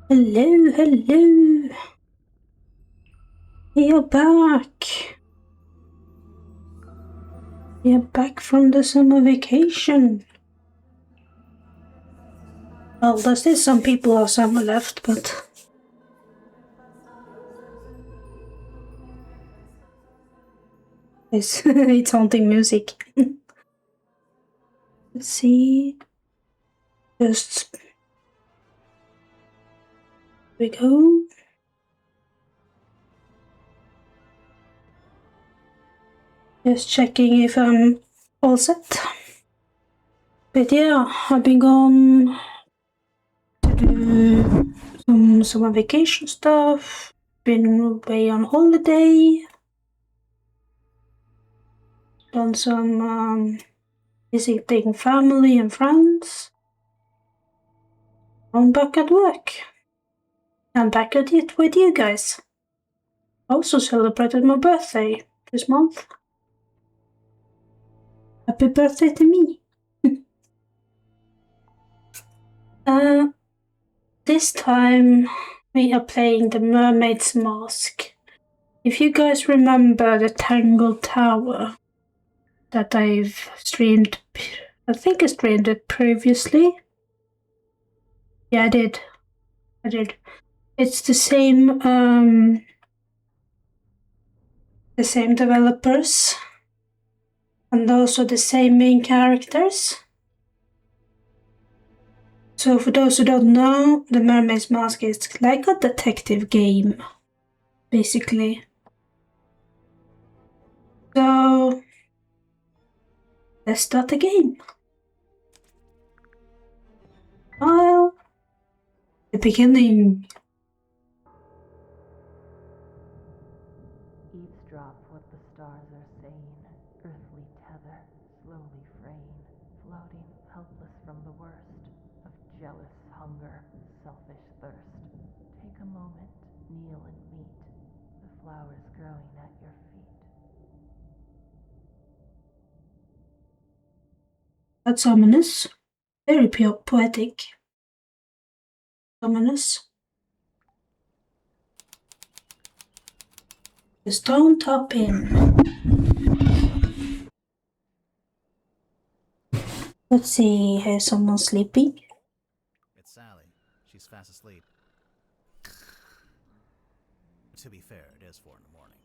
Hello, hello. You're back. You're back from the summer vacation. Well, there's still some people have summer left, but it's haunting music. Let's see. Just we go. Just checking if I'm all set. But yeah, I've been gone to do some summer vacation stuff. Been away on holiday. Done some visiting family and friends. I'm back at work. I'm back at it with you guys. I also celebrated my birthday this month. Happy birthday to me. This time we are playing the Mermaid's Mask. If you guys remember the Tangled Tower that I've streamed, I think I streamed it previously. Yeah, I did. It's the same developers and also the same main characters. So for those who don't know, the Mermaid's Mask is like a detective game, basically. So let's start the game. Well, the beginning. Eavesdrop what the stars are saying, earthly tether, slowly fraying, floating helpless from the worst of jealous hunger, selfish thirst. Take a moment, kneel and meet the flowers growing at your feet. That's ominous. Very poetic. Ominous. Just don't hop in. Let's see, here's someone sleeping. It's Sally. She's fast asleep. To be fair, it is 4 in the morning.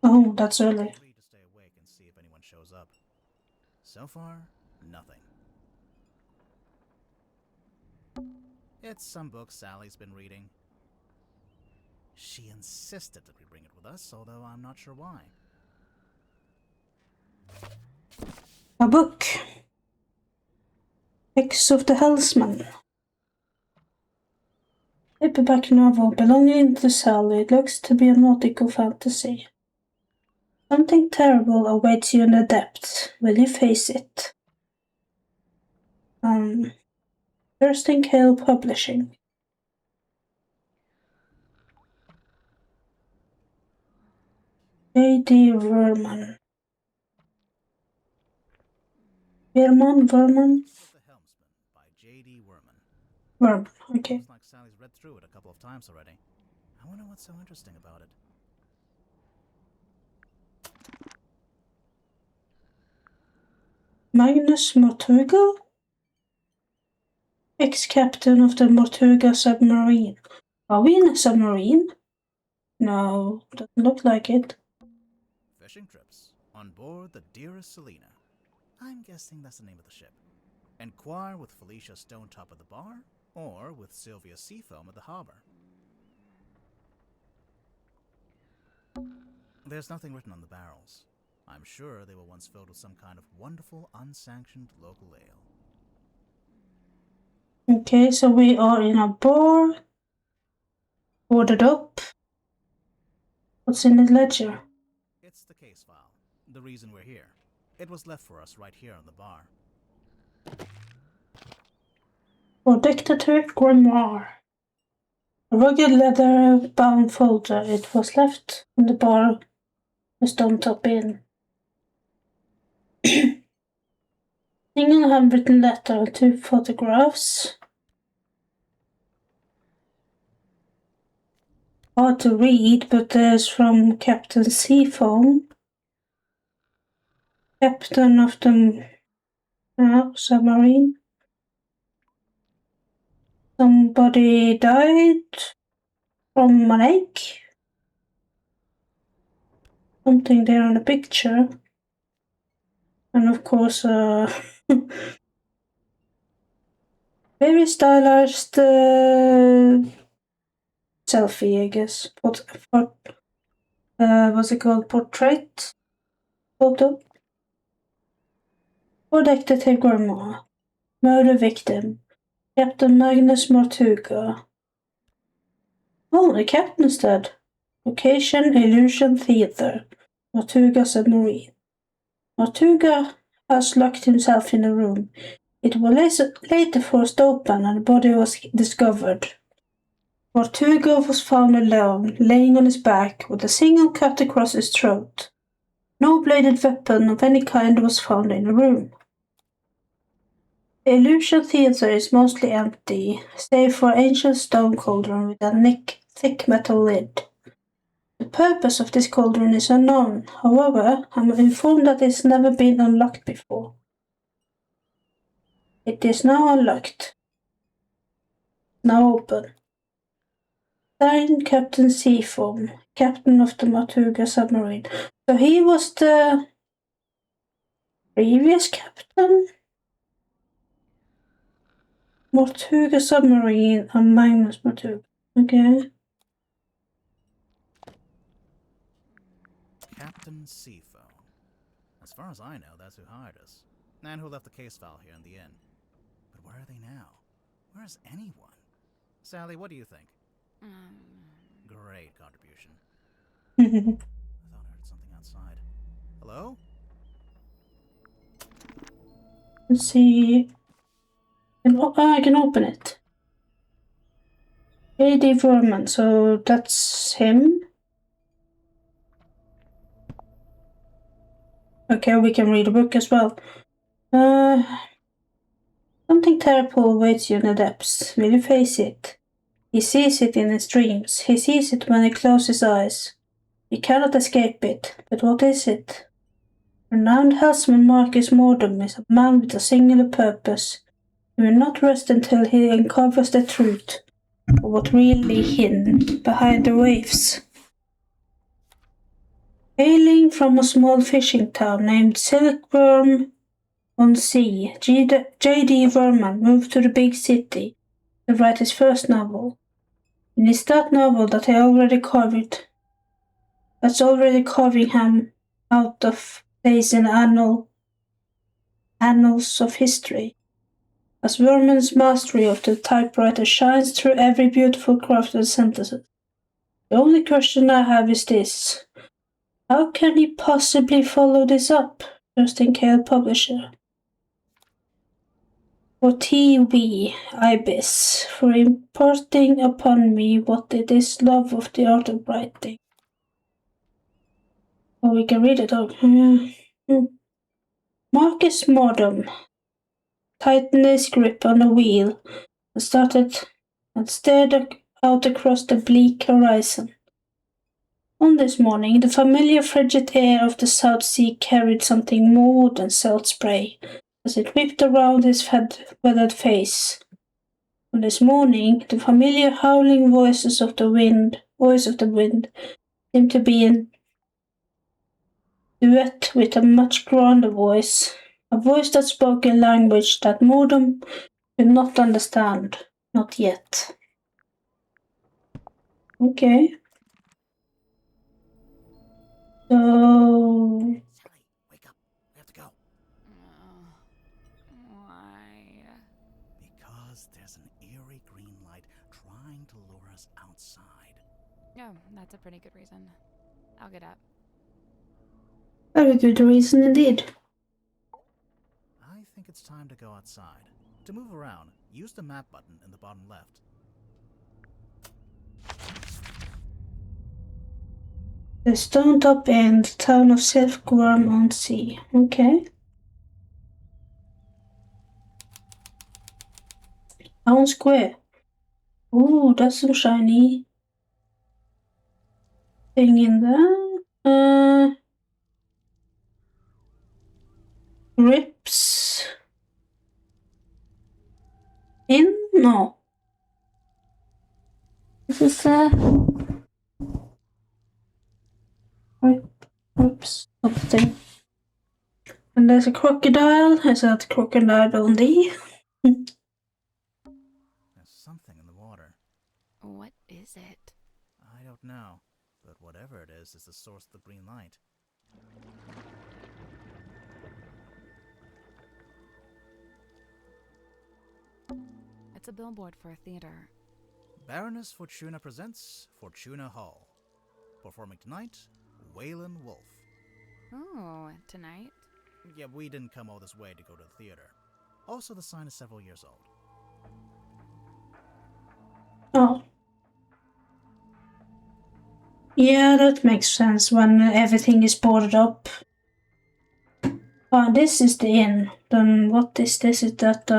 Oh, that's early. I agreed to stay awake and see if anyone shows up. So far, nothing. It's some book Sally's been reading. She insisted that we bring it with us, although I'm not sure why. A book. X of the Hellsman. Paperback novel belonging to Sally. It looks to be a nautical fantasy. Something terrible awaits you in the depths. Will you face it? Thurston Hill Publishing. J.D. Verman. Verman? The Helmsman by J.D. Verman, okay. Looks like Sally's read through it a couple of times already. I wonder what's so interesting about it. Magnus Mortuga? Ex-captain of the Mortuga submarine. Are we in a submarine? No, doesn't look like it. Fishing trips. On board the Dearest Selena. I'm guessing that's the name of the ship. Enquire with Felicia Stonetop at the bar, or with Sylvia Seafoam at the harbor. There's nothing written on the barrels. I'm sure they were once filled with some kind of wonderful, unsanctioned local ale. Okay, so we are in a bar. Ordered up. What's in the ledger? It's the case file. The reason we're here. It was left for us right here on the bar. For Dictator Grimoire. A rugged leather-bound folder. It was left on the bar with Stonetop in. Single handwritten letter and 2 photographs. hard to read, but there's from Captain Seafoam, captain of the submarine. Somebody died from an egg. Something there in the picture. And of course, very stylized selfie, I guess. What's it called? Portrait photo. For Detective Grandma. Murder victim. Captain Magnus Mortuga. Oh, the captain's dead. Location Illusion Theater. Mortuga submarine. Mortuga has locked himself in a room. It was later forced open and the body was discovered. Mortuga was found alone, laying on his back, with a single cut across his throat. No bladed weapon of any kind was found in the room. The Illusion Theater is mostly empty, save for an ancient stone cauldron with a thick metal lid. The purpose of this cauldron is unknown. However, I'm informed that it's never been unlocked before. It is now unlocked. Now open. Signed Captain Seafoam, captain of the Mortuga submarine. So he was the previous captain? Mortuga submarine and Magnus Mortuga. Okay. Captain Seafoam. As far as I know, that's who hired us. And who left the case file here in the inn. But where are they now? Where is anyone? Sally, what do you think? Great contribution. I thought I heard something outside. Hello? Let's see. I can open it. J.D. Verman, so that's him. Okay, we can read a book as well. Something terrible awaits you in the depths. Will you face it? He sees it in his dreams. He sees it when he closes his eyes. He cannot escape it. But what is it? Renowned helmsman Marcus Mordum is a man with a singular purpose. He will not rest until he uncovers the truth of what really hidden behind the waves. Hailing from a small fishing town named Silkworm on Sea, J.D. Verman moved to the big city to write his first novel. And it's that novel that's already carving him out of place in the annals of history. As Verman's mastery of the typewriter shines through every beautiful crafted sentences. The only question I have is this. How can he possibly follow this up? Justin Kale, publisher. For T.V. Ibis, for imparting upon me what it is love of the art of writing. Oh, we can read it out. Marcus Mordum tightened his grip on the wheel and stared out across the bleak horizon. On this morning, the familiar frigid air of the South Sea carried something more than salt spray as it whipped around his weathered face. On this morning, the familiar howling voice of the wind, seemed to be in duet with a much grander voice, a voice that spoke a language that Mordum could not understand, not yet. Okay. So... Sally, wake up. We have to go. Why? Because there's an eerie green light trying to lure us outside. Oh, that's a pretty good reason. I'll get up. Very good reason indeed. I think it's time to go outside. To move around, use the map button in the bottom left. The Stone Top Inn, the town of Silkworm on Sea. Okay. Town Square. Ooh, that's so shiny. thing in there. Grips. In? No. This is grips. Something. And there's a crocodile. Is that crocodile only? There's something in the water. What is it? I don't know, but whatever it is the source of the green light. It's a billboard for a theater. Baroness Fortuna presents Fortuna Hall. Performing tonight, Waylon Wolf. Oh, tonight? Yeah, we didn't come all this way to go to the theater. Also, the sign is several years old. Oh. Yeah, that makes sense when everything is boarded up. Oh, this is the inn. Then what is this? Is that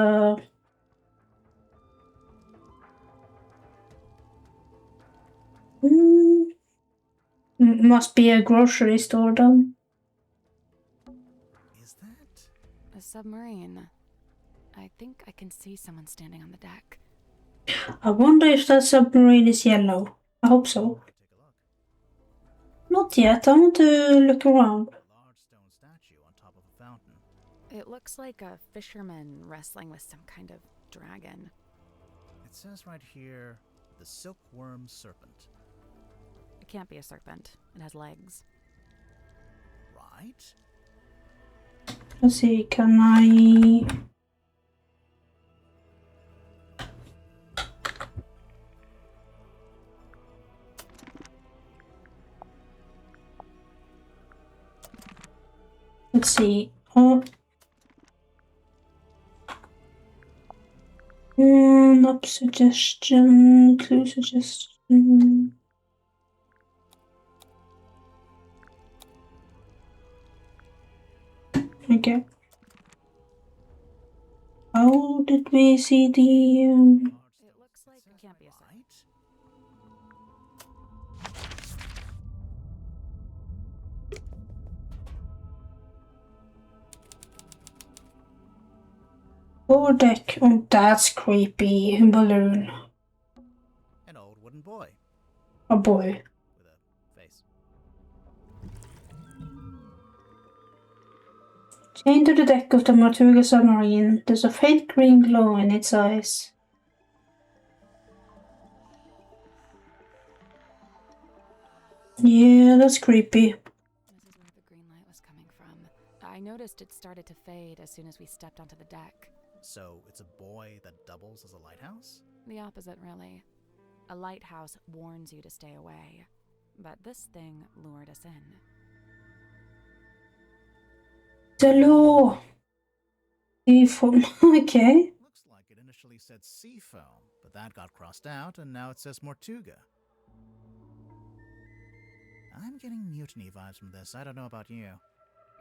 must be a grocery store then. Is that? A submarine. I think I can see someone standing on the deck. I wonder if that submarine is yellow. I hope so. Take a look. Not yet. I want to look around. A large stone statue on top of a fountain. It looks like a fisherman wrestling with some kind of dragon. It says right here, the silkworm serpent. It can't be a serpent. It has legs. Right? Let's see, can I... Let's see. Map suggestion, clue suggestion. Okay. How did we see the... It looks like it can't be a serpent. Right? Lower deck. Oh, that's creepy. Balloon. An old wooden boy A boy. with a face. Chained to the deck of the Tortuga submarine, there's a faint green glow in its eyes. Yeah, that's creepy. This is where the green light was coming from. I noticed it started to fade as soon as we stepped onto the deck. So it's a boy that doubles as a lighthouse? The opposite, really. A lighthouse warns you to stay away. But this thing lured us in. The law. Seafoam. Okay. Looks like it initially said seafoam, but that got crossed out and now it says Mortuga. I'm getting mutiny vibes from this. I don't know about you.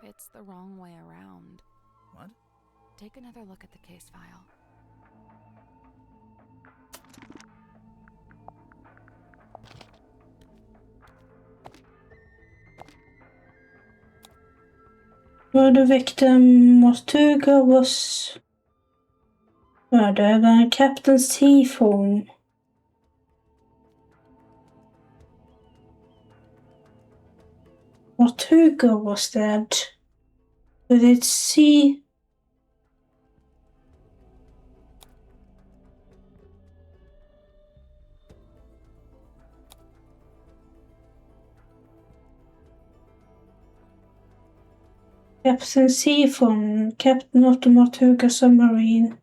It's the wrong way around. What? Take another look at the case file. Where the victim Mortuga was murdered and Captain Seafoam. Mortuga was dead. Did it see? Captain Seafoam, captain of the Mortuga submarine.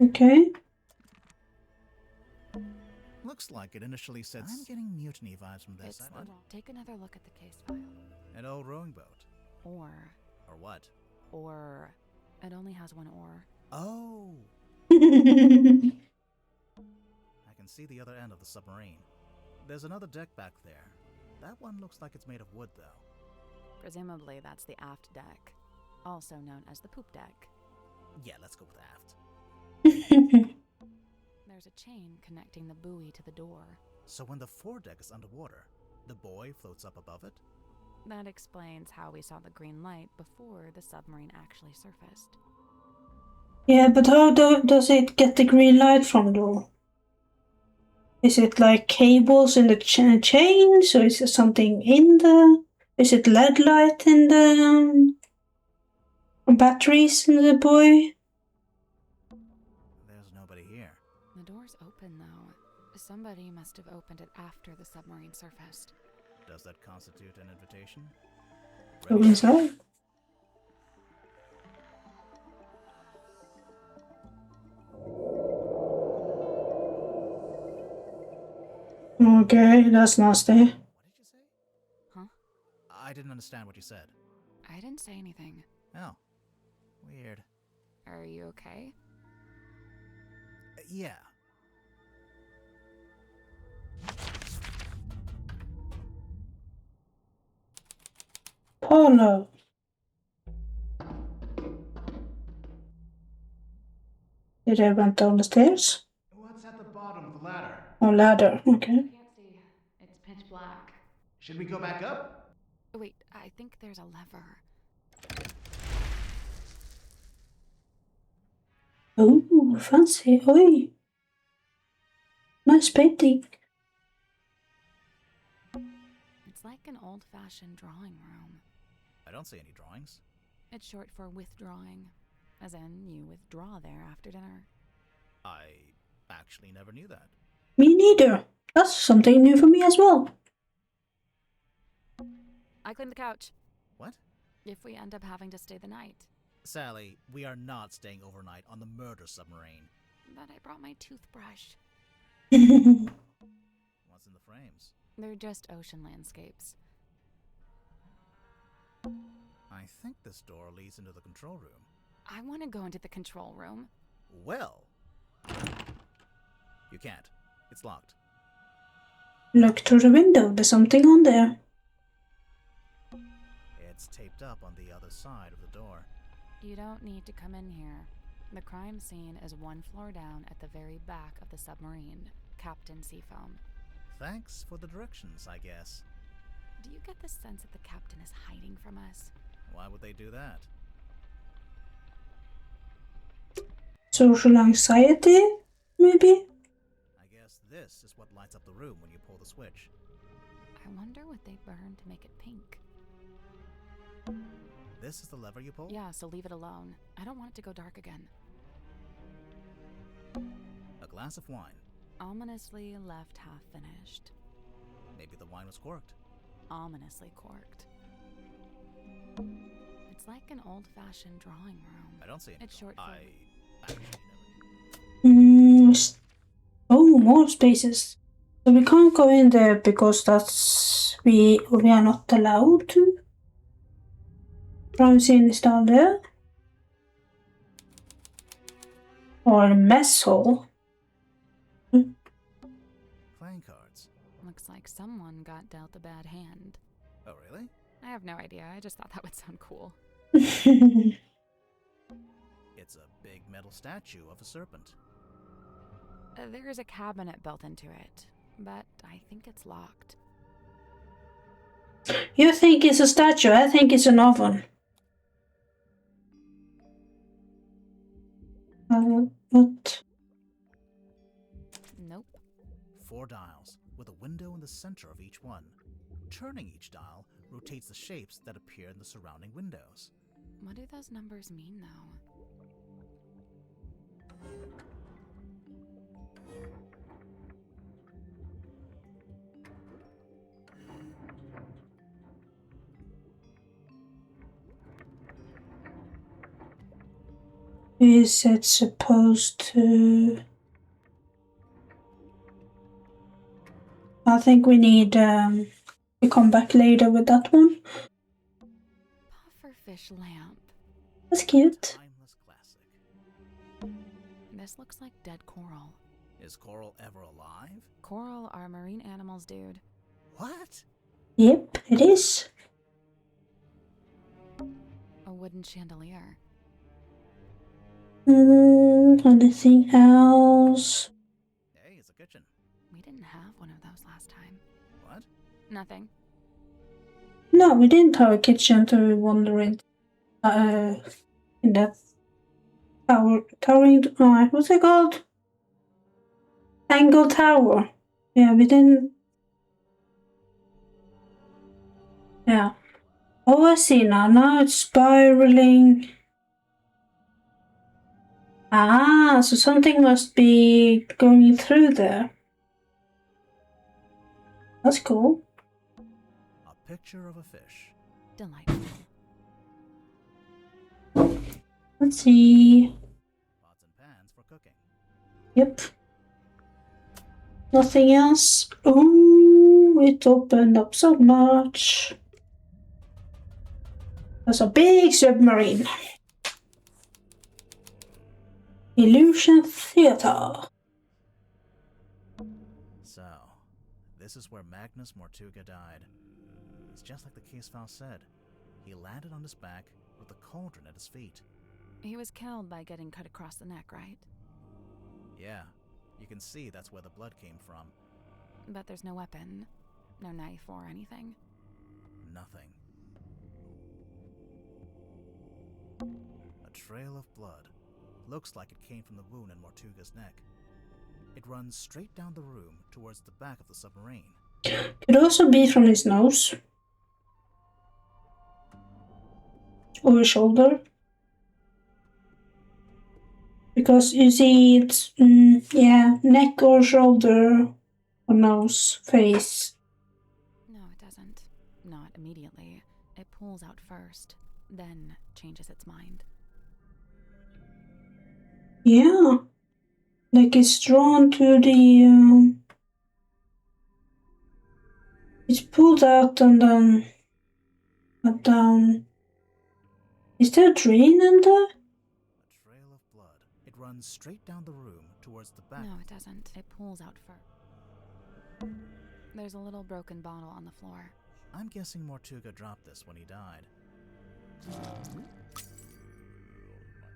Okay. Looks like it initially said. I'm getting mutiny vibes from this. It's the What? wrong. Take another look at the case file. An old rowing boat. Or Or what? it only has one oar. Oh! I can see the other end of the submarine. There's another deck back there. That one looks like it's made of wood, though. Presumably that's the aft deck, also known as the poop deck. Yeah, let's go with aft. there's a chain connecting the buoy to the door. So when the foredeck is underwater, the buoy floats up above it? That explains how we saw the green light before the submarine actually surfaced. Yeah, but how does it get the green light from though? Is it like cables in the chains, or is it something in the... Is it LED light in the batteries in the buoy? There's nobody here. The door's open, though. Somebody must have opened it after the submarine surfaced. Does that constitute an invitation? Go inside. Okay, that's nasty. What did you say? Huh? I didn't understand what you said. I didn't say anything. Oh. Weird. Are you okay? Yeah. Polo. Did I went down the stairs? What's at the bottom of the ladder? Oh, ladder. Okay. I can't see. It's pitch black. Should we go back up? Wait, I think there's a lever. Oh, fancy. Oi. Nice painting. It's like an old-fashioned drawing room. I don't see any drawings. It's short for withdrawing, as in you withdraw there after dinner. I actually never knew that. Me neither. That's something new for me as well. I cleaned the couch. What? If we end up having to stay the night. Sally, we are not staying overnight on the murder submarine. But I brought my toothbrush. What's in the frames? They're just ocean landscapes. I think this door leads into the control room. I want to go into the control room. Well, you can't. It's locked. Look through the window. There's something on there. It's taped up on the other side of the door. You don't need to come in here. The crime scene is one floor down at the very back of the submarine, Captain Seafoam. Thanks for the directions, I guess. Do you get the sense that the captain is hiding from us? Why would they do that? Social anxiety, maybe? I guess this is what lights up the room when you pull the switch. I wonder what they burned to make it pink. This is the lever you pull? Yeah, so leave it alone. I don't want it to go dark again. A glass of wine. Ominously left half finished. Maybe the wine was corked. Ominously corked. It's like an old-fashioned drawing room. I don't see any. It's short for... I actually never knew. Oh, more spaces. So we can't go in there because that's... We are not allowed to. Crime scene is down there. Or a mess hall. Playing cards. Looks like someone got dealt a bad hand. Oh, really? I have no idea. I just thought that would sound cool. It's a big metal statue of a serpent. There's a cabinet built into it, but I think it's locked. You think it's a statue? I think it's an oven. What? Nope. 4 dials, with a window in the center of each one. Turning each dial rotates the shapes that appear in the surrounding windows. What do those numbers mean, though? Is it supposed to... I think we need to come back later with that one. Pufferfish lamp. That's cute. Timeless classic. This looks like dead coral. Is coral ever alive? Coral are marine animals, dude. What? Yep, it is. A wooden chandelier. Anything else? house last time. What? Nothing. No, we didn't have a kitchen to wander in that towering. What's it called? Angle tower. Yeah, we didn't. Yeah. Oh, I see now. Now it's spiraling. Ah, so something must be going through there. That's cool. A picture of a fish. Delightful. Let's see. Pots and pans for cooking. Yep. Nothing else. Ooh, it opened up so much. There's a big submarine. Illusion Theater. So, this is where Magnus Mortuga died. It's just like the case file said. He landed on his back with the cauldron at his feet. He was killed by getting cut across the neck, right? Yeah, you can see that's where the blood came from. But there's no weapon, no knife or anything. Nothing. A trail of blood. Looks like it came from the wound in Mortuga's neck. It runs straight down the room towards the back of the submarine. Could also be from his nose. Or his shoulder. Because you see it's, yeah, neck or shoulder or nose, face. No, it doesn't. Not immediately. It pulls out first, then changes its mind. Yeah. Like it's drawn to the, it's pulled out and then down. Is there a drain in there? A trail of blood. It runs straight down the room towards the back. No, it doesn't. It pulls out first. There's a little broken bottle on the floor. I'm guessing Mortuga dropped this when he died.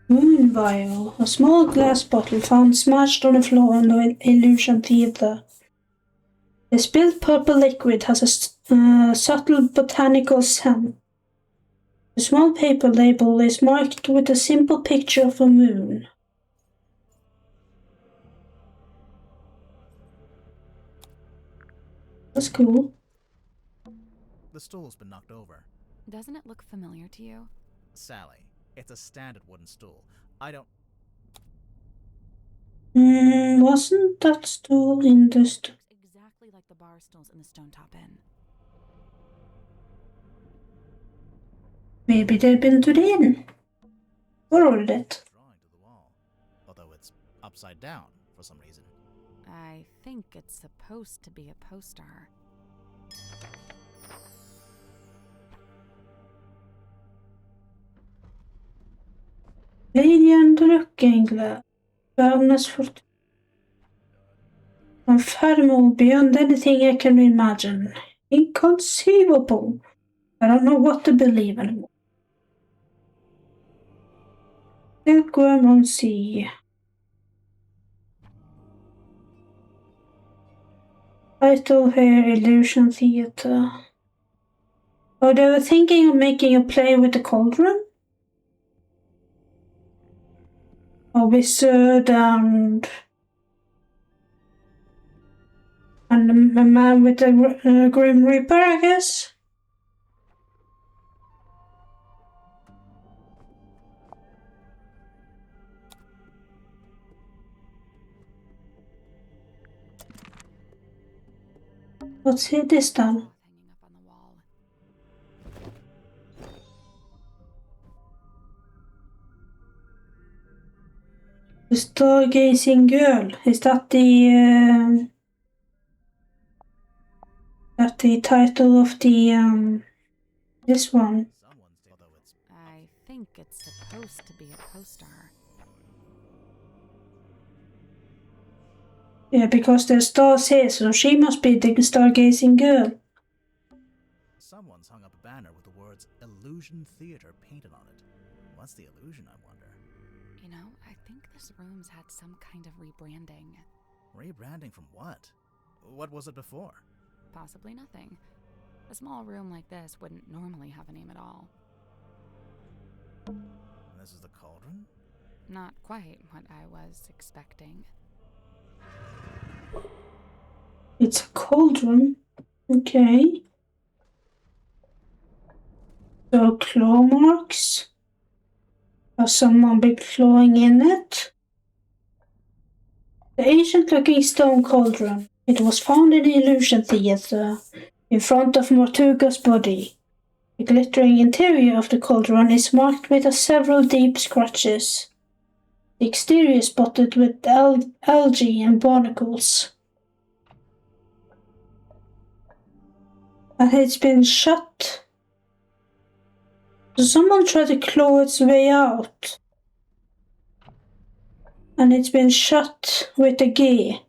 Moon vial. A small glass bottle found smashed on the floor in the Illusion Theater. The spilled purple liquid has a subtle botanical scent. The small paper label is marked with a simple picture of a moon. That's cool. The stool's been knocked over. Doesn't it look familiar to you? Sally, it's a standard wooden stool. I don't... Wasn't that stool in the Looks exactly like the bar stools in the Stone Top Inn. Maybe they've been to the inn. Borrowed it. drawing to the wall. Although it's upside down for some reason. I think it's supposed to be a poster. Lady Druckengle. Världens fort. Inferno beyond anything I can imagine. Inconceivable. I don't know what to believe anymore. Silkworm on sea. Title here, Illusion Theater. Oh, they were thinking of making a play with the cauldron? A wizard and a man with a Grim Reaper, I guess? What's this then? Hanging up on the wall. The Stargazing Girl. Is that the title of the this one? Someone's although it's I think it's supposed to be a poster. Yeah, because there's stars here, so she must be the Stargazing Girl. someone's hung up a banner with the words Illusion Theater painted on it. What's the illusion, I wonder? You know, I think this room's had some kind of rebranding. Rebranding from what? What was it before? Possibly nothing. A small room like this wouldn't normally have a name at all. This is the cauldron? Not quite what I was expecting. It's a cauldron. Okay. So claw marks. Has someone been clawing in it? The ancient-looking stone cauldron. It was found in the illusion theater, in front of Mortuga's body. The glittering interior of the cauldron is marked with several deep scratches. The exterior is spotted with algae and barnacles. And it's been shut. So someone tried to claw its way out. And it's been shut with a key.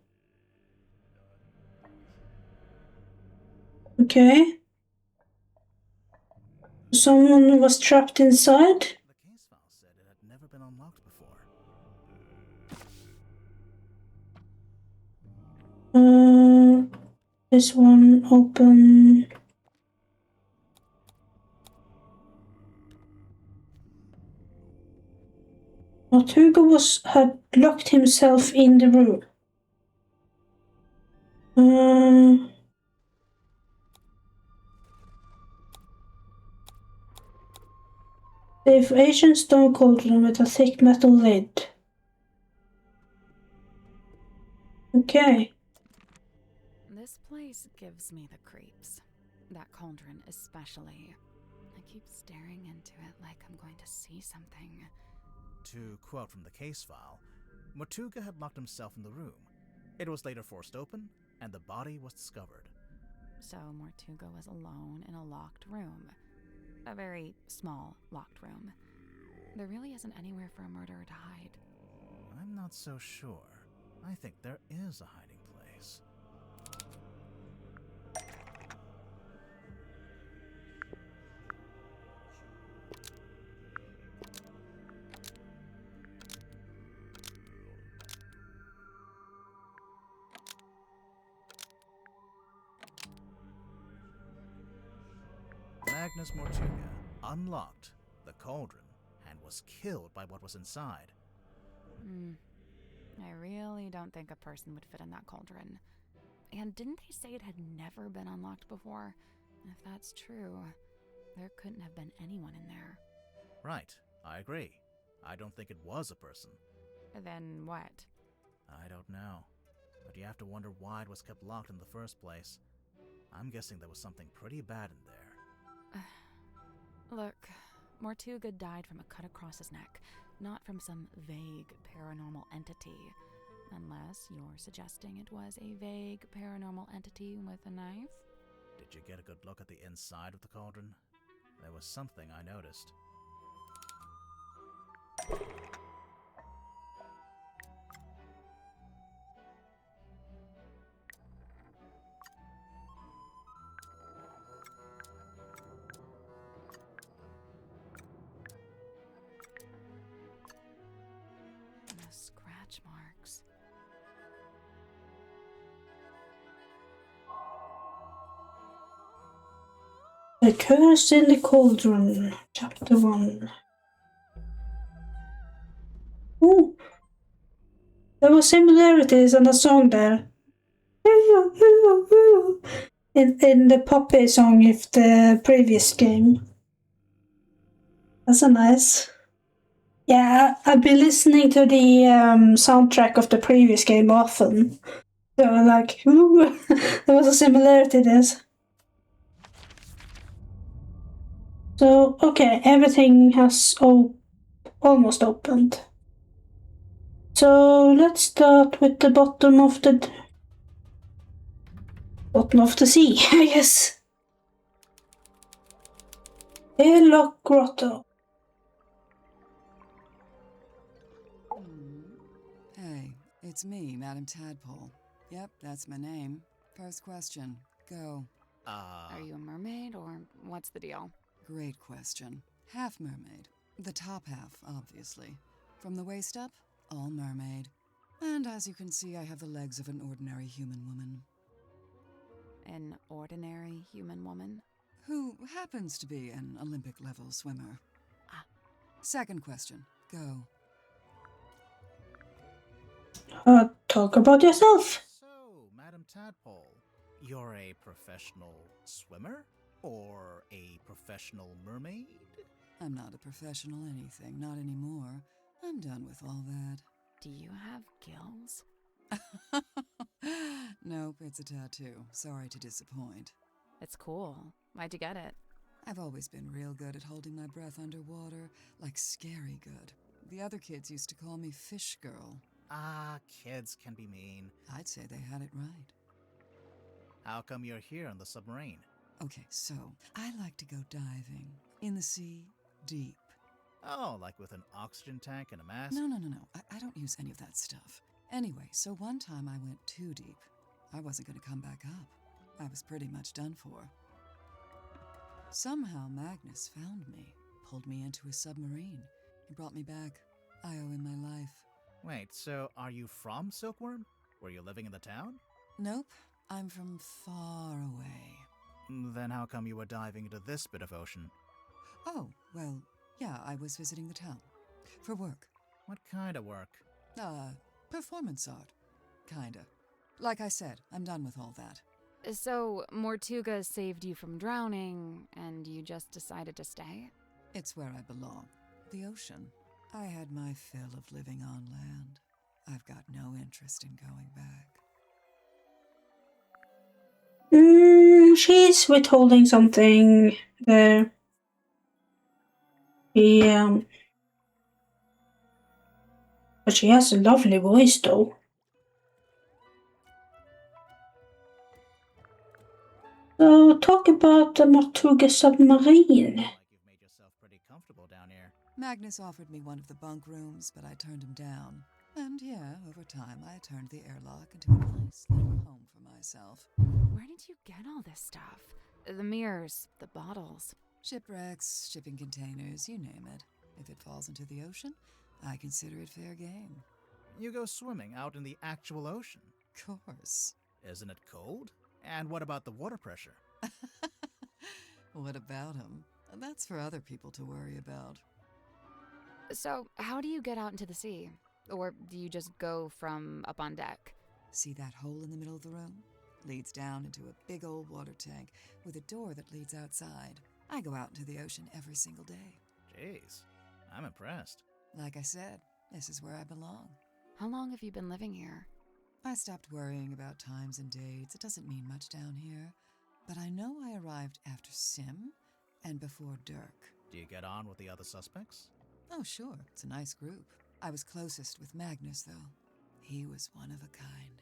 Okay. Someone was trapped inside. The case file said it had never been unlocked before. This one open. Hugo had locked himself in the room. The Asian stone cauldron with a thick metal lid. Okay. This place gives me the creeps. That cauldron especially. I keep staring into it like I'm going to see something. To quote from the case file, Mortuga had locked himself in the room. It was later forced open, and the body was discovered. So Mortuga was alone in a locked room. A very small locked room. There really isn't anywhere for a murderer to hide. I'm not so sure. I think there is a hiding place. Magnus Mortuga unlocked the cauldron and was killed by what was inside. I really don't think a person would fit in that cauldron. And didn't they say it had never been unlocked before? If that's true, there couldn't have been anyone in there. Right, I agree. I don't think it was a person. Then what? I don't know. But you have to wonder why it was kept locked in the first place. I'm guessing there was something pretty bad in there. Look, Mortuga died from a cut across his neck, not from some vague paranormal entity. Unless you're suggesting it was a vague paranormal entity with a knife? Did you get a good look at the inside of the cauldron? There was something I noticed. The scratch marks. The Curse in the Cauldron, Chapter 1. Ooh, there were similarities in the song there. In the Poppy song of the previous game. That's a nice. Yeah, I've been listening to the soundtrack of the previous game often. So I'm like, ooh, there was a similarity there. So, okay, everything has almost opened. So let's start with the bottom of the sea, I guess. Airlock Grotto. Hey, it's me, Madam Tadpole. Yep, that's my name. First question, go. Are you a mermaid, or what's the deal? Great question. Half mermaid. The top half, obviously. From the waist up, all mermaid. And as you can see, I have the legs of an ordinary human woman. An ordinary human woman? Who happens to be an Olympic-level swimmer. Ah. Second question. Go. Talk about yourself. So, Madam Tadpole, you're a professional swimmer? Or a professional mermaid? I'm not a professional anything, not anymore. I'm done with all that. Do you have gills? Nope, it's a tattoo. Sorry to disappoint. It's cool. Why'd you get it? I've always been real good at holding my breath underwater, like scary good. The other kids used to call me Fish Girl. Ah, kids can be mean. I'd say they had it right. How come you're here on the submarine? Okay, so I like to go diving. In the sea, deep. Oh, like with an oxygen tank and a mask? No. I don't use any of that stuff. Anyway, so one time I went too deep. I wasn't going to come back up. I was pretty much done for. Somehow Magnus found me, pulled me into a submarine, and brought me back. I owe him my life. Wait, so are you from Silkworm? Were you living in the town? Nope, I'm from far away. Then how come you were diving into this bit of ocean? Oh, well, yeah, I was visiting the town. For work. What kind of work? Performance art. Kinda. Like I said, I'm done with all that. So, Mortuga saved you from drowning, and you just decided to stay? It's where I belong. The ocean. I had my fill of living on land. I've got no interest in going back. She's withholding something there. But she has a lovely voice, though. So, talk about the Mortuga submarine. Like you've made yourself pretty comfortable down here. Magnus offered me one of the bunk rooms, but I turned him down. And yeah, over time I turned the airlock into a nice little home for myself. Where did you get all this stuff? The mirrors, the bottles. Shipwrecks, shipping containers, you name it. If it falls into the ocean, I consider it fair game. You go swimming out in the actual ocean. Course. Isn't it cold? And what about the water pressure? What about him? That's for other people to worry about. So, how do you get out into the sea? Or do you just go from up on deck? See that hole in the middle of the room? Leads down into a big old water tank with a door that leads outside. I go out into the ocean every single day. Jeez, I'm impressed. Like I said, this is where I belong. How long have you been living here? I stopped worrying about times and dates. It doesn't mean much down here. But I know I arrived after Sim and before Dirk. Do you get on with the other suspects? Oh, sure. It's a nice group. I was closest with Magnus, though. He was one of a kind.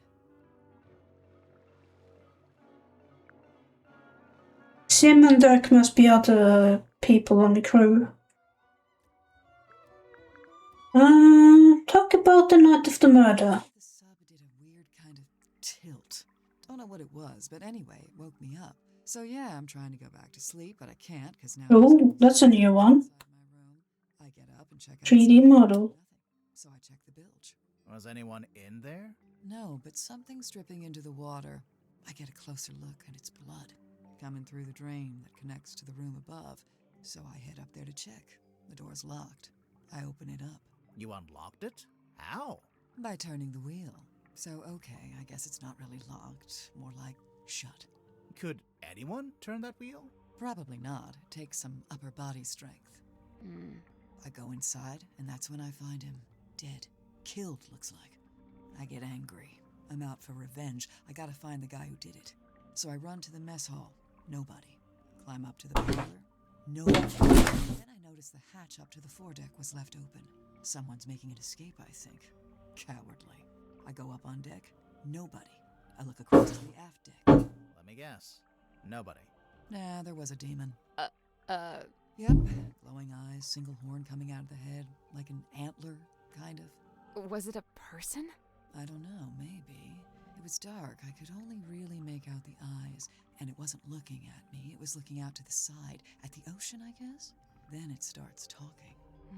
Sim and Dirk must be other people on the crew. Talk about the night of the murder. The sub did a weird kind of tilt. Don't know what it was, but anyway, it woke me up. So yeah, I'm trying to go back to sleep, but I can't because now. Oh, that's a new one. Inside my room. I get up and check 3D outside. model. Nothing. So I check the bilge. Was anyone in there? No, but something's dripping into the water. I get a closer look, and it's blood coming through the drain that connects to the room above. So I head up there to check. The door's locked. I open it up. You unlocked it? How? By turning the wheel. So, okay, I guess it's not really locked. More like shut. Could anyone turn that wheel? Probably not. It takes some upper body strength. I go inside, and that's when I find him. Dead. Killed, looks like. I get angry. I'm out for revenge. I gotta find the guy who did it. So I run to the mess hall. Nobody. Climb up to the parlor. Nobody. Then I notice the hatch up to the foredeck was left open. Someone's making an escape, I think. Cowardly. I go up on deck. Nobody. I look across to the aft deck. Let me guess. Nobody. Nah, there was a demon. Uh, Yep. Glowing eyes, single horn coming out of the head, like an antler, kind of. was it a person? I don't know, maybe. It was dark. I could only really make out the eyes, and it wasn't looking at me. It was looking out to the side, at the ocean, I guess. Then it starts talking.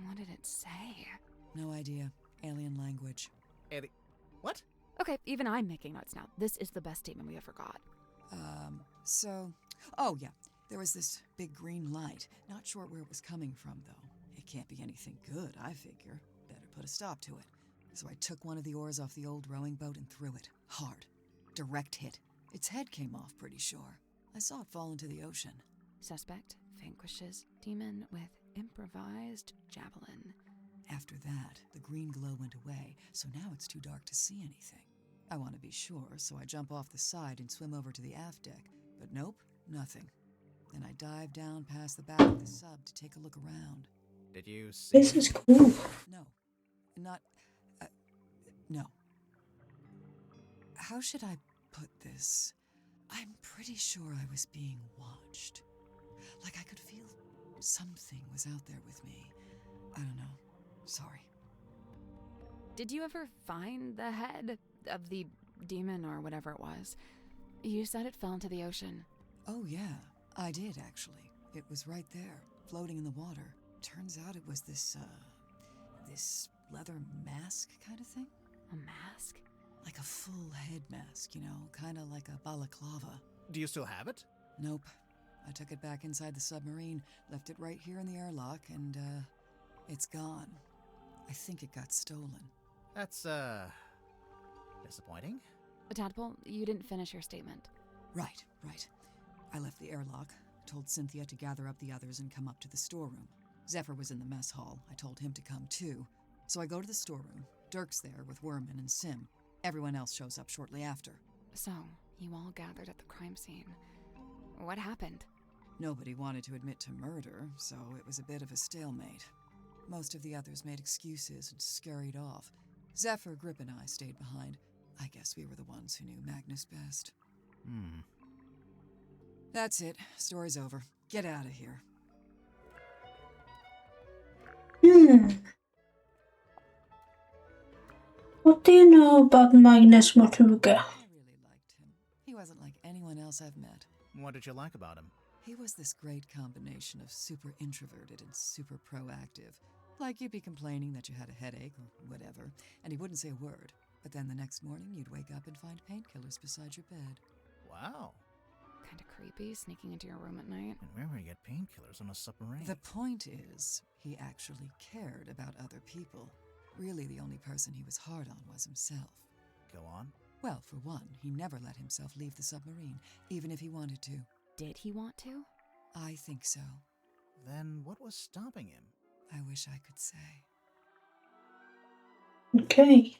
What did it say? No idea. Alien language. What? Okay, even I'm making notes now. This is the best statement we ever got. Oh yeah, there was this big green light. Not sure where it was coming from, though. It can't be anything good, I figure. Better put a stop to it. So I took one of the oars off the old rowing boat and threw it. Hard. Direct hit. Its head came off, pretty sure. I saw it fall into the ocean. Suspect vanquishes demon with improvised javelin. After that, the green glow went away, so now it's too dark to see anything. I want to be sure, so I jump off the side and swim over to the aft deck. But nope, nothing. Then I dive down past the back of the sub to take a look around. Did you see? This is cool. No. Not... no. How should I put this? I'm pretty sure I was being watched. Like I could feel something was out there with me. I don't know. Sorry. Did you ever find the head of the demon or whatever it was? You said it fell into the ocean. Oh yeah, I did actually. It was right there, floating in the water. Turns out it was this leather mask kind of thing. A mask? Like a full head mask, you know, kind of like a balaclava. Do you still have it? Nope. I took it back inside the submarine, left it right here in the airlock, and, it's gone. I think it got stolen. That's, disappointing. Tadpole, you didn't finish your statement. Right. I left the airlock, told Cynthia to gather up the others and come up to the storeroom. Zephyr was in the mess hall. I told him to come too. So I go to the storeroom. Dirk's there with Werman and Sim. Everyone else shows up shortly after. So, you all gathered at the crime scene. What happened? Nobody wanted to admit to murder, so it was a bit of a stalemate. Most of the others made excuses and scurried off. Zephyr, Grip, and I stayed behind. I guess we were the ones who knew Magnus best. That's it. Story's over. Get out of here. What do you know about Magnus Mortuga? I really liked him. He wasn't like anyone else I've met. What did you like about him? He was this great combination of super introverted and super proactive. Like you'd be complaining that you had a headache or whatever, and he wouldn't say a word. But then the next morning, you'd wake up and find painkillers beside your bed. Wow. Kinda creepy, sneaking into your room at night. And where would you get painkillers on a submarine? The point is, he actually cared about other people. Really, the only person he was hard on was himself. Go on. Well, for one, he never let himself leave the submarine, even if he wanted to. Did he want to? I think so. Then what was stopping him? I wish I could say. Okay.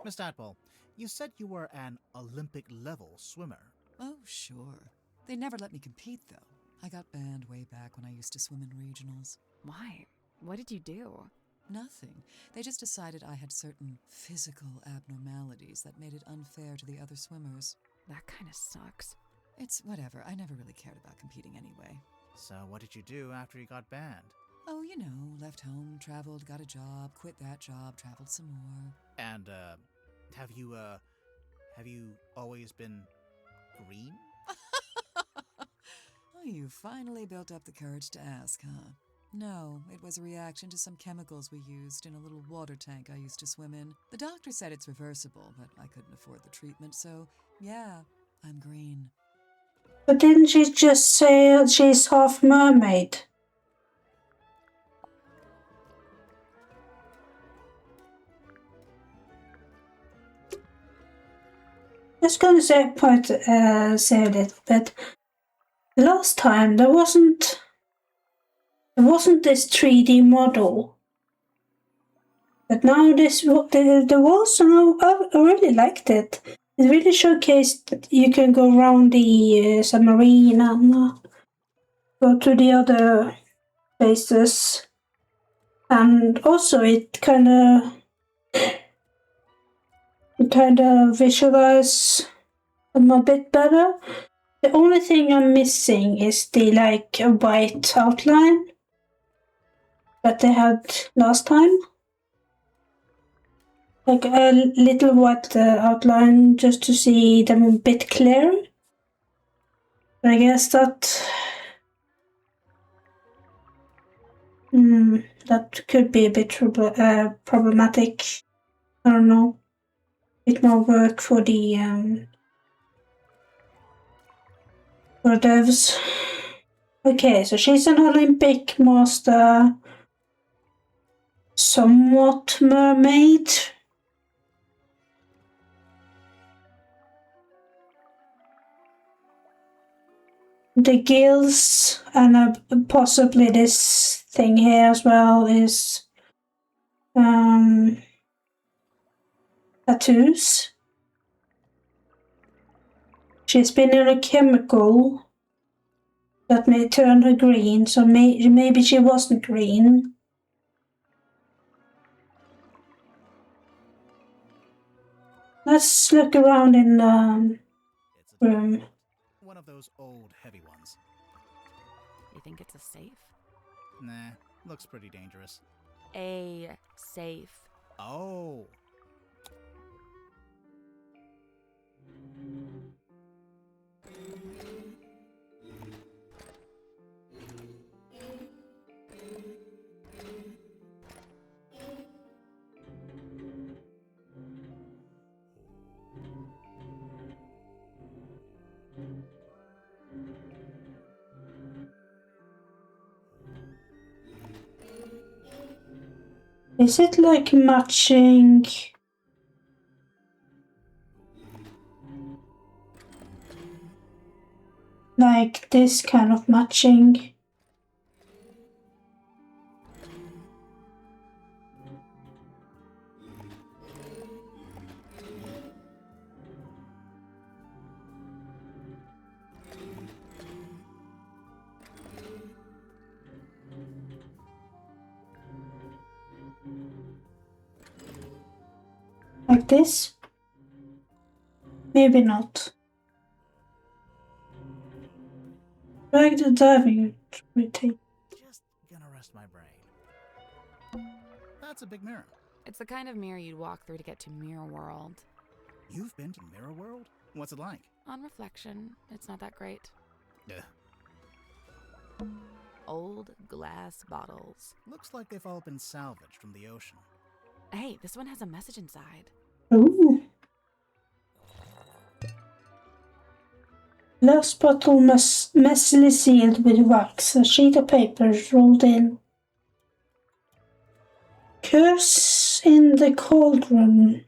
Miss Tadpole, you said you were an Olympic-level swimmer. Oh, sure. They never let me compete, though. I got banned way back when I used to swim in regionals. Why? What did you do? Nothing. They just decided I had certain physical abnormalities that made it unfair to the other swimmers. That kinda sucks. It's whatever. I never really cared about competing anyway. So what did you do after you got banned? Oh, you know, left home, traveled, got a job, quit that job, traveled some more. And, have you always been green? Oh, you finally built up the courage to ask, huh? No, it was a reaction to some chemicals we used in a little water tank I used to swim in. The doctor said it's reversible, but I couldn't afford the treatment, so yeah, I'm green. But didn't she just say she's half mermaid? Just gonna say a little bit. Last time there wasn't this 3D model, but now there was, and I really liked it. It really showcased that you can go around the submarine and go to the other places, and also it kind of visualize them a bit better. The only thing I'm missing is the white outline that they had last time. Like a little white outline just to see them a bit clearer. But I guess that that could be a bit problematic. I don't know. bit more work for the devs. Okay, so she's an Olympic master, somewhat mermaid. The gills and possibly this thing here as well is tattoos. She's been in a chemical that may turn her green, so maybe she wasn't green. Let's look around in the It's a room. one of those old, heavy ones. You think it's a safe? Nah, looks pretty dangerous. A safe. Oh, Is it like matching? Like this kind of matching? Like this? Maybe not. Drag the diving routine. just gonna rest my brain. That's a big mirror. It's the kind of mirror you'd walk through to get to Mirror World. You've been to Mirror World? What's it like? On reflection, it's not that great. Ugh. Old glass bottles. Looks like they've all been salvaged from the ocean. Hey, this one has a message inside. Ooh. Glass bottle messily sealed with wax. A sheet of paper is rolled in. Curse in the cauldron.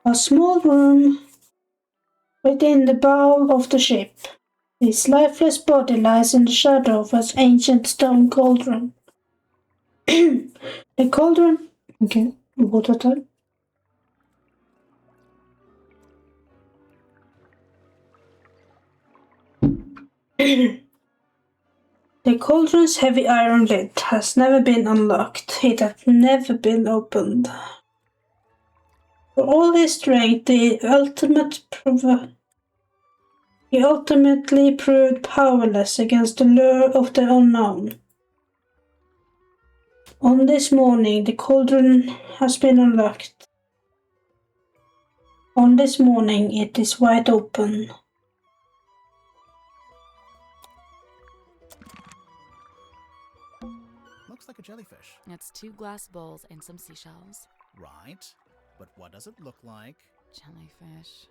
A small room within the bow of the ship. His lifeless body lies in the shadow of an ancient stone cauldron. The cauldron. Okay, water time. The cauldron's heavy iron lid has never been unlocked. It has never been opened. For all his strength, he ultimately proved powerless against the lure of the unknown. On this morning, the cauldron has been unlocked. On this morning, it is wide open. Looks like a jellyfish. It's 2 glass bowls and some seashells. Right. But what does it look like? Jellyfish.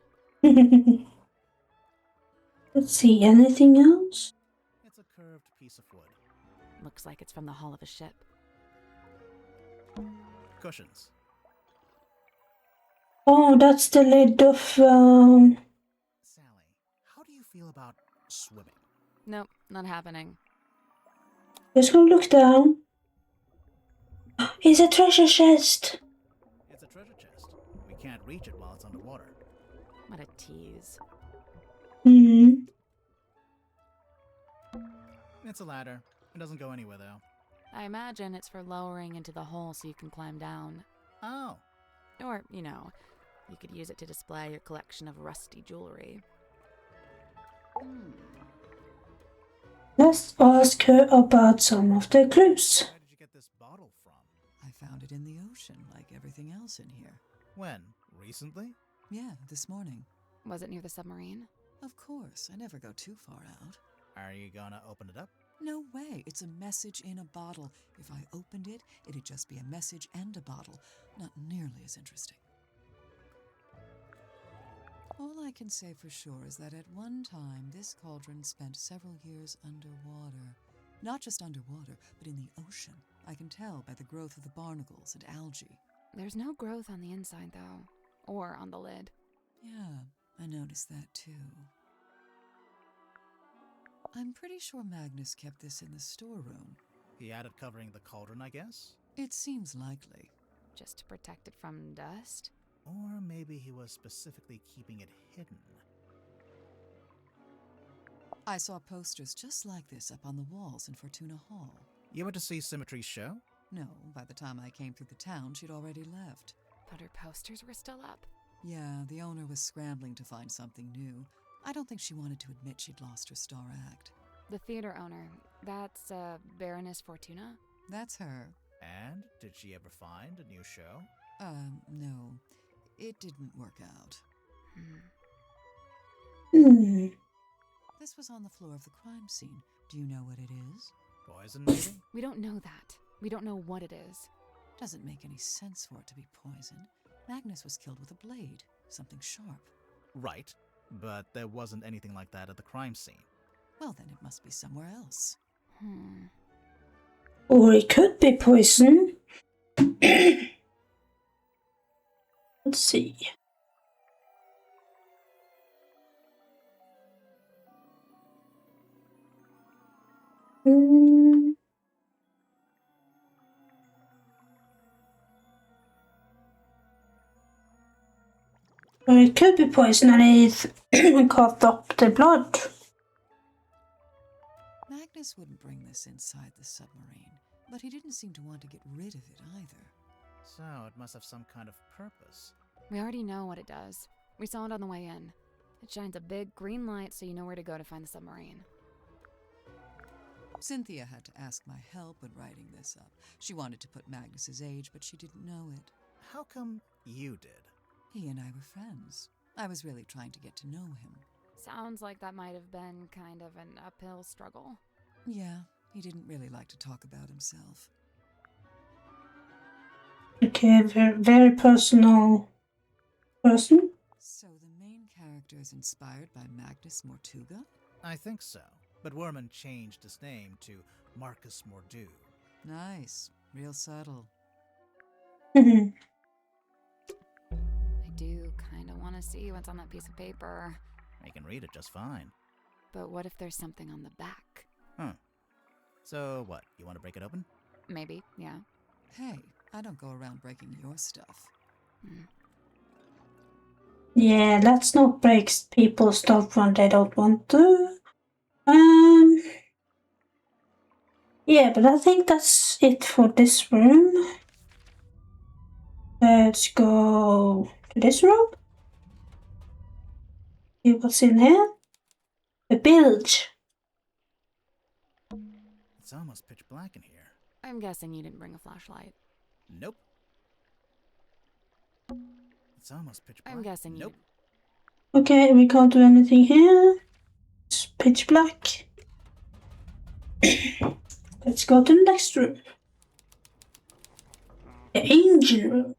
Let's see, anything else? It's a curved piece of wood. Looks like it's from the hull of a ship. Cushions. Oh, that's the lid of, Sally, how do you feel about swimming? Nope, not happening. Just gonna look down. It's a treasure chest. It's a treasure chest. We can't reach it while it's underwater. What a tease. It's a ladder. It doesn't go anywhere, though. I imagine it's for lowering into the hole so you can climb down. Oh. Or, you know, you could use it to display your collection of rusty jewelry. Let's ask her about some of the clues. Where did you get this bottle from? I found it in the ocean, like everything else in here. When? Recently? Yeah, this morning. Was it near the submarine? Of course, I never go too far out. Are you gonna open it up? No way. It's a message in a bottle. If I opened it, it'd just be a message and a bottle. Not nearly as interesting. All I can say for sure is that at one time, this cauldron spent several years underwater. Not just underwater, but in the ocean. I can tell by the growth of the barnacles and algae. There's no growth on the inside, though. Or on the lid. Yeah, I noticed that too. I'm pretty sure Magnus kept this in the storeroom. He had it covering the cauldron, I guess? It seems likely. Just to protect it from dust? Or maybe he was specifically keeping it hidden. I saw posters just like this up on the walls in Fortuna Hall. You went to see Symmetry's show? No, by the time I came through the town, she'd already left. But her posters were still up. Yeah, the owner was scrambling to find something new. I don't think she wanted to admit she'd lost her star act. The theater owner, that's Baroness Fortuna? That's her. And did she ever find a new show? No. It didn't work out. This was on the floor of the crime scene. Do you know what it is? Poison, maybe? We don't know that. We don't know what it is. Doesn't make any sense for it to be poison. Magnus was killed with a blade. Something sharp. Right, but there wasn't anything like that at the crime scene. Well, then it must be somewhere else. Or it could be poison. Let's see. Or it could be poison and it coughed up the blood. Magnus wouldn't bring this inside the submarine, but he didn't seem to want to get rid of it either. So it must have some kind of purpose. We already know what it does. We saw it on the way in. It shines a big green light so you know where to go to find the submarine. Cynthia had to ask my help when writing this up. She wanted to put Magnus's age, but she didn't know it. How come you did? He and I were friends. I was really trying to get to know him. Sounds like that might have been kind of an uphill struggle. Yeah, he didn't really like to talk about himself. Okay, very, very personal person. So the main character is inspired by Magnus Mortuga? I think so, but Werman changed his name to Marcus Mordu. Nice. Real subtle. I do kind of want to see what's on that piece of paper. I can read it just fine. But what if there's something on the back? Huh. So what, you want to break it open? Maybe, yeah. Hey, I don't go around breaking your stuff. Yeah, let's not break people's stuff when they don't want to. Yeah, but I think that's it for this room. Let's go to this room. See what's in here. The bilge. It's almost pitch black in here. I'm guessing you didn't bring a flashlight. Nope. It's almost pitch black. I'm guessing you Nope. Okay, we can't do anything here. It's pitch black. Let's go to the next room. The engine room.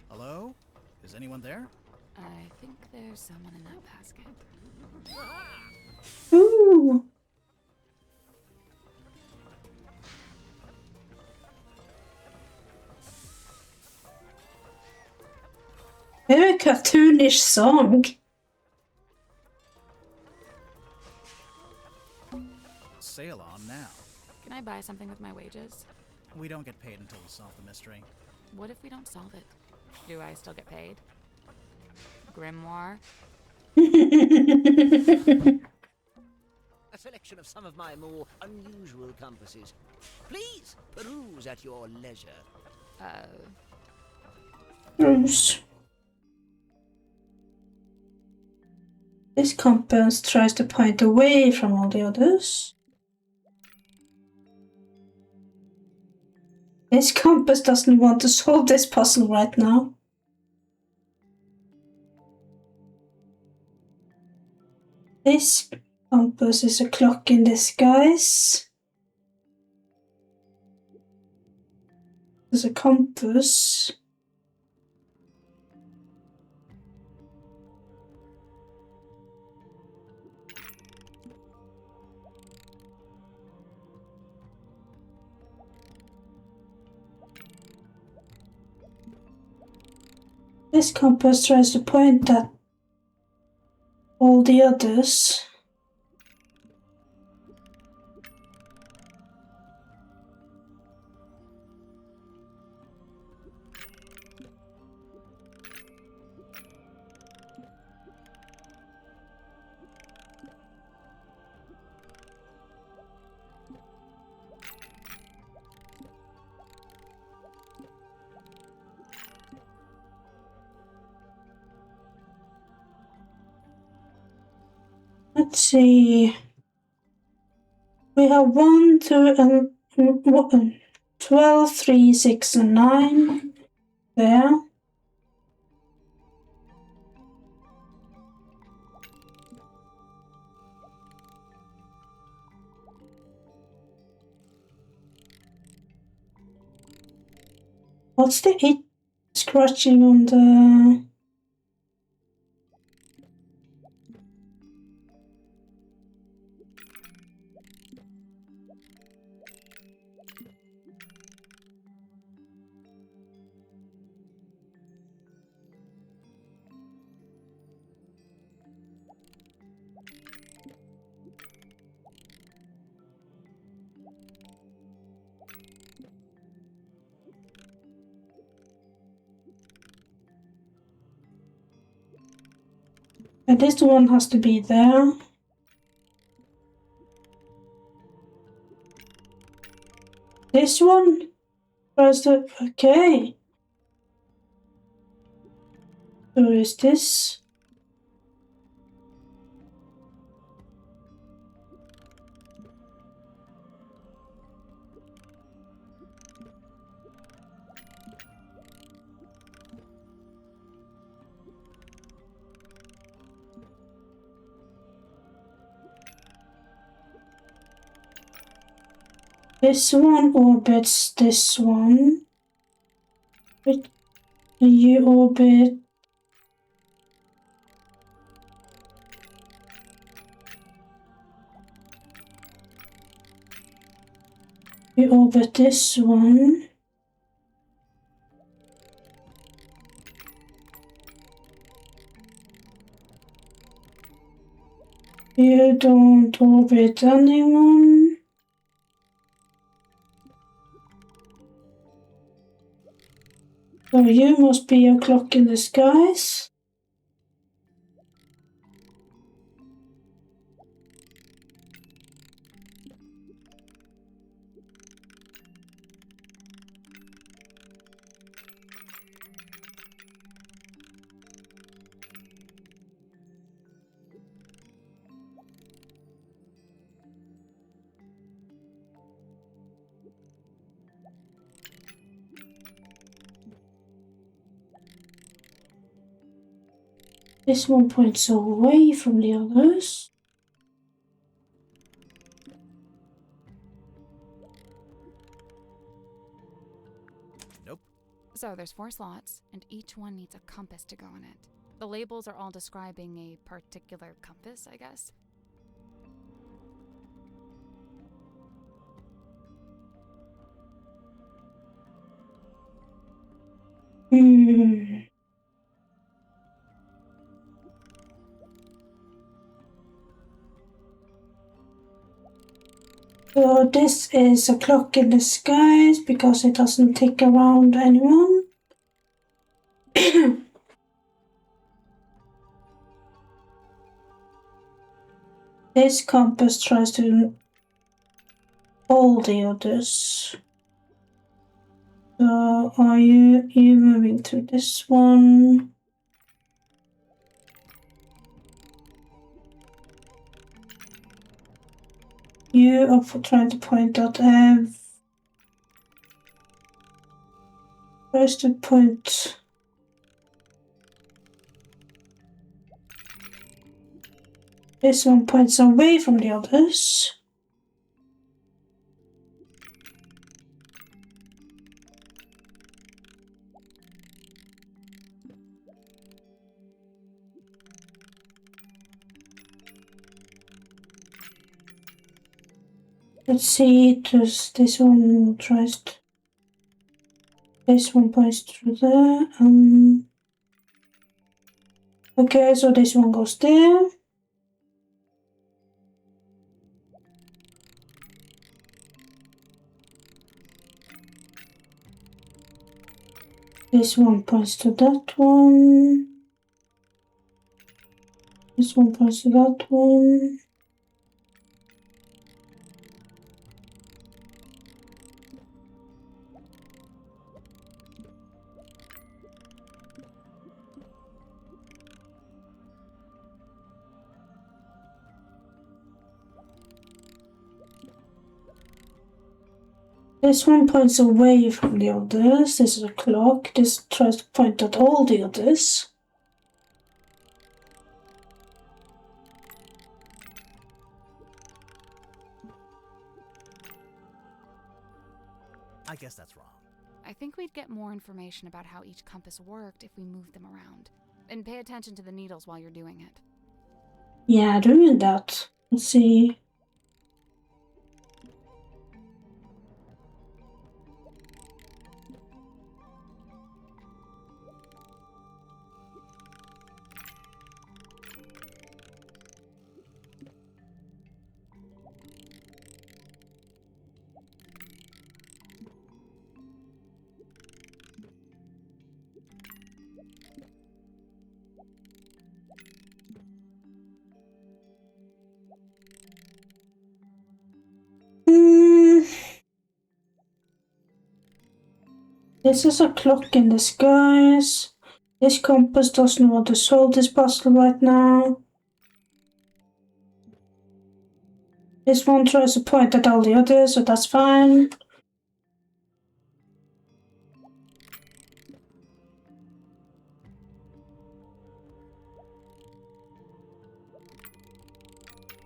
Hello? Is anyone there? I think there's someone in that basket. Ooh. Very cartoonish song. Sail on now. Can I buy something with my wages? We don't get paid until we solve the mystery. What if we don't solve it? Do I still get paid? Grimoire? A selection of some of my more unusual compasses. Please peruse at your leisure. Bruce. This compass tries to point away from all the others. This compass doesn't want to solve this puzzle right now. This compass is a clock in disguise. There's a compass. This compass tries to point at all the others. Let's see. We have 1, 2, and 12, 3, 6, and 9 there. What's the it scratching on the... And this one has to be there. This one? Where's the... Okay. So is this? This one orbits this one. And you orbit... You orbit this one. You don't orbit anyone. So you must be a clock in the skies. This one points away from the others. Nope. So there's 4 slots, and each one needs a compass to go in it. The labels are all describing a particular compass, I guess. So this is a clock in the skies because it doesn't tick around anyone. This compass tries to hold the others. So are you moving through this one? You are trying to point out where's the point? This one points away from the others. Let's see, does this one tries to... This one points through there. Okay, so this one goes there. This one points to that one. This one points to that one. This one points away from the others. This is a clock. This tries to point at all the others. I guess that's wrong. I think we'd get more information about how each compass worked if we moved them around. And pay attention to the needles while you're doing it. Yeah, doing that. Let's see. This is a clock in the skies. This compass doesn't want to solve this puzzle right now. This one tries to point at all the others, so that's fine.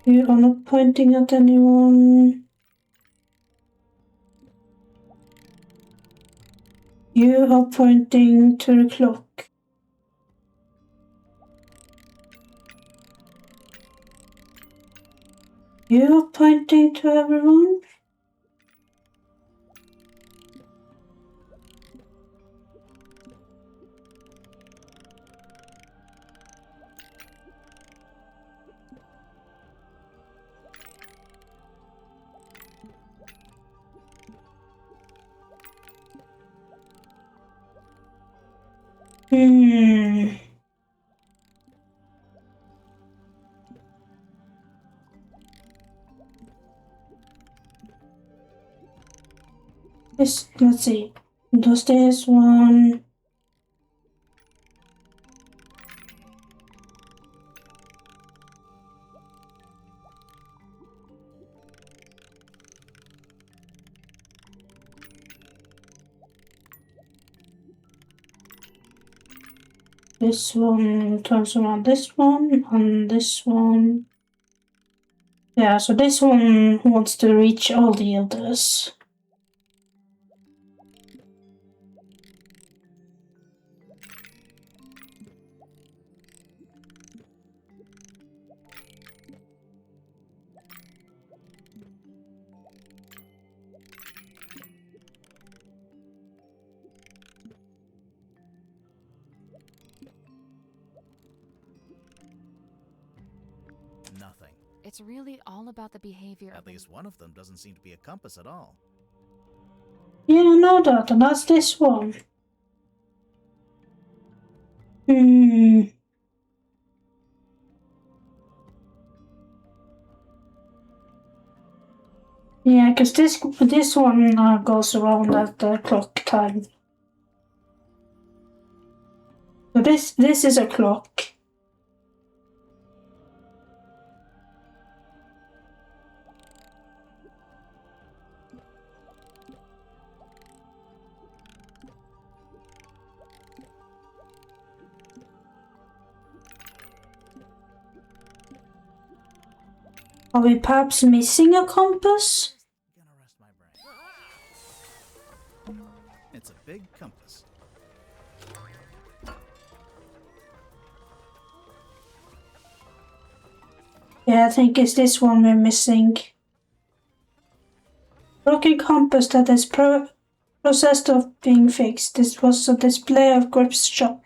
You are not pointing at anyone. You are pointing to the clock. You are pointing to everyone. Let's see. Does this one... This one turns around this one, and this one... Yeah, so this one wants to reach all the others. Nothing. It's really all about the behavior At of the... least one of them doesn't seem to be a compass at all. Yeah, I know that, and that's this one. Yeah, because this one goes around at the clock time. So this is a clock. Are we perhaps missing a compass? Gonna rest my brain. It's a big compass. Yeah, I think it's this one we're missing. Broken compass that is processed of being fixed. This was a display of Grip's shop.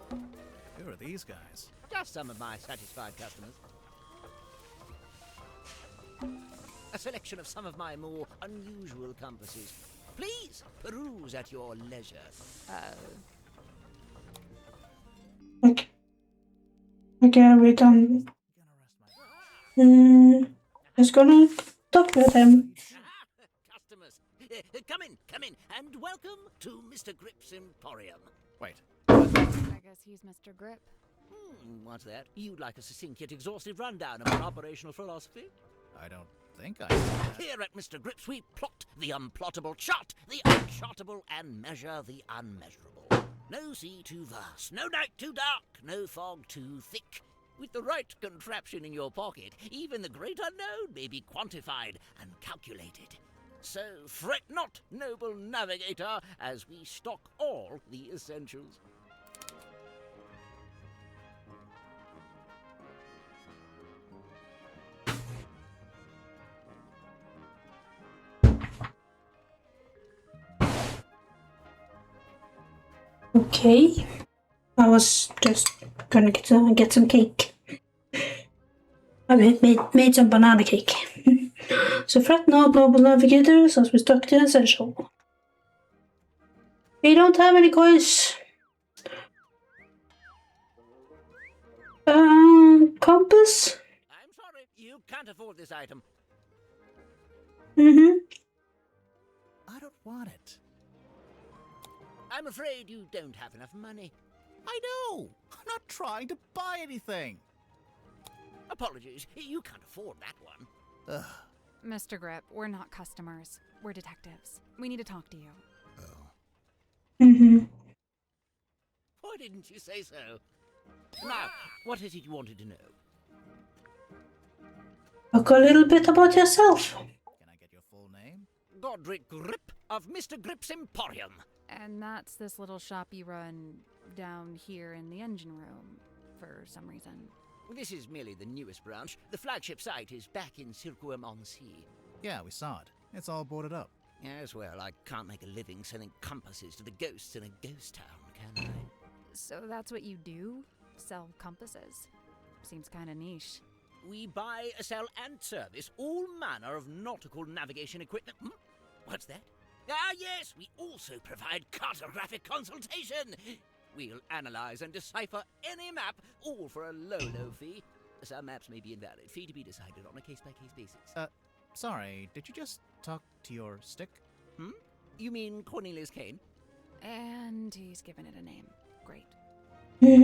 Who are these guys? Just some of my satisfied customers. A selection of some of my more unusual compasses. Please peruse at your leisure. Okay, we're done. Just gonna talk with him. Customers, come in, and welcome to Mr. Grip's Emporium. Wait. I guess he's Mr. Grip. What's that? You'd like a succinct yet exhaustive rundown of our operational philosophy? I don't think I said that. Here at Mr. Grip's, we plot the unplottable, chart the unchartable, and measure the unmeasurable. No sea too vast, no night too dark, no fog too thick. With the right contraption in your pocket, even the great unknown may be quantified and calculated. So fret not, noble navigator, as we stock all the essentials. Okay. I was just gonna get some cake. I made some banana cake. So fret not, global navigators, as we stock the essential. We don't have any coins. Compass? I'm sorry, you can't afford this item. Mm-hmm. I don't want it. I'm afraid you don't have enough money. I know! I'm not trying to buy anything! Apologies, you can't afford that one. Ugh. Mr. Grip, we're not customers. We're detectives. We need to talk to you. Oh. Mm-hmm. Why didn't you say so? Now, what is it you wanted to know? Talk a little bit about yourself. Can I get your full name? Godric Grip of Mr. Grip's Emporium. And that's this little shop you run down here in the engine room, for some reason. This is merely the newest branch. The flagship site is back in Circuum-on-Sea. Yeah, we saw it. It's all boarded up. Yes, well, I can't make a living selling compasses to the ghosts in a ghost town, can I? So that's what you do? Sell compasses? Seems kinda niche. We buy, sell, and service all manner of nautical navigation equipment. What's that? Ah, yes, we also provide cartographic consultation. We'll analyze and decipher any map, all for a low, low fee. Some maps may be invalid, fee to be decided on a case-by-case basis. Sorry, did you just talk to your stick? You mean Cornelius Kane? And he's given it a name. Great. Ask any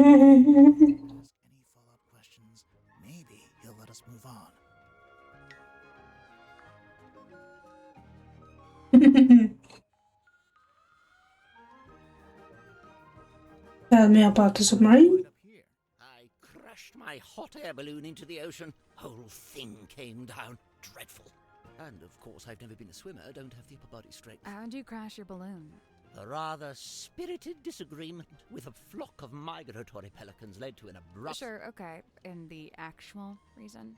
follow-up questions, maybe he'll let us move on. Tell me about the submarine. Right up here. I crashed my hot air balloon into the ocean. Whole thing came down. Dreadful. And of course, I've never been a swimmer, don't have the upper body strength. How'd you crash your balloon? A rather spirited disagreement with a flock of migratory pelicans led to an abrupt Sure, okay. And the actual reason?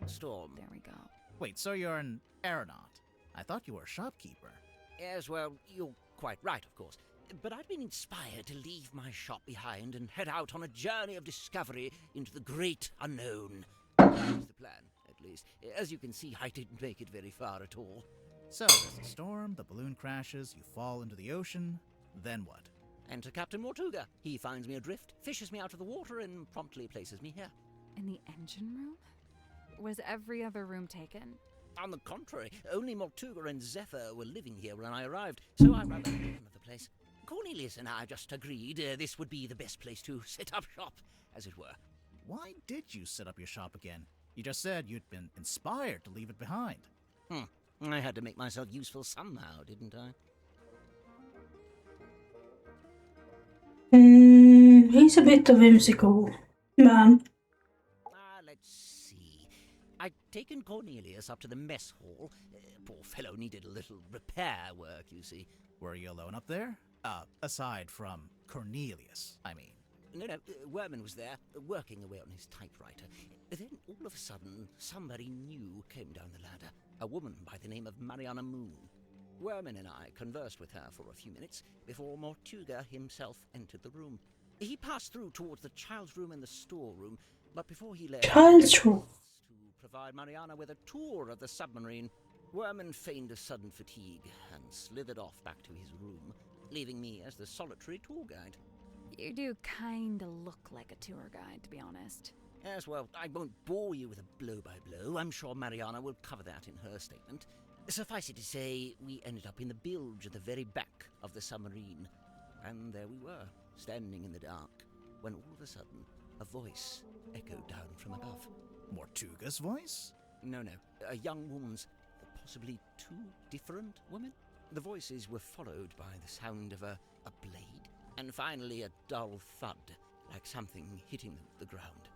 storm. There we go. Wait, so you're an aeronaut? I thought you were a shopkeeper. Yes, well, you're quite right, of course. But I'd been inspired to leave my shop behind and head out on a journey of discovery into the great unknown. That was the plan, at least. As you can see, I didn't make it very far at all. So, there's a storm, the balloon crashes, you fall into the ocean, then what? Enter Captain Mortuga. He finds me adrift, fishes me out of the water, and promptly places me here. In the engine room? Was every other room taken? On the contrary, only Mortuga and Zephyr were living here when I arrived, so I rather another place. Cornelius and I just agreed this would be the best place to set up shop, as it were. Why did you set up your shop again? You just said you'd been inspired to leave it behind. I had to make myself useful somehow, didn't I? He's a bit of a whimsical man. Let's see. I'd taken Cornelius up to the mess hall. Poor fellow needed a little repair work, you see. Were you alone up there? Aside from Cornelius, I mean. No, Werman was there, working away on his typewriter. Then, all of a sudden, somebody new came down the ladder. A woman by the name of Mariana Moon. Werman and I conversed with her for a few minutes before Mortuga himself entered the room. He passed through towards the child's room and the storeroom, but before he left... Child's room? ...to provide Mariana with a tour of the submarine, Werman feigned a sudden fatigue and slithered off back to his room, leaving me as the solitary tour guide. You do kinda look like a tour guide, to be honest. Yes, well, I won't bore you with a blow-by-blow. I'm sure Mariana will cover that in her statement. Suffice it to say, we ended up in the bilge at the very back of the submarine. And there we were, standing in the dark, when all of a sudden, a voice echoed down from above. Mortuga's voice? No, a young woman's, possibly two different women. The voices were followed by the sound of a blade, and finally a dull thud, like something hitting the ground.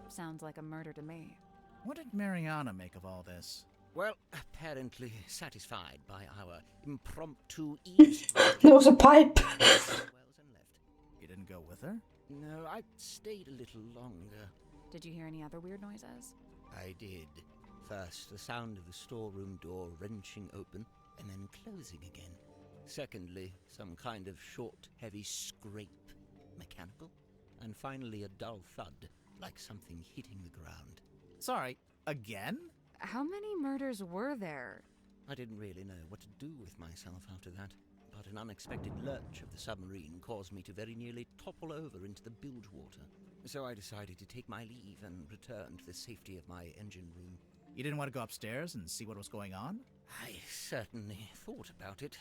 Sounds like a murder to me. What did Mariana make of all this? Well, apparently satisfied by our impromptu eavesdropping. There was a pipe. and left. You didn't go with her? No, I stayed a little longer. Did you hear any other weird noises? I did. First, the sound of the storeroom door wrenching open and then closing again. Secondly, some kind of short, heavy scrape, mechanical. And finally, a dull thud, like something hitting the ground. Sorry, again? How many murders were there? I didn't really know what to do with myself after that, but an unexpected lurch of the submarine caused me to very nearly topple over into the bilge water. So I decided to take my leave and return to the safety of my engine room. You didn't want to go upstairs and see what was going on? I certainly thought about it.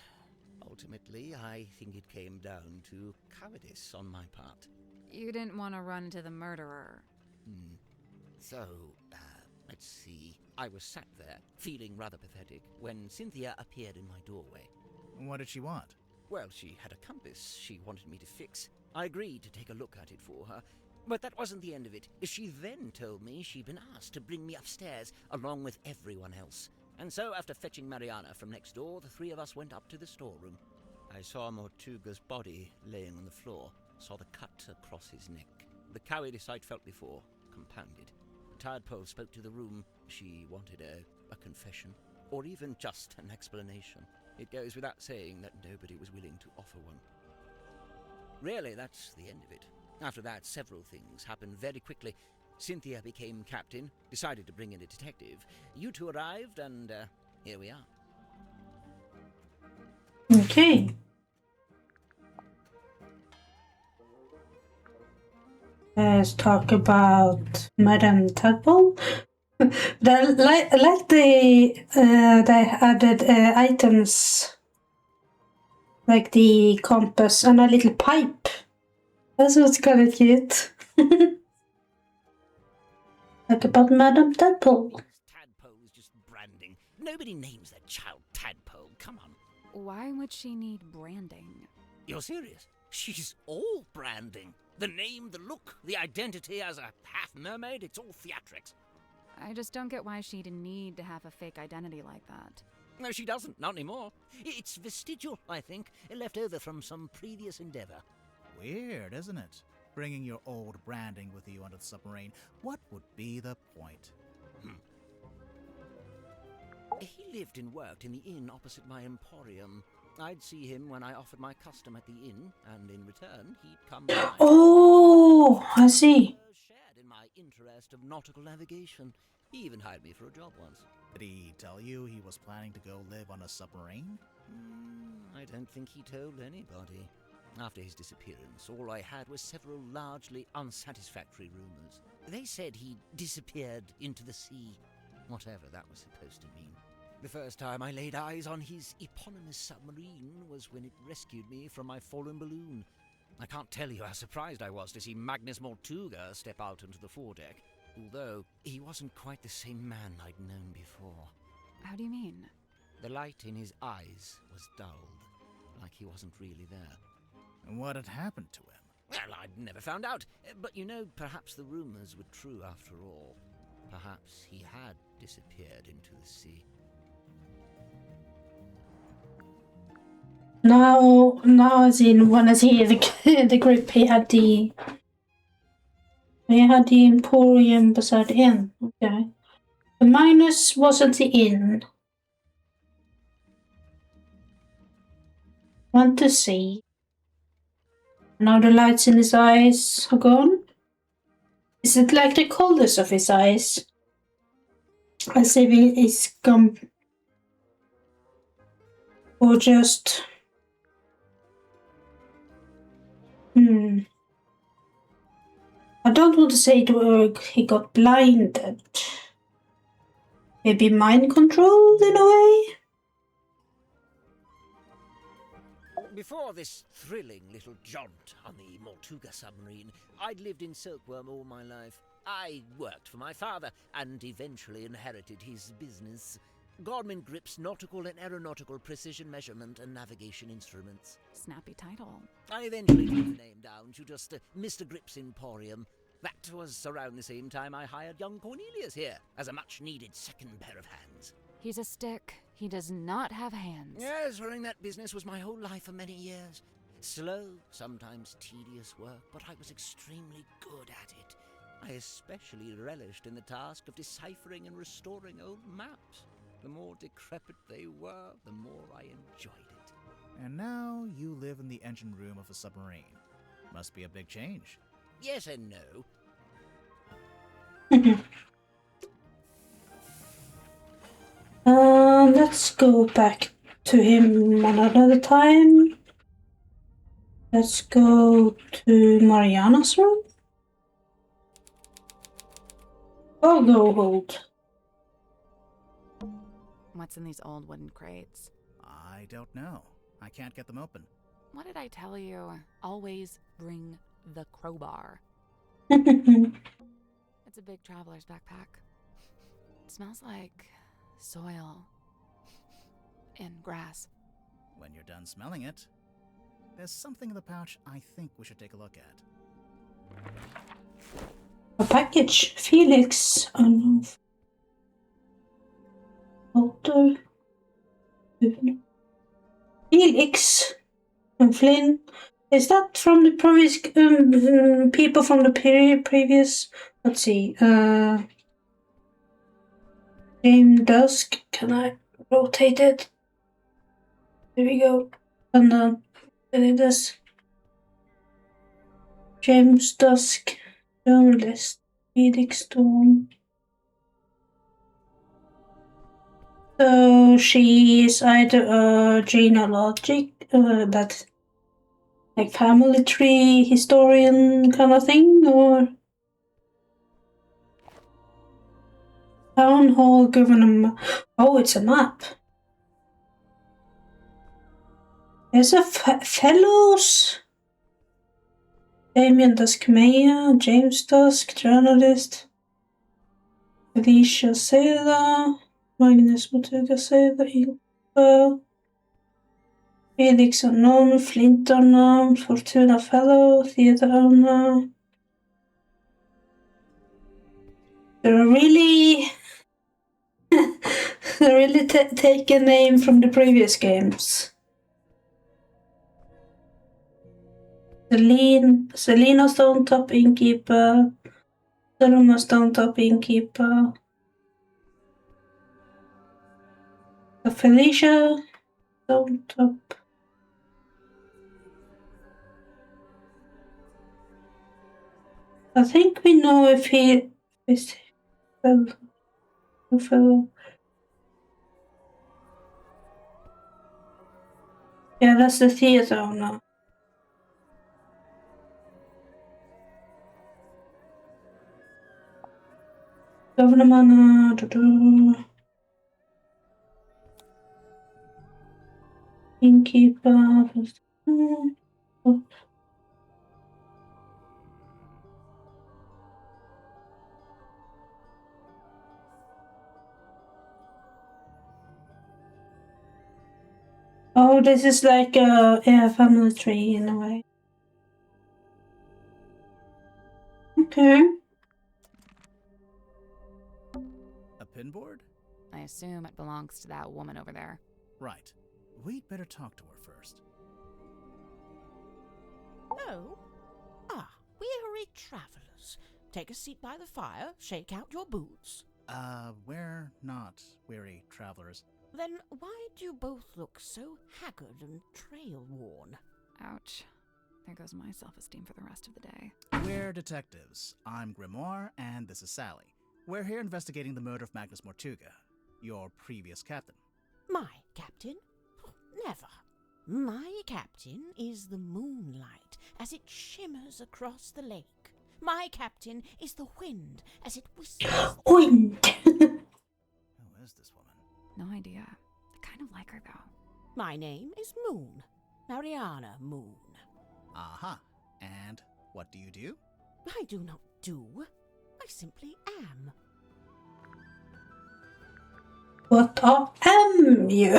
Ultimately, I think it came down to cowardice on my part. You didn't want to run into the murderer. So, let's see. I was sat there, feeling rather pathetic, when Cynthia appeared in my doorway. What did she want? Well, she had a compass she wanted me to fix. I agreed to take a look at it for her. But that wasn't the end of it. She then told me she'd been asked to bring me upstairs, along with everyone else. And so, after fetching Mariana from next door, the three of us went up to the storeroom. I saw Mortuga's body laying on the floor, saw the cut across his neck. The cowardice I'd felt before, compounded. Tadpole spoke to the room. She wanted a confession, or even just an explanation. It goes without saying that nobody was willing to offer one. Really, that's the end of it. After that, several things happened very quickly. Cynthia became captain, decided to bring in a detective. You two arrived, and here we are. Okay. Let's talk about Madame Tadpole. Like they added items like the compass and a little pipe. That's what's kind of cute. Like about Madame Tadpole. Tadpole is just branding. Nobody names their child Tadpole. Come on. Why would she need branding? You're serious? She's all branding. The name, the look, the identity as a half mermaid, it's all theatrics. I just don't get why she'd need to have a fake identity like that. No, she doesn't. Not anymore. It's vestigial, I think. Left over from some previous endeavor. Weird, isn't it? Bringing your old branding with you onto the submarine. What would be the point? He lived and worked in the inn opposite my emporium. I'd see him when I offered my custom at the inn, and in return, he'd come by. Oh, I see. Shared in my interest of nautical navigation. He even hired me for a job once. Did he tell you he was planning to go live on a submarine? I don't think he told anybody. After his disappearance, all I had was several largely unsatisfactory rumors. They said he disappeared into the sea, whatever that was supposed to mean. The first time I laid eyes on his eponymous submarine was when it rescued me from my fallen balloon. I can't tell you how surprised I was to see Magnus Mortuga step out onto the foredeck, although he wasn't quite the same man I'd known before. How do you mean? The light in his eyes was dulled, like he wasn't really there. And what had happened to him? Well, I'd never found out. But you know, perhaps the rumors were true after all. Perhaps he had disappeared into the sea. Now as in when I see the group, he had the Emporium beside the inn. Okay. The minus wasn't the inn. Went to sea. Now the lights in his eyes are gone. Is it like the coldness of his eyes? As if he's gone. Or just... I don't want to say he got blinded. Maybe mind controlled in a way? Before this thrilling little jaunt on the Mortuga submarine, I'd lived in Silkworm all my life. I worked for my father and eventually inherited his business. Gorman Grip's nautical and aeronautical precision measurement and navigation instruments. Snappy title. I eventually took the name down to just Mr. Grip's Emporium. That was around the same time I hired young Cornelius here as a much-needed second pair of hands. He's a stick. He does not have hands. Yes, running that business was my whole life for many years. Slow, sometimes tedious work, but I was extremely good at it. I especially relished in the task of deciphering and restoring old maps. The more decrepit they were, the more I enjoyed it. And now you live in the engine room of a submarine. Must be a big change. Yes and no. Let's go back to him another time. Let's go to Mariana's room. I'll go hold. What's in these old wooden crates? I don't know. I can't get them open. What did I tell you? Always bring the crowbar. It's a big traveler's backpack. It smells like soil and grass. When you're done smelling it, there's something in the pouch I think we should take a look at. A package. Felix. Oh no. Photo. Felix and Flynn. Is that from the previous people from the previous? Let's see. James Dusk. Can I rotate it? There we go. And then this. James Dusk. Journalist. Felix Storm. So she is either a genealogic, that like family tree historian kind of thing, or town hall governor. Oh, it's a map. There's a fellows. Damien Dusk Mayor, James Dusk, journalist, Alicia Seda, Magnus Mortuga Seda, Felix unknown, Flint unknown, Fortuna Fellow, Theater owner. They're really take a name from the previous games. Selena Stone Top Innkeeper, Selena Stone Top Innkeeper, Felicia Stone Top. I think we know if he is fellow. Yeah, that's the theater owner. Governor, innkeeper. Oh, this is like a family tree in a way. Okay. A pinboard? I assume it belongs to that woman over there. Right. We'd better talk to her first. Oh? Ah, weary travellers. Take a seat by the fire, shake out your boots. We're not weary travelers. Then why do you both look so haggard and trail-worn? Ouch. There goes my self-esteem for the rest of the day. We're detectives. I'm Grimoire, and this is Sally. We're here investigating the murder of Magnus Mortuga, your previous captain. My captain? Never. My captain is the moonlight as it shimmers across the lake. My captain is the wind as it whistles. Wind. Who is this woman? No idea. I kind of like her, though. My name is Moon. Mariana Moon. Aha. And what do you do? I do not do. I simply am. What am you?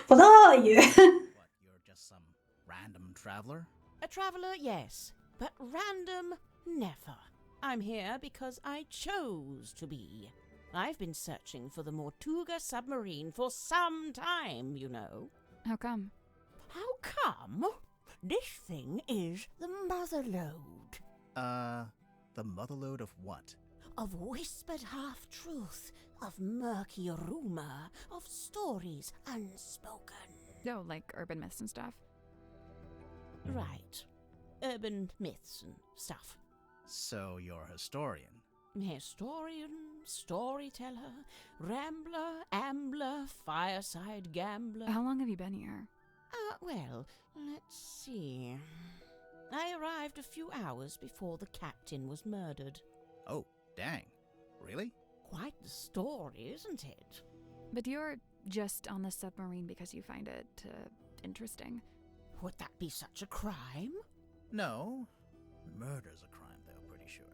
What are you? What, you're just some random traveler? A traveller, yes, but random, never. I'm here because I chose to be. I've been searching for the Mortuga submarine for some time, you know. How come? How come? This thing is the motherlode. The motherlode of what? Of whispered half-truth, of murky rumour, of stories unspoken. Oh, like urban myths and stuff? Right. Urban myths and stuff. So you're a historian. Historian, storyteller, rambler, ambler, fireside gambler. How long have you been here? Well, let's see. I arrived a few hours before the captain was murdered. Oh, dang. Really? Quite the story, isn't it? But you're just on the submarine because you find it interesting. Would that be such a crime? No. Murder's a crime, though, pretty sure.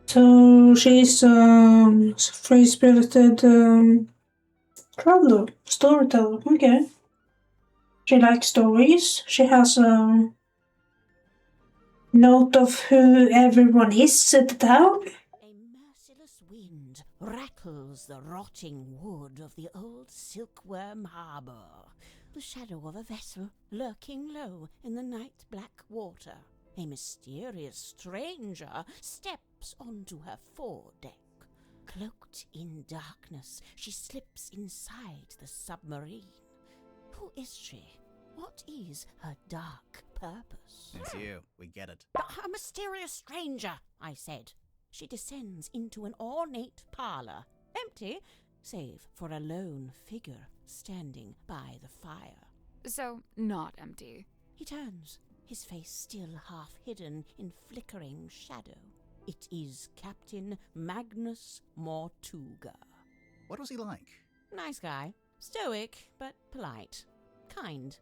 So she's free-spirited traveler, storyteller. Okay. She likes stories. She has a note of who everyone is at the town. A merciless wind rattles the rotting wood of the old silkworm harbour. The shadow of a vessel lurking low in the night-black water. A mysterious stranger steps onto her foredeck. Cloaked in darkness, she slips inside the submarine. Who is she? What is her dark purpose? It's you. We get it. A mysterious stranger, I said. She descends into an ornate parlour, empty, save for a lone figure standing by the fire. So, not empty. He turns, his face still half hidden in flickering shadow. It is Captain Magnus Mortuga. What was he like? Nice guy. Stoic, but polite. Kind.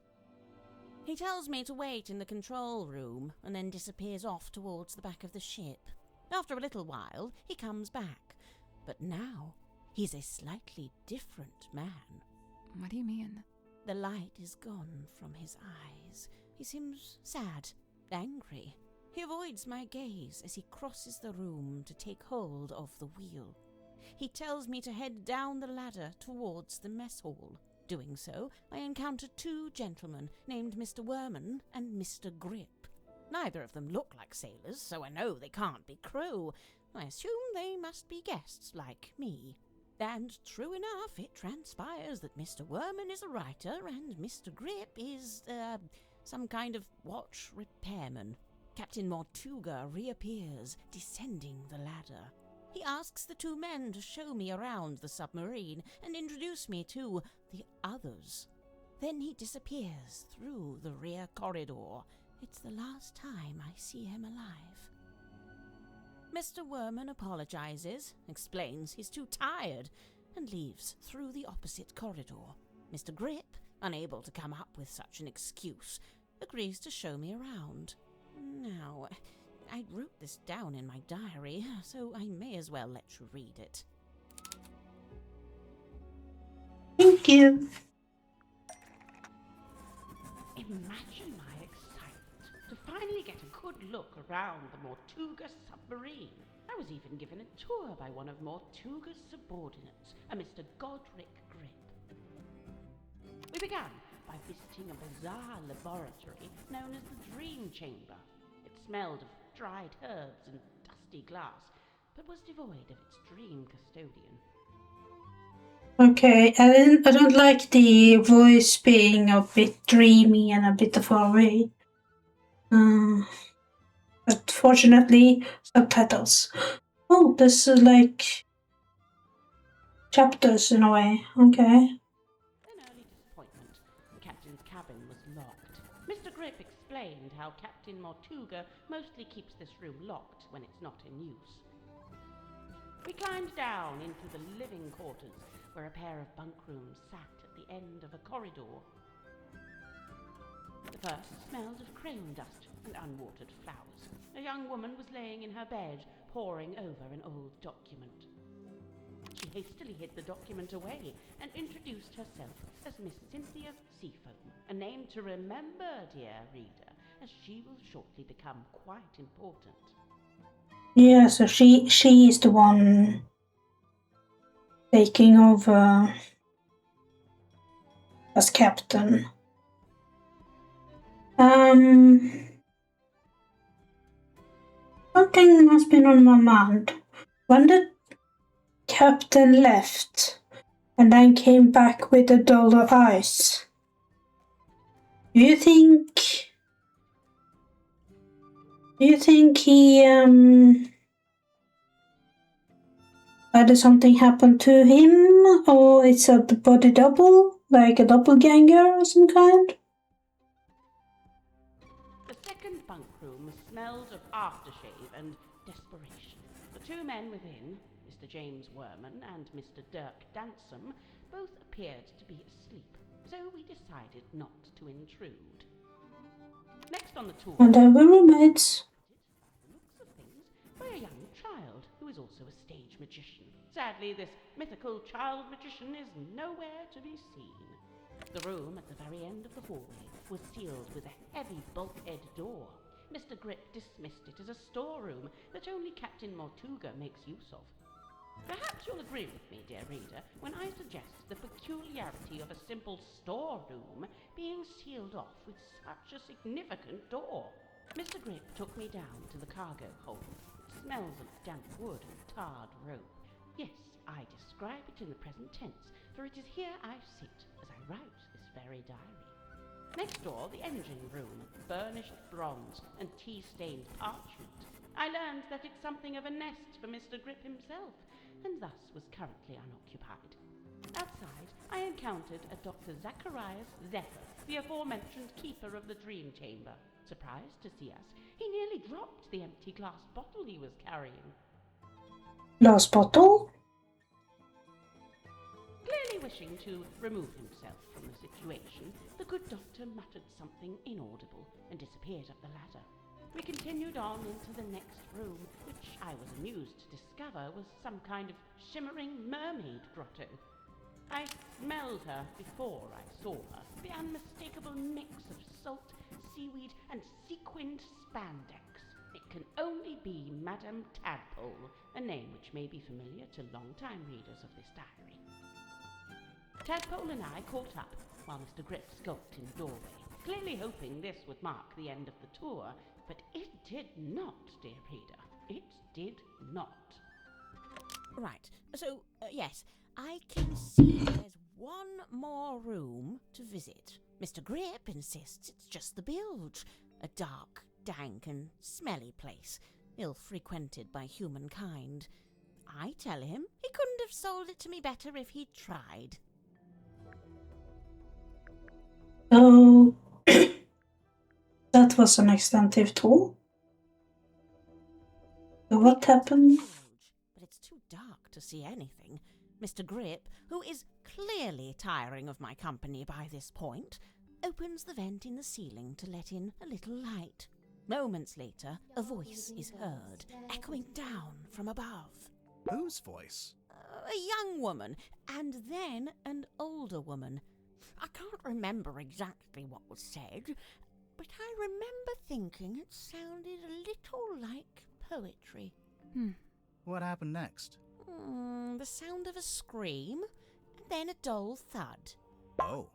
He tells me to wait in the control room and then disappears off towards the back of the ship. After a little while, he comes back. But now, he's a slightly different man. What do you mean? The light is gone from his eyes. He seems sad, angry. He avoids my gaze as he crosses the room to take hold of the wheel. He tells me to head down the ladder towards the mess hall. Doing so, I encounter two gentlemen named Mr. Worman and Mr. Grip. Neither of them look like sailors, so I know they can't be crew. I assume they must be guests like me. And true enough, it transpires that Mr. Worman is a writer and Mr. Grip is, some kind of watch repairman. Captain Mortuga reappears, descending the ladder. He asks the two men to show me around the submarine and introduce me to the others. Then he disappears through the rear corridor. It's the last time I see him alive. Mr. Worman apologizes, explains he's too tired, and leaves through the opposite corridor. Mr. Grip, unable to come up with such an excuse, agrees to show me around. Now, I wrote this down in my diary, so I may as well let you read it. Thank you. Imagine my excitement look around the Mortuga submarine. I was even given a tour by one of Mortuga's subordinates, a Mr. Godric Grip. We began by visiting a bizarre laboratory known as the Dream Chamber. It smelled of dried herbs and dusty glass, but was devoid of its dream custodian. Okay, I don't like the voice being a bit dreamy and a bit far away. But fortunately, subtitles. Oh, this is like chapters in a way. Okay. An early disappointment. The captain's cabin was locked. Mr. Grip explained how Captain Mortuga mostly keeps this room locked when it's not in use. We climbed down into the living quarters, where a pair of bunk rooms sat at the end of a corridor. The first smelled of crane dust and unwatered flowers. A young woman was laying in her bed, poring over an old document. She hastily hid the document away and introduced herself as Miss Cynthia Seafoam, a name to remember, dear reader, as she will shortly become quite important. Yeah, so she is the one taking over as captain. Something has been on my mind. When the captain left and then came back with the dollar eyes, do you think he had something happen to him, or it's a body double, like a doppelganger or some kind? The second bunk room smelled of aftershave and desperation. The two men within, Mr. James Werman and Mr. Dirk Dansom, both appeared to be asleep, so we decided not to intrude. Next on the tour, And they were roommates. by the looks of things, by a young child who is also a stage magician. Sadly, this mythical child magician is nowhere to be seen. The room at the very end of the hallway was sealed with a heavy bulkhead door. Mr. Grip dismissed it as a storeroom that only Captain Mortuga makes use of. Perhaps you'll agree with me, dear reader, when I suggest the peculiarity of a simple storeroom being sealed off with such a significant door. Mr. Grip took me down to the cargo hold. It smells of damp wood and tarred rope. Yes, I describe it in the present tense, for it is here I sit as I write this very diary. Next door, the engine room, burnished bronze and tea-stained parchment. I learned that it's something of a nest for Mr. Grip himself, and thus was currently unoccupied. Outside, I encountered a Dr. Zacharias Zephyr, the aforementioned keeper of the Dream Chamber. Surprised to see us, he nearly dropped the empty glass bottle he was carrying. Glass bottle? Clearly wishing to remove himself from the situation, the good doctor muttered something inaudible and disappeared up the ladder. We continued on into the next room, which I was amused to discover was some kind of shimmering mermaid grotto. I smelled her before I saw her, the unmistakable mix of salt, seaweed, and sequined spandex. It can only be Madame Tadpole, a name which may be familiar to long-time readers of this diary. Tadpole and I caught up, while Mr. Grip skulked in the doorway, clearly hoping this would mark the end of the tour, but it did not, dear reader. It did not. Right, so, yes, I can see there's one more room to visit. Mr. Grip insists it's just the bilge, a dark, dank and smelly place, ill-frequented by humankind. I tell him he couldn't have sold it to me better if he'd tried. So that was an extensive tour. So what happened? But it's too dark to see anything. Mr. Grip, who is clearly tiring of my company by this point, opens the vent in the ceiling to let in a little light. Moments later, a voice is heard, echoing down from above. Whose voice? A young woman, and then an older woman. I can't remember exactly what was said. but I remember thinking it sounded a little like poetry. What happened next? The sound of a scream, and then a dull thud. Oh.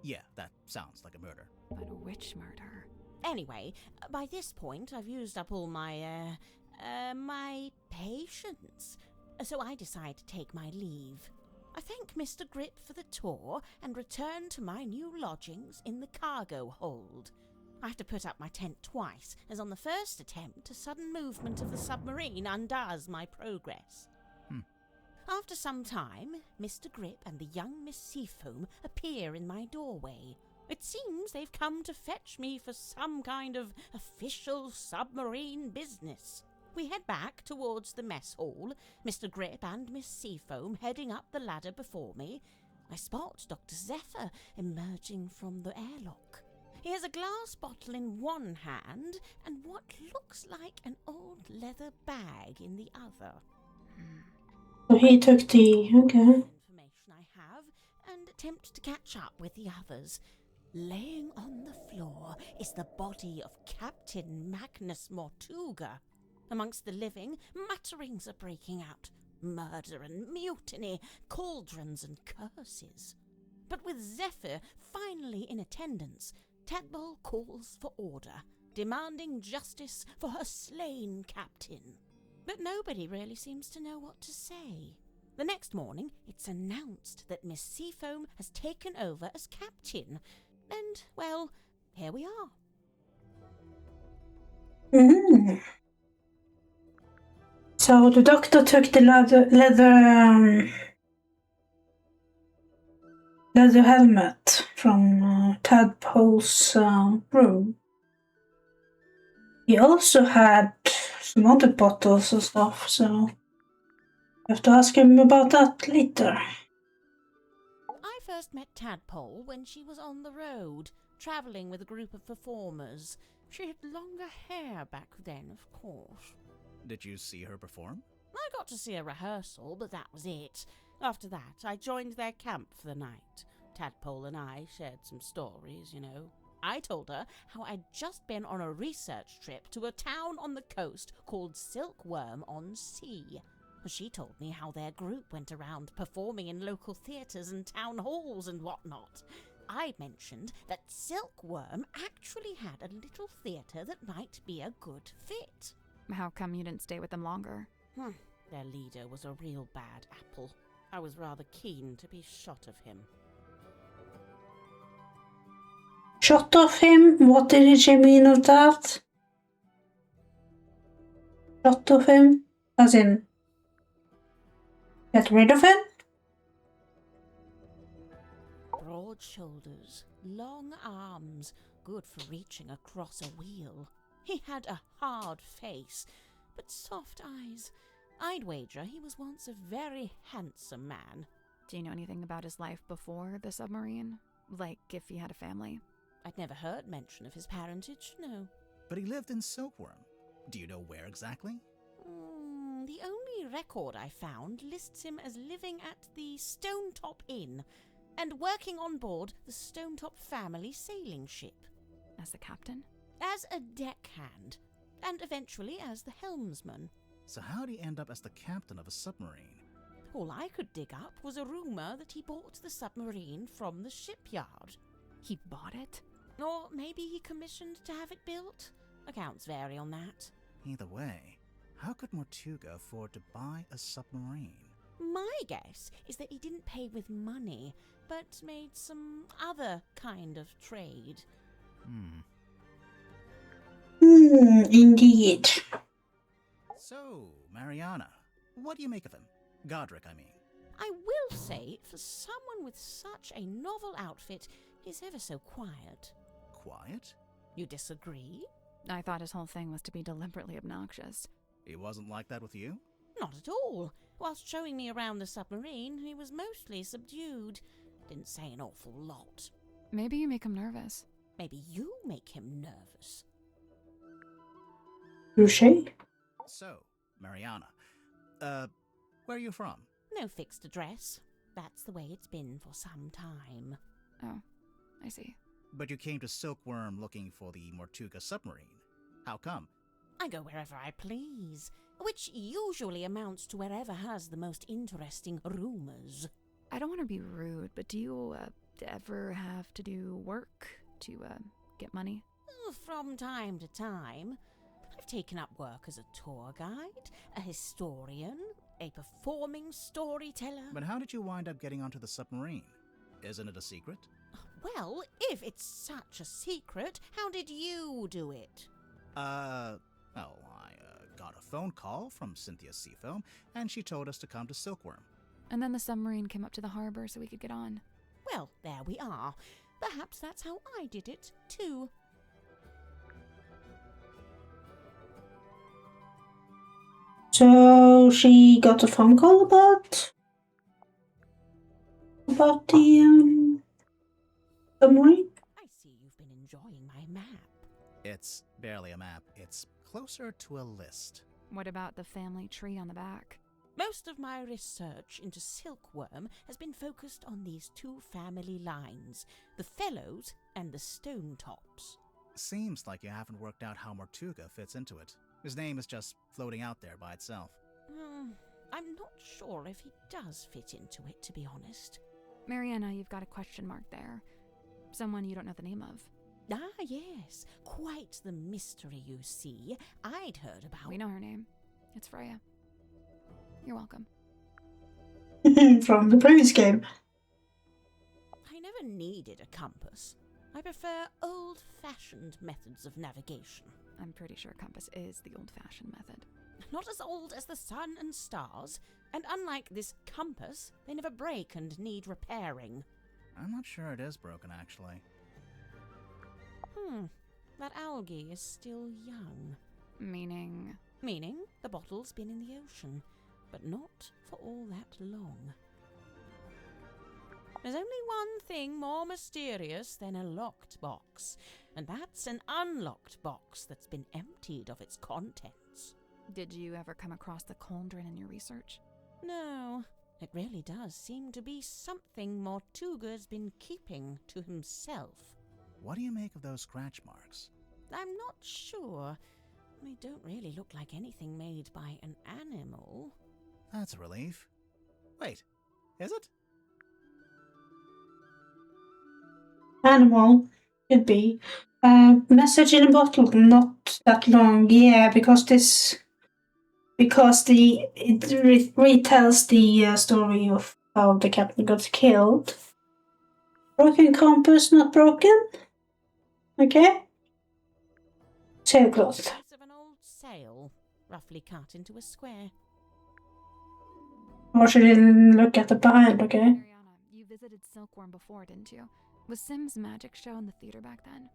Yeah, that sounds like a murder. But which murder? Anyway, by this point, I've used up all my patience. So I decide to take my leave. I thank Mr. Grip for the tour and return to my new lodgings in the cargo hold. I have to put up my tent twice, as on the first attempt, a sudden movement of the submarine undoes my progress. After some time, Mr. Grip and the young Miss Seafoam appear in my doorway. It seems they've come to fetch me for some kind of official submarine business. We head back towards the mess hall, Mr. Grip and Miss Seafoam heading up the ladder before me. I spot Dr. Zephyr emerging from the airlock. He has a glass bottle in one hand and what looks like an old leather bag in the other. So he took the... okay. Information I have and attempt to catch up with the others. Laying on the floor is the body of Captain Magnus Mortuga. Amongst the living, mutterings are breaking out. Murder and mutiny, cauldrons and curses. But with Zephyr finally in attendance, Tadpole calls for order, demanding justice for her slain captain. But nobody really seems to know what to say. The next morning, it's announced that Miss Seafoam has taken over as captain. And, well, here we are. So the doctor took the leather helmet from Tadpole's room. He also had some other bottles and stuff, so I have to ask him about that later. I first met Tadpole when she was on the road, travelling with a group of performers. She had longer hair back then, of course. Did you see her perform? I got to see a rehearsal, but that was it. After that, I joined their camp for the night. Tadpole and I shared some stories, you know. I told her how I'd just been on a research trip to a town on the coast called Silkworm-on-Sea. She told me how their group went around performing in local theatres and town halls and whatnot. I mentioned that Silkworm actually had a little theatre that might be a good fit. How come you didn't stay with them longer? Their leader was a real bad apple. I was rather keen to be shot of him. Shot of him? What did you mean of that? Shot of him? As in, get rid of him? Broad shoulders, long arms, good for reaching across a wheel. He had a hard face, but soft eyes. I'd wager he was once a very handsome man. Do you know anything about his life before the submarine? Like if he had a family? I'd never heard mention of his parentage, no. But he lived in Silkworm. Do you know where exactly? The only record I found lists him as living at the Stonetop Inn and working on board the Stonetop family sailing ship. As the captain? As a deckhand, and eventually as the helmsman. So how'd he end up as the captain of a submarine? All I could dig up was a rumour that he bought the submarine from the shipyard. He bought it? Or maybe he commissioned to have it built. Accounts vary on that. Either way, how could Mortuga afford to buy a submarine? My guess is that he didn't pay with money, but made some other kind of trade. Indeed. So, Mariana, what do you make of him? Godric, I mean. I will say, for someone with such a novel outfit, he's ever so quiet. Quiet? You disagree? I thought his whole thing was to be deliberately obnoxious. He wasn't like that with you? Not at all. Whilst showing me around the submarine, he was mostly subdued. Didn't say an awful lot. Maybe you make him nervous. Maybe you make him nervous. Touché. So, Mariana, where are you from? No fixed address. That's the way it's been for some time. Oh, I see. But you came to Silkworm looking for the Mortuga submarine. How come? I go wherever I please, which usually amounts to wherever has the most interesting rumors. I don't want to be rude, but do you ever have to do work to get money? From time to time. I've taken up work as a tour guide, a historian, a performing storyteller. But how did you wind up getting onto the submarine? Isn't it a secret? Well, if it's such a secret, how did you do it? Well, I got a phone call from Cynthia Seafoam, and she told us to come to Silkworm. And then the submarine came up to the harbor so we could get on. Well, there we are. Perhaps that's how I did it, too. So she got a phone call about the submarine? I see you've been enjoying my map. It's barely a map. It's closer to a list. What about the family tree on the back? Most of my research into silkworm has been focused on these two family lines, the Fellows and the Stonetops. Seems like you haven't worked out how Mortuga fits into it. His name is just floating out there by itself. I'm not sure if he does fit into it, to be honest. Mariana, you've got a question mark there. Someone you don't know the name of. Ah, yes. Quite the mystery, you see. I'd heard about... We know her name. It's Freya. You're welcome. From the previous game. I never needed a compass. I prefer old-fashioned methods of navigation. I'm pretty sure compass is the old-fashioned method. Not as old as the sun and stars, and unlike this compass, they never break and need repairing. I'm not sure it is broken, actually. That algae is still young. Meaning? Meaning the bottle's been in the ocean, but not for all that long. There's only one thing more mysterious than a locked box, and that's an unlocked box that's been emptied of its contents. Did you ever come across the cauldron in your research? No, it really does seem to be something Mortuga's been keeping to himself. What do you make of those scratch marks? I'm not sure. They don't really look like anything made by an animal. That's a relief. Wait, is it? Animal. Could be. Message in a bottle, not that long. Yeah, because it retells the story of how the captain got killed. Broken compass, not broken. Okay. Sailcloth. Piece of an old sail, roughly cut into a square. Or she didn't look at the behind, okay? Mariana, you visited Silkworm before, didn't you? Was Sim's magic show in the theater back then?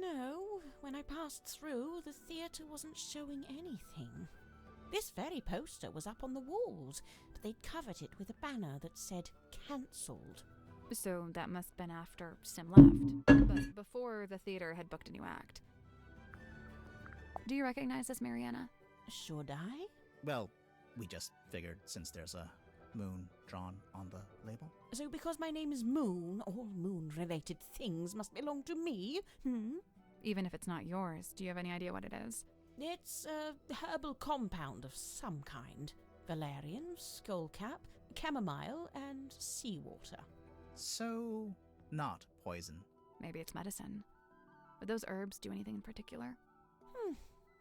No, when I passed through, the theatre wasn't showing anything. This very poster was up on the walls, but they'd covered it with a banner that said cancelled. So that must have been after Sim left, but before the theater had booked a new act. Do you recognize this, Mariana? Should I? Well, we just figured since there's a moon drawn on the label. So because my name is Moon, all moon-related things must belong to me? Even if it's not yours, do you have any idea what it is? It's a herbal compound of some kind. Valerian, skullcap, chamomile, and seawater. So, not poison. Maybe it's medicine. Would those herbs do anything in particular?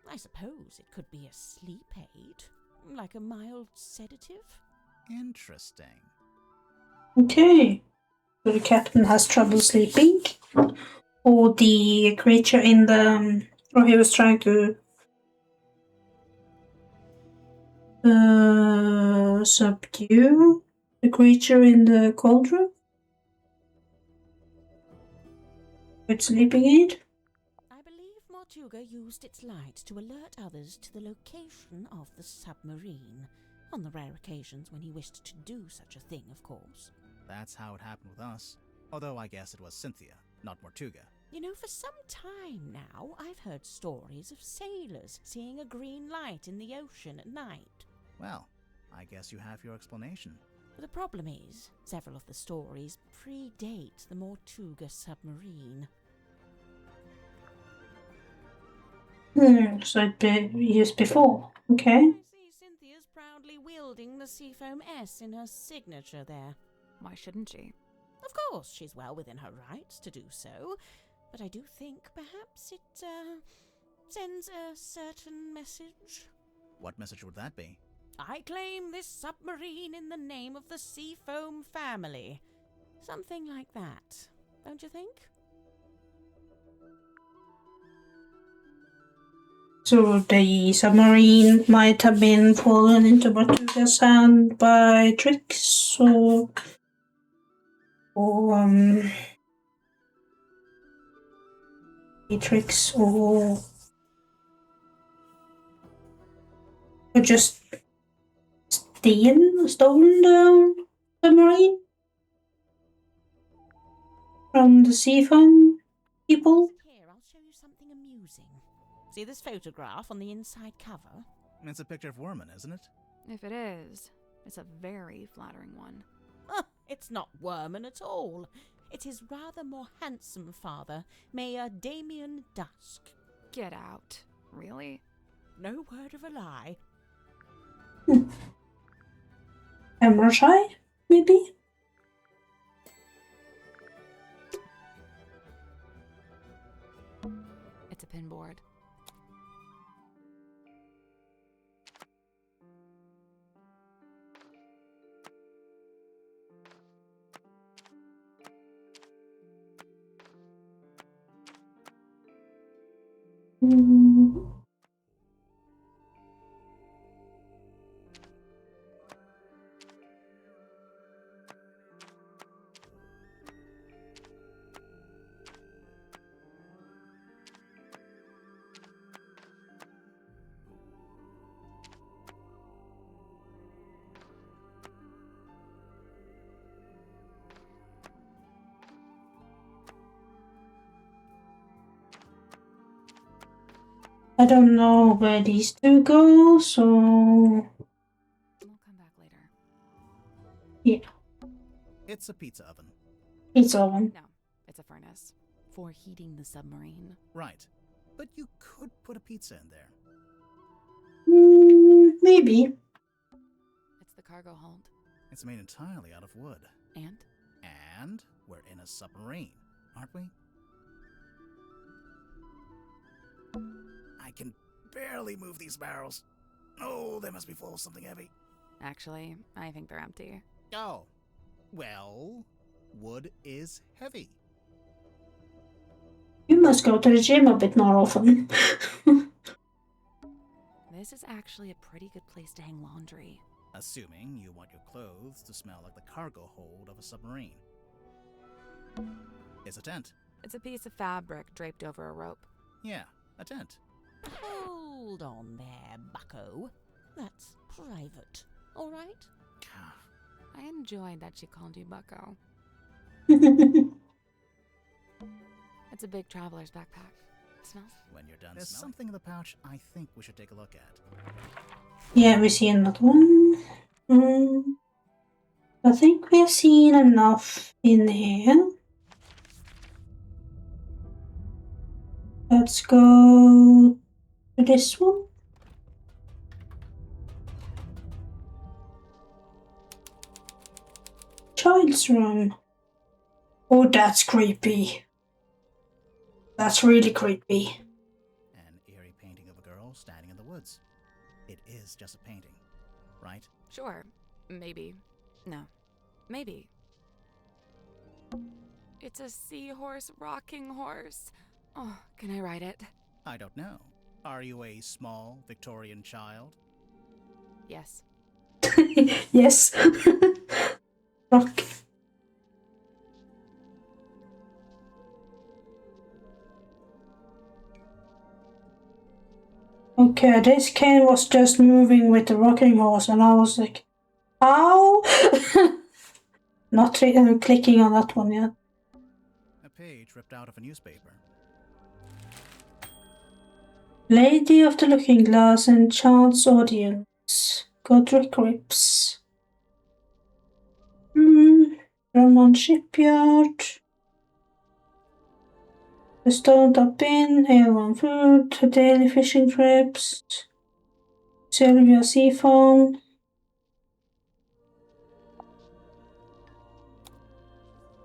I suppose it could be a sleep aid, like a mild sedative. Interesting. Okay. So the captain has trouble sleeping. Or the creature in the... Or he was trying to... subdue the creature in the cauldron? With sleeping aid? I believe Mortuga used its light to alert others to the location of the submarine. On the rare occasions when he wished to do such a thing, of course. That's how it happened with us. Although I guess it was Cynthia, not Mortuga. You know, for some time now, I've heard stories of sailors seeing a green light in the ocean at night. Well, I guess you have your explanation. The problem is, several of the stories predate the Mortuga submarine. So it'd be used before. Okay. I see Cynthia's proudly wielding the Seafoam S in her signature there. Why shouldn't she? Of course, she's well within her rights to do so, but I do think perhaps it sends a certain message. What message would that be? I claim this submarine in the name of the Seafoam family. Something like that, don't you think? So the submarine might have been fallen into Bartuga's hand by tricks or tricks or just stolen the submarine from the Seafoam people. Here, I'll show you something amusing. See this photograph on the inside cover? It's a picture of Worman, isn't it? If it is, it's a very flattering one. It's not Worman at all. It's his rather more handsome father, Mayor Damien Dusk. Get out. Really? No word of a lie. Camera shy, maybe? It's a pinboard. I don't know where these two go, so We'll come back later. yeah, It's a pizza oven. pizza oven. No, it's a furnace. For heating the submarine. Right. But you could put a pizza in there. Maybe. It's the cargo hold. It's made entirely out of wood. And? And we're in a submarine, aren't we? I can barely move these barrels. Oh, they must be full of something heavy. Actually, I think they're empty. Oh. Well, wood is heavy. You must go to the gym a bit more often. This is actually a pretty good place to hang laundry. Assuming you want your clothes to smell like the cargo hold of a submarine. It's a tent. It's a piece of fabric draped over a rope. Yeah, a tent. Hold on there, bucko. That's private, all right? I enjoyed that she called you Bucko. It's a big traveler's backpack. Smells? When you're done, there's something in the pouch I think we should take a look at. Yeah, we see another one. I think we've seen enough in here. Let's go to this one. Child's room. Oh, that's creepy. That's really creepy. An eerie painting of a girl standing in the woods. It is just a painting, right? Sure. Maybe. No. Maybe. It's a seahorse rocking horse. Oh, can I ride it? I don't know. Are you a small Victorian child? Yes. Yes. Rock. Okay, this cane was just moving with the rocking horse, and I was like, how? Not clicking on that one yet. A page ripped out of a newspaper. Lady of the Looking Glass and Chance Audience. Godric Rips. Vermont Shipyard. The stone top in, A1 food, daily fishing trips, Sylvia seafoam.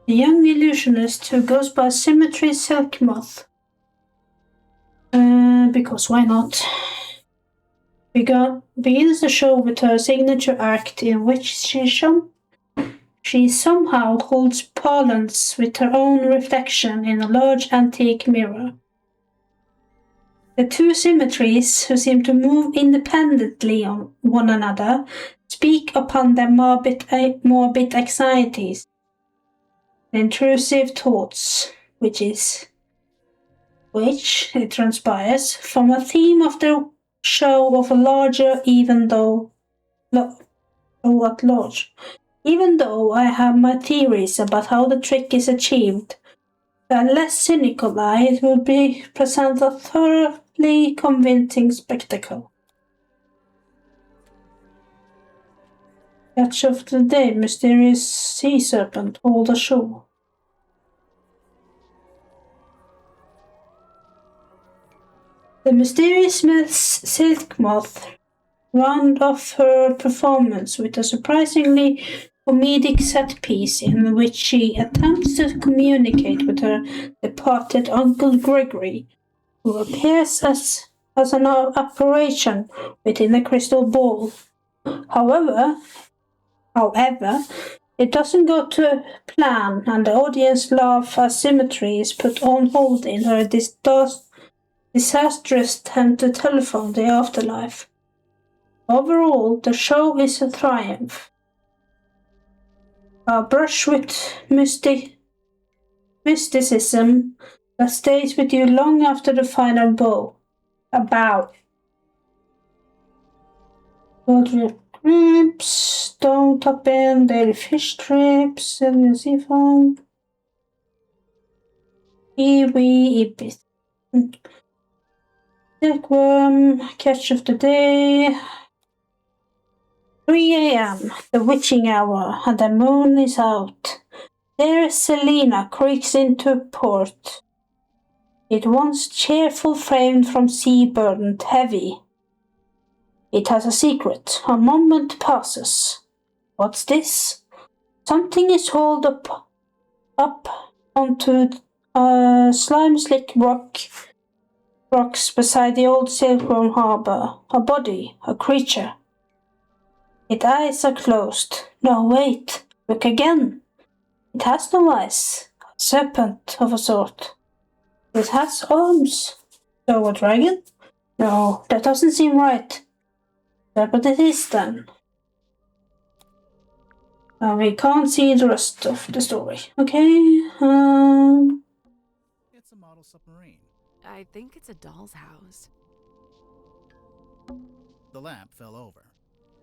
The young illusionist who goes by Symmetry Silk Moth. Because why not? Begins the show with her signature act in which she somehow holds parlance with her own reflection in a large antique mirror. The two symmetries, who seem to move independently on one another, speak upon their morbid anxieties, intrusive thoughts, which, it transpires, from a theme of the show of a larger even though at large. Even though I have my theories about how the trick is achieved, a less cynical eye it will present a thoroughly convincing spectacle. Catch of the day, mysterious sea serpent hauled ashore. The mysterious silk moth round off her performance with a surprisingly comedic set piece in which she attempts to communicate with her departed Uncle Gregory, who appears as an apparition within a crystal ball. However, it doesn't go to plan, and the audience laugh as Symmetry is put on hold in her disastrous attempt to telephone the afterlife. Overall, the show is a triumph. A brush with mysticism that stays with you long after the final bow. A bow. Gold trips, stone top in, daily fish trips, Sylvia seafoam. Kiwi, ibis. Silkworm, catch of the day. 3 a.m., the witching hour, and the moon is out. There Selina creaks into port. It once cheerful, framed from sea burdened, heavy. It has a secret. A moment passes. What's this? Something is hauled up onto slime slick rocks beside the old silkworm harbor. A body, a creature. Its eyes are closed. No, wait. Look again. It has no eyes. A serpent of a sort. It has arms. So a dragon? No, that doesn't seem right. But it is then. We can't see the rest of the story. Okay. It's a model submarine. I think it's a doll's house. The lamp fell over.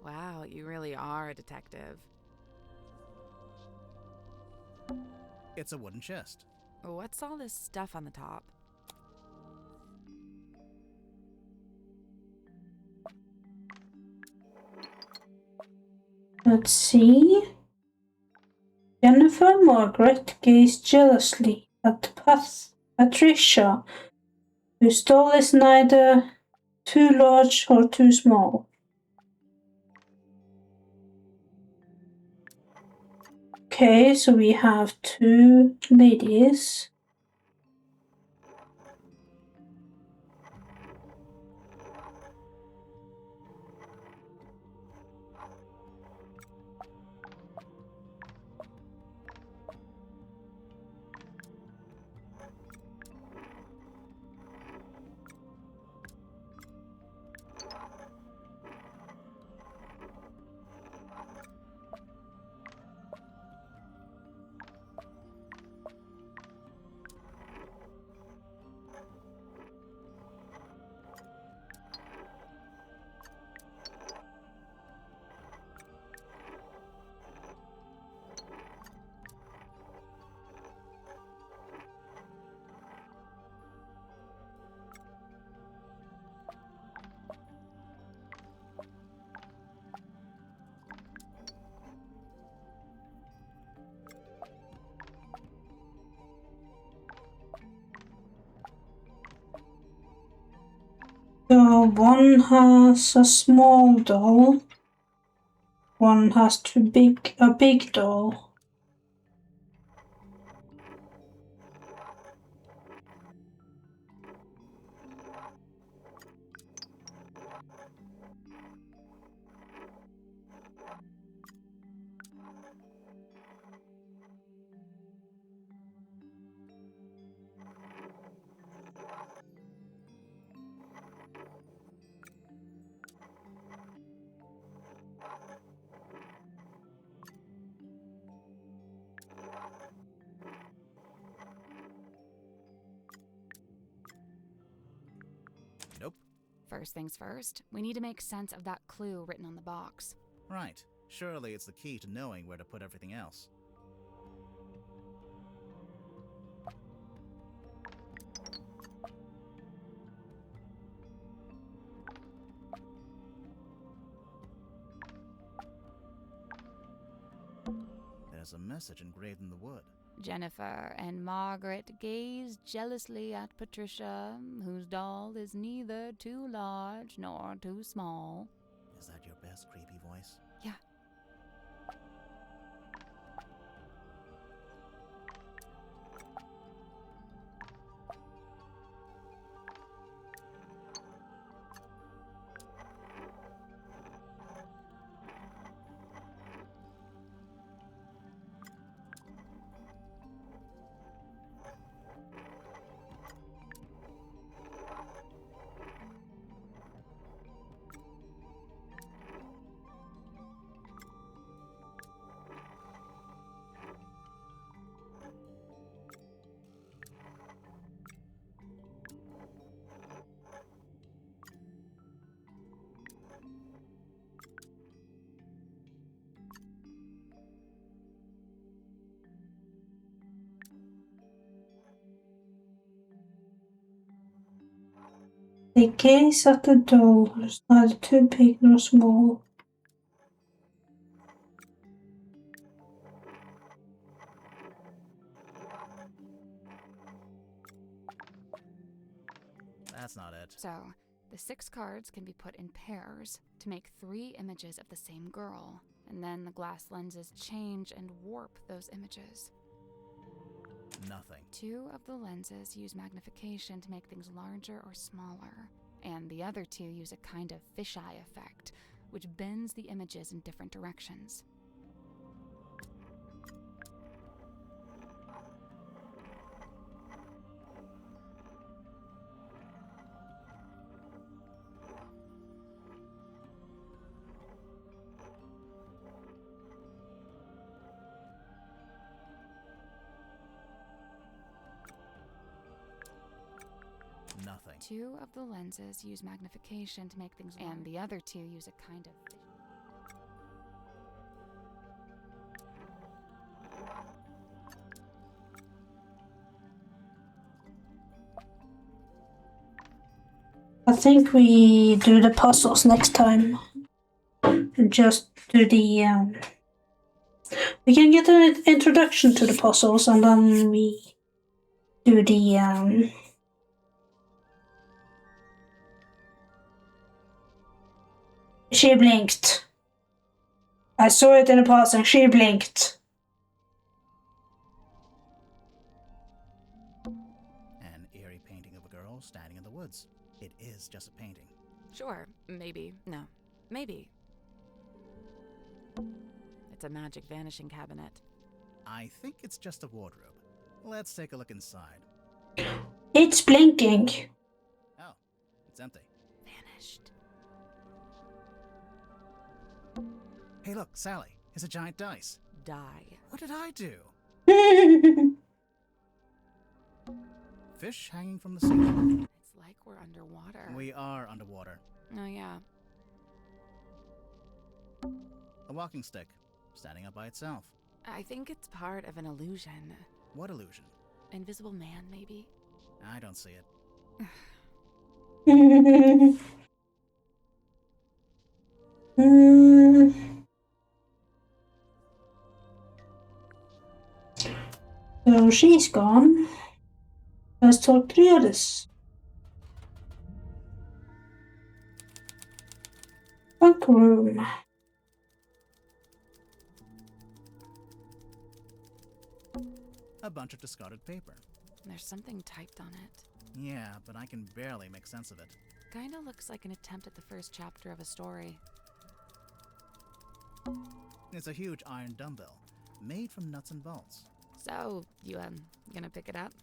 Wow, you really are a detective. It's a wooden chest. What's all this stuff on the top? Let's see. Jennifer Margaret gazed jealously at Patricia, whose doll is neither too large or too small. Okay, so we have two ladies. So one has a small doll, one has a big doll. Nope. First things first, we need to make sense of that clue written on the box. Right. Surely it's the key to knowing where to put everything else. There's a message engraved in the wood. Jennifer and Margaret gaze jealously at Patricia, whose doll is neither too large nor too small. Is that your best creepy voice? Yeah. They gaze at the doll, who's neither too big nor small. That's not it. So, the 6 cards can be put in pairs to make 3 images of the same girl, and then the glass lenses change and warp those images. Nothing. 2 of the lenses use magnification to make things larger or smaller, and the other 2 use a kind of fisheye effect, which bends the images in different directions. Nothing. 2 of the lenses use magnification to make things larger, and the other 2 use a kind of I think we do the puzzles next time. Just do the we can get an introduction to the puzzles and then we do the she blinked. I saw it in the past and she blinked. An eerie painting of a girl standing in the woods. It is just a painting. Sure, maybe. No, maybe. It's a magic vanishing cabinet. I think it's just a wardrobe. Let's take a look inside. It's blinking. Oh, it's empty. Vanished. Hey look, Sally. It's a giant dice. Die. What did I do? Fish hanging from the ceiling. It's like we're underwater. We are underwater. Oh, yeah. A walking stick, standing up by itself. I think it's part of an illusion. What illusion? Invisible man, maybe? I don't see it. So she's gone. Let's talk to the others. Back room. A bunch of discarded paper. There's something typed on it. Yeah, but I can barely make sense of it. Kinda looks like an attempt at the first chapter of a story. It's a huge iron dumbbell, made from nuts and bolts. So, you gonna pick it up?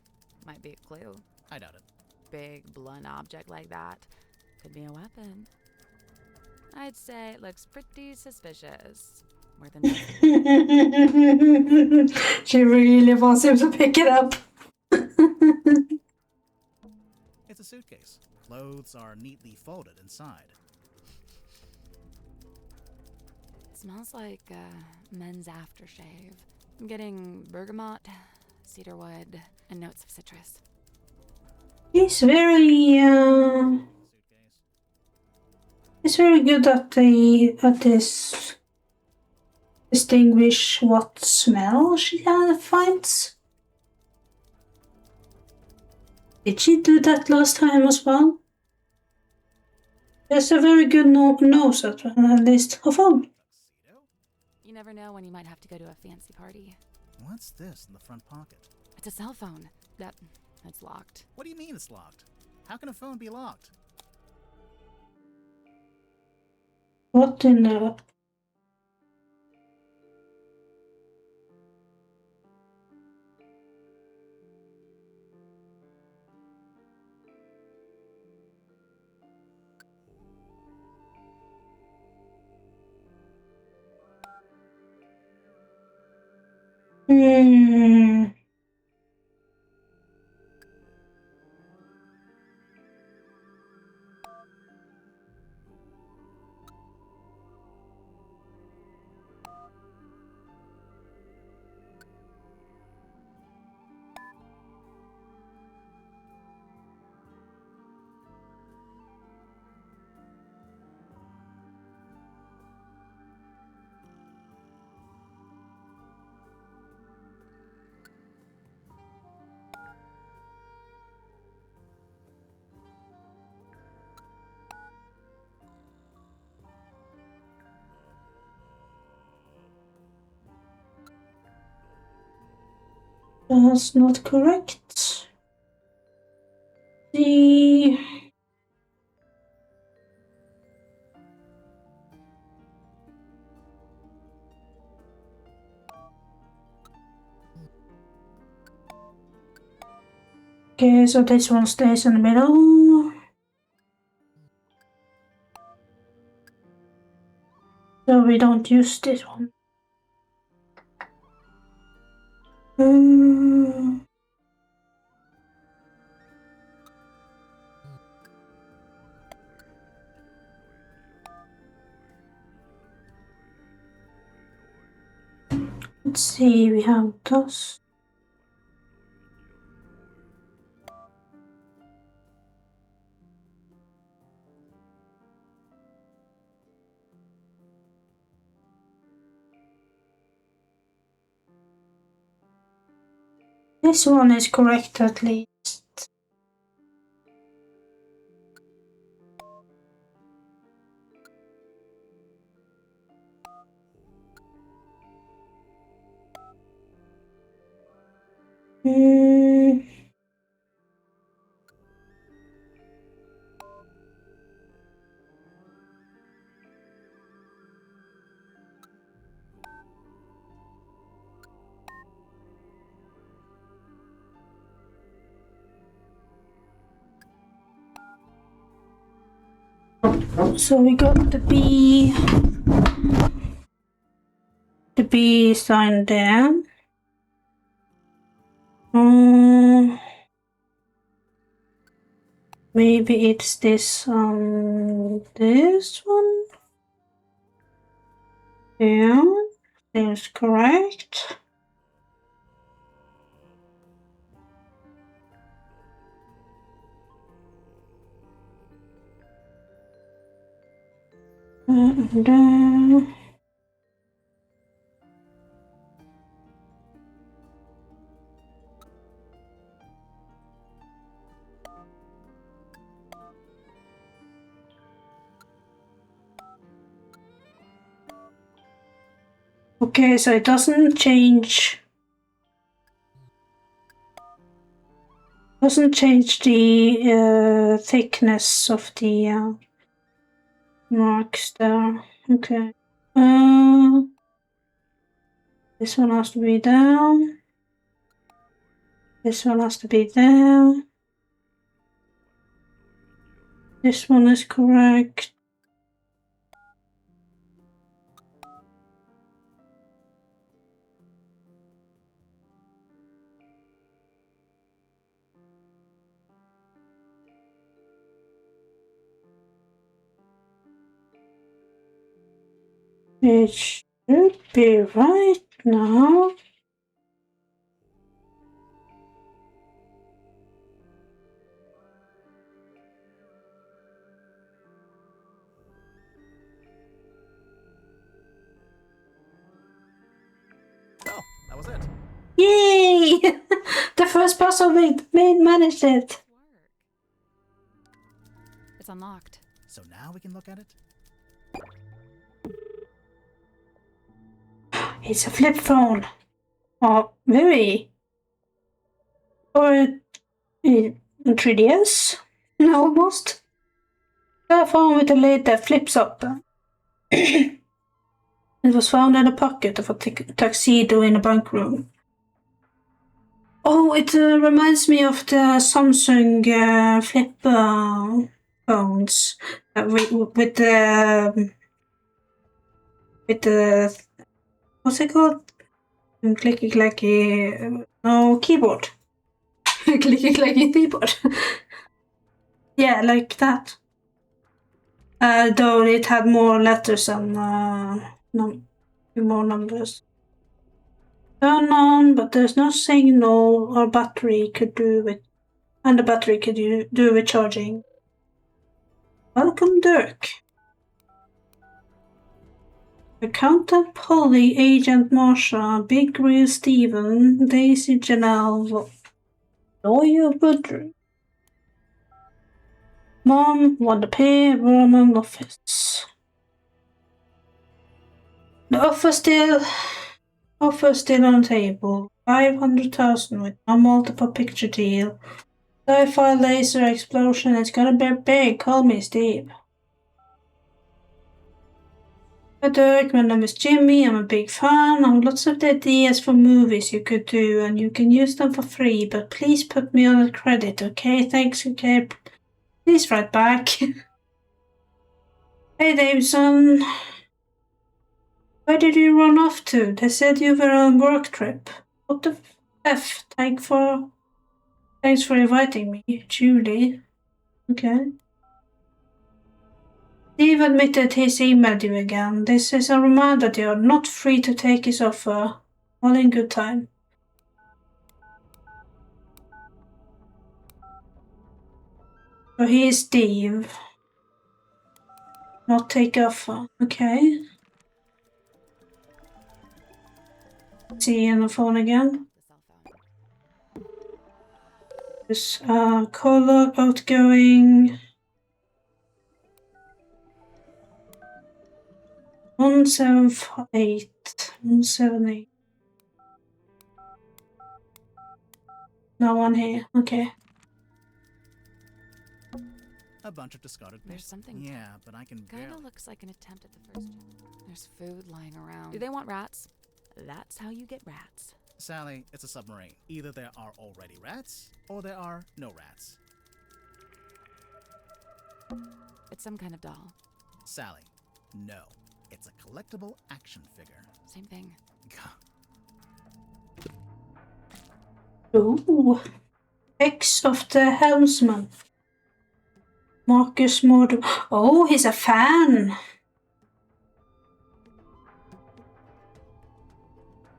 Might be a clue. I doubt it. Big, blunt object like that. Could be a weapon. I'd say it looks pretty suspicious. More than She really wants him to pick it up. It's a suitcase. Clothes are neatly folded inside. It smells like men's aftershave. I'm getting bergamot, cedarwood, and notes of citrus. He's very Suitcase. he's very good at this distinguish what smell she finds. Did she do that last time as well? There's a very good nose at least of him. Tuxedo? You never know when you might have to go to a fancy party. What's this in the front pocket? It's a cell phone. That's locked. What do you mean it's locked? How can a phone be locked? What in the... That's not correct. The... Okay, so this one stays in the middle. So we don't use this one. Let's see, we have those. This one is correct at least. So we got the B sign there. Maybe it's this this one. Yeah, seems correct. And, Okay, so it doesn't change. Doesn't change the thickness of the marks there. Okay. This one has to be down. This one has to be there. This one is correct. It should be right now. Oh, that was it. Yay! The first puzzle we managed it. It's unlocked. So now we can look at it? It's a flip phone. Oh, very. Or a 3DS? Almost. A phone with a lid that flips up. It was found in a pocket of a tuxedo in a bunk room. Oh, it reminds me of the Samsung flip phones with the what's it called? Clicky clacky. No, keyboard. Clicky clacky keyboard. Yeah, like that. Though it had more letters and more numbers. Turn on, but there's no signal or battery could do with, and the battery could do with charging. Welcome, Dirk. Accountant Polly, Agent Marsha, Big Real Steven, Daisy Janelle, Lawyer Woodruff. Mom, Wanda P, Roman Office. The offer still on the table. 500,000 with no multiple picture deal. Sci-fi laser explosion. It's gonna be big. Call me Steve. Hi Dirk, my name is Jimmy. I'm a big fan. I have lots of ideas for movies you could do, and you can use them for free. But please put me on the credit, okay? Thanks, okay. Please write back. Hey Davidson. Where did you run off to? They said you were on work trip. What the F? Thanks for inviting me, Julie. Okay. Steve admitted he's emailed you again. This is a reminder that you're not free to take his offer. All in good time. So he is Steve. Not take offer. Okay. See you on the phone again. This caller outgoing 178. No one here. Okay. A bunch of discarded There's papers. something. Yeah, but I can Kinda barely. looks like an attempt at the first job. There's food lying around. Do they want rats? That's how you get rats. Sally, it's a submarine. Either there are already rats, or there are no rats. It's some kind of doll. Sally, no. It's a collectible action figure. Same thing. Ooh. Ex of the helmsman. Marcus Mordor. Oh, he's a fan.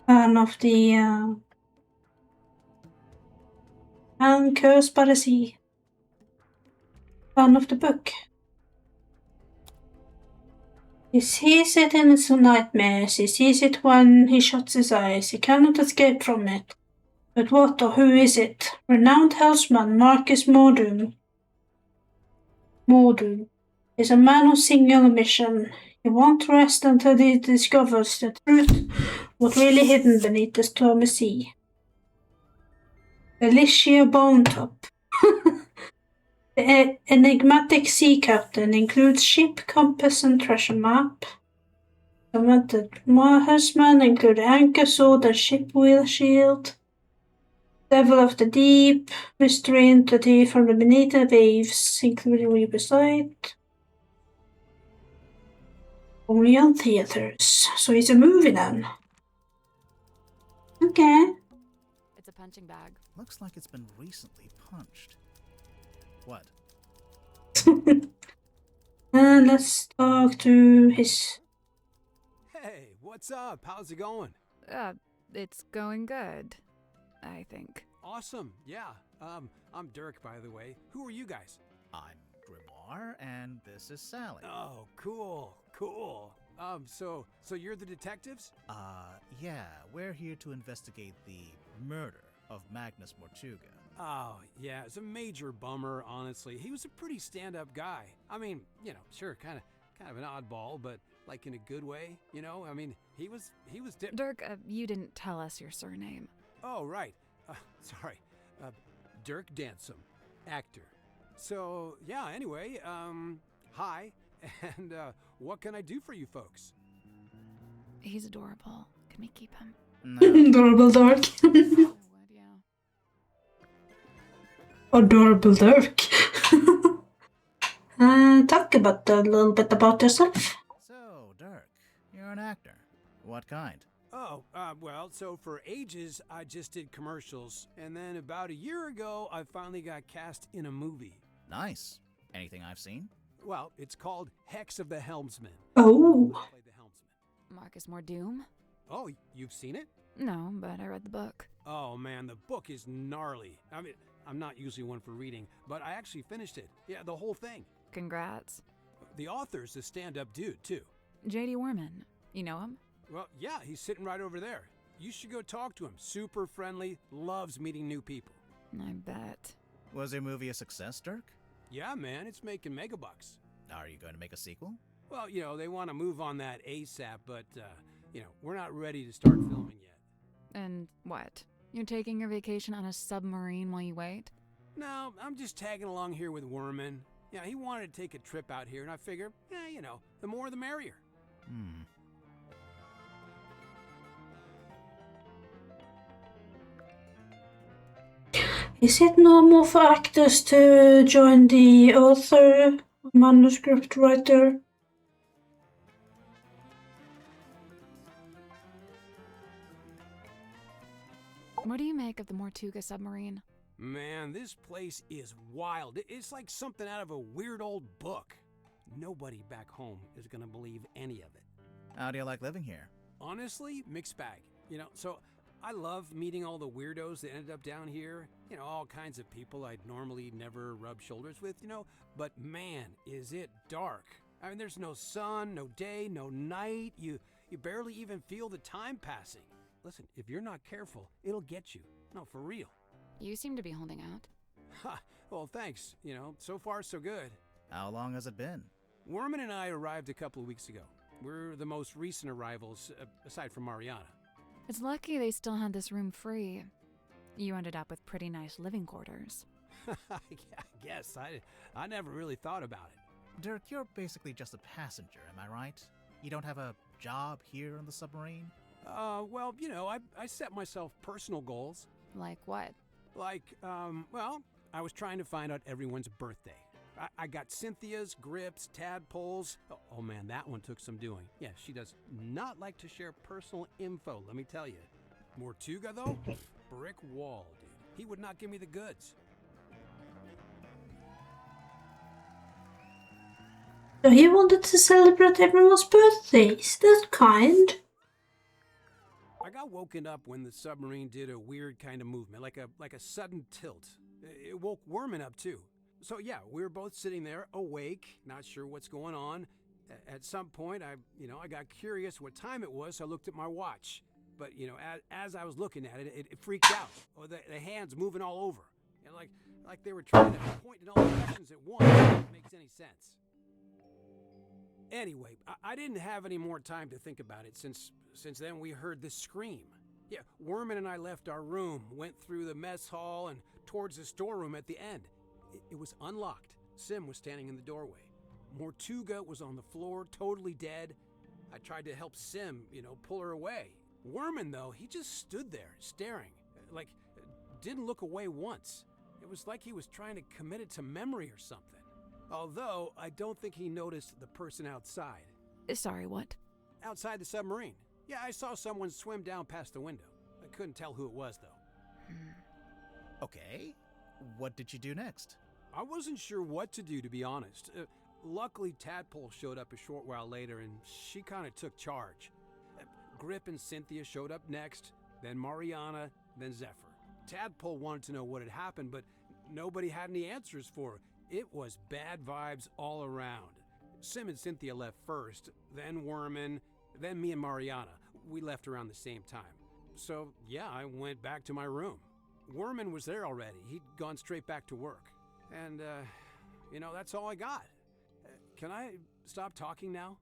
Fan of the and Cursed by the Sea. Fan of the book. He sees it in his nightmares. He sees it when he shuts his eyes. He cannot escape from it. But what or who is it? Renowned helmsman Marcus Mordor is a man of single mission. He won't rest until he discovers the truth, what's really hidden beneath the stormy sea. Alicia Bonetop. The enigmatic sea captain includes ship, compass, and treasure map. The horsemen include anchor, sword, and ship wheel shield. Devil of the deep, mystery entity from the beneath the waves, including Weaver Sight. Only on theaters. So it's a movie then. Okay. It's a punching bag. Looks like it's been recently punched. What? Let's talk to his. Hey, what's up? How's it going? It's going good, I think. Awesome. Yeah. I'm Dirk, by the way. Who are you guys? I'm Grimoire, and this is Sally. Oh, cool. So you're the detectives? Yeah, we're here to investigate the murder of Magnus Mortuga. Oh, yeah, it's a major bummer, honestly. He was a pretty stand-up guy. I mean, sure, kind of an oddball, but like in a good way, I mean, he was Dirk, you didn't tell us your surname. Oh, right. Sorry. Dirk Dansom, actor. So, yeah, anyway, hi, and what can I do for you folks? He's adorable. Can we keep him? No. Adorable Dirk. I would, yeah. Adorable Dirk. Talk about a little bit about yourself. So, Dirk, you're an actor. What kind? Oh, well, so for ages, I just did commercials, and then about a year ago, I finally got cast in a movie. Nice. Anything I've seen? Well, it's called Hex of the Helmsman. Oh. I played the helmsman. Marcus Mordoom? Oh, you've seen it? No, but I read the book. Oh, man, the book is gnarly. I mean, I'm not usually one for reading, but I actually finished it. Yeah, the whole thing. Congrats. The author's a stand-up dude, too. J.D. Worman. You know him? Well, yeah, he's sitting right over there. You should go talk to him. Super friendly, loves meeting new people. I bet. Was your movie a success, Dirk? Yeah, man, it's making megabucks. Are you going to make a sequel? Well, they want to move on that ASAP, but, we're not ready to start filming yet. And what? You're taking your vacation on a submarine while you wait? No, I'm just tagging along here with Worman. Yeah, he wanted to take a trip out here, and I figure, the more the merrier. Is it normal for actors to join the author, manuscript writer? What do you make of the Mortuga submarine? Man, this place is wild. It's like something out of a weird old book. Nobody back home is gonna believe any of it. How do you like living here? Honestly, mixed bag. So I love meeting all the weirdos that ended up down here. All kinds of people I'd normally never rub shoulders with, But man, is it dark. I mean, there's no sun, no day, no night. You barely even feel the time passing. Listen, if you're not careful, it'll get you. No, for real. You seem to be holding out. Ha, well, thanks. So far so good. How long has it been? Worman and I arrived a couple of weeks ago. We're the most recent arrivals, aside from Mariana. It's lucky they still had this room free. You ended up with pretty nice living quarters. I guess. I never really thought about it. Dirk, you're basically just a passenger, am I right? You don't have a job here on the submarine? Well, I set myself personal goals. Like what? Like, I was trying to find out everyone's birthday. I got Cynthia's, Grip's, Tadpole's. Oh man, that one took some doing. Yeah, she does not like to share personal info, let me tell you. Mortuga, though? Brick wall, dude. He would not give me the goods. So he wanted to celebrate everyone's birthdays. That's kind. I got woken up when the submarine did a weird kind of movement, like a sudden tilt. It woke Worman up too. So yeah, we were both sitting there, awake, not sure what's going on. At some point, I got curious what time it was, so I looked at my watch. But as I was looking at it, it freaked out. Or the hands moving all over, like they were trying to point in all directions at once. If it makes any sense. Anyway, I didn't have any more time to think about it since then we heard the scream. Yeah, Werman and I left our room, went through the mess hall and towards the storeroom at the end. It was unlocked. Sim was standing in the doorway. Mortuga was on the floor, totally dead. I tried to help Sim, pull her away. Werman, though, he just stood there, staring. Like, didn't look away once. It was like he was trying to commit it to memory or something. Although, I don't think he noticed the person outside. Sorry, what? Outside the submarine. Yeah, I saw someone swim down past the window. I couldn't tell who it was, though. Okay. What did you do next? I wasn't sure what to do, to be honest. Luckily, Tadpole showed up a short while later, and she kind of took charge. Grip and Cynthia showed up next, then Mariana, then Zephyr. Tadpole wanted to know what had happened, but nobody had any answers for her. It was bad vibes all around. Sim and Cynthia left first, then Werman, then me and Mariana. We left around the same time. So, yeah, I went back to my room. Werman was there already. He'd gone straight back to work. And, that's all I got. Can I stop talking now?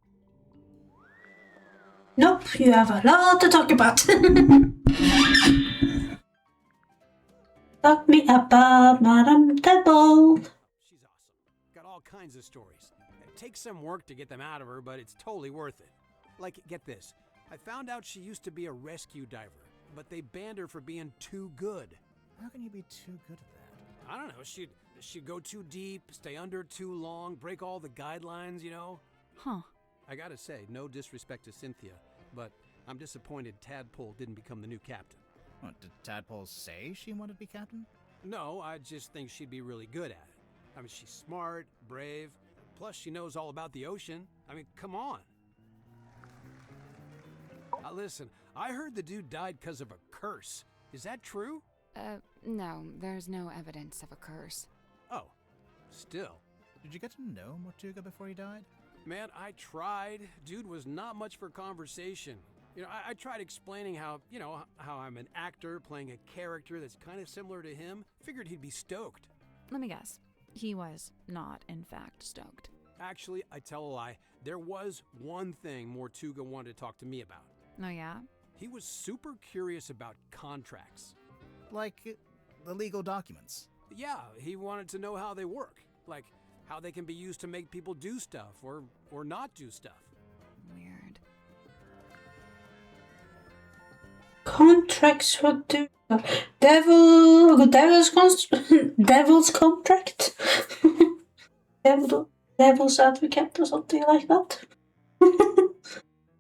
Nope, you have a lot to talk about. Talk me about Madame Tadpole. She's awesome. Got all kinds of stories. It takes some work to get them out of her, but it's totally worth it. Like, get this. I found out she used to be a rescue diver, but they banned her for being too good. How can you be too good at that? I don't know. She'd go too deep, stay under too long, break all the guidelines, Huh. I gotta say, no disrespect to Cynthia, but I'm disappointed Tadpole didn't become the new captain. What, did Tadpole say she wanted to be captain? No, I just think she'd be really good at it. I mean, she's smart, brave, plus she knows all about the ocean. I mean, come on. Listen, I heard the dude died because of a curse. Is that true? No, there's no evidence of a curse. Oh, still. Did you get to know Mortuga before he died? Man, I tried. Dude was not much for conversation. I tried explaining how I'm an actor playing a character that's kind of similar to him. Figured he'd be stoked. Let me guess. He was not, in fact, stoked. Actually, I tell a lie. There was one thing Mortuga wanted to talk to me about. Oh, yeah? He was super curious about contracts. Like the legal documents? Yeah, he wanted to know how they work. Like, how they can be used to make people do stuff or not do stuff. Weird. Contracts for devil's contract? Devil's advocate or something like that. I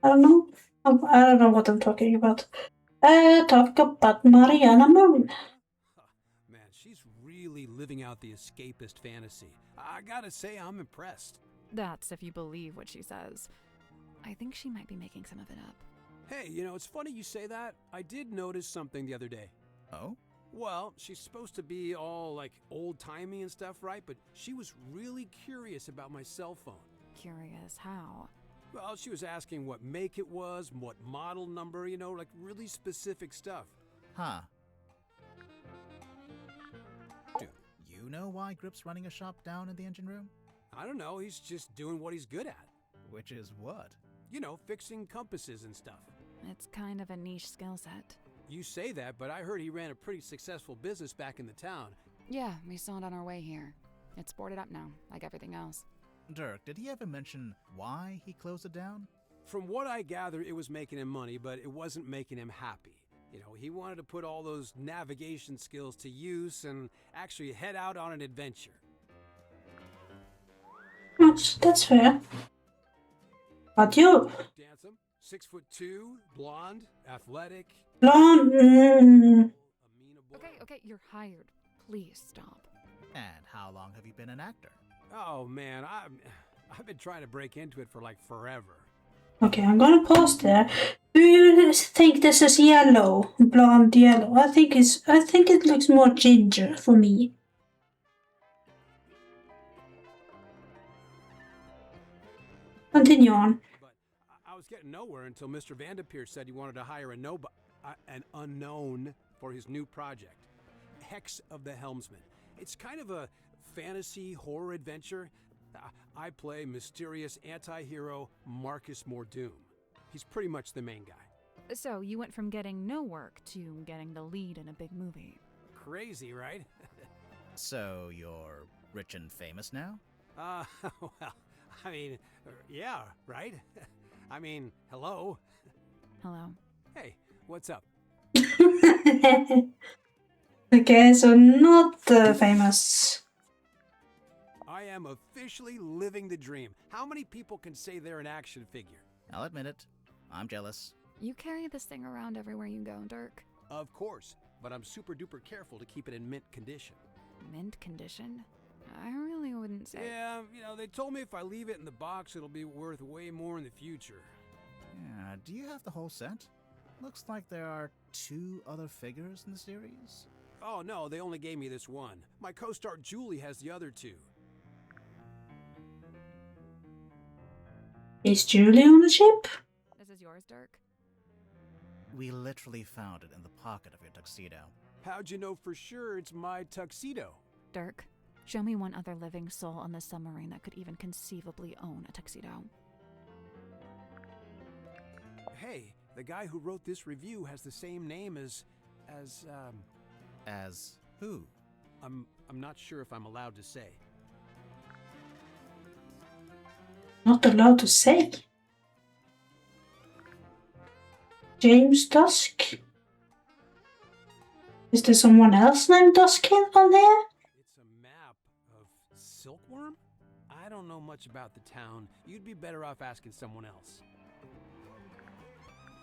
don't know. I don't know what I'm talking about. Talk about Mariana Moon. Man, she's really living out the escapist fantasy. I gotta say, I'm impressed. That's if you believe what she says. I think she might be making some of it up. Hey, it's funny you say that. I did notice something the other day. Oh? Well, she's supposed to be all, like, old-timey and stuff, right? But she was really curious about my cell phone. Curious how? Well, she was asking what make it was, what model number, like really specific stuff. Huh. Do you know why Grip's running a shop down in the engine room? I don't know, he's just doing what he's good at. Which is what? Fixing compasses and stuff. It's kind of a niche skill set. You say that, but I heard he ran a pretty successful business back in the town. Yeah, we saw it on our way here. It's boarded up now, like everything else. Dirk, did he ever mention why he closed it down? From what I gather, it was making him money, but it wasn't making him happy. He wanted to put all those navigation skills to use and actually head out on an adventure. That's fair. But you? Handsome, 6'2", blonde, athletic. Blonde. Amenable. Okay, you're hired. Please stop. And how long have you been an actor? Oh man, I've been trying to break into it for like forever. Okay, I'm gonna pause there. Do you think this is yellow? Blonde yellow? I think it looks more ginger for me. Continue on. But I was getting nowhere until Mr. Vanderpeer said he wanted to hire an unknown for his new project, Hex of the Helmsman. It's kind of a fantasy horror adventure. I play mysterious anti-hero Marcus Mordoom. He's pretty much the main guy. So you went from getting no work to getting the lead in a big movie. Crazy, right? So you're rich and famous now? Well, I mean, yeah, right? I mean, hello. Hello. Hey, what's up? Okay, so not famous. I am officially living the dream. How many people can say they're an action figure? I'll admit it. I'm jealous. You carry this thing around everywhere you go, Dirk. Of course, but I'm super duper careful to keep it in mint condition. Mint condition? I really wouldn't say. Yeah, they told me if I leave it in the box, it'll be worth way more in the future. Yeah, do you have the whole set? Looks like there are 2 other figures in the series. Oh no, they only gave me this one. My co-star Julie has the other 2. Is Julie on the ship? This is yours, Dirk? We literally found it in the pocket of your tuxedo. How'd you know for sure it's my tuxedo? Dirk, show me one other living soul on the submarine that could even conceivably own a tuxedo. Hey, the guy who wrote this review has the same name as As who? I'm not sure if I'm allowed to say. Not allowed to say. James Dusk? Is there someone else named Dusk on here? It's a map of Silkworm? I don't know much about the town. You'd be better off asking someone else.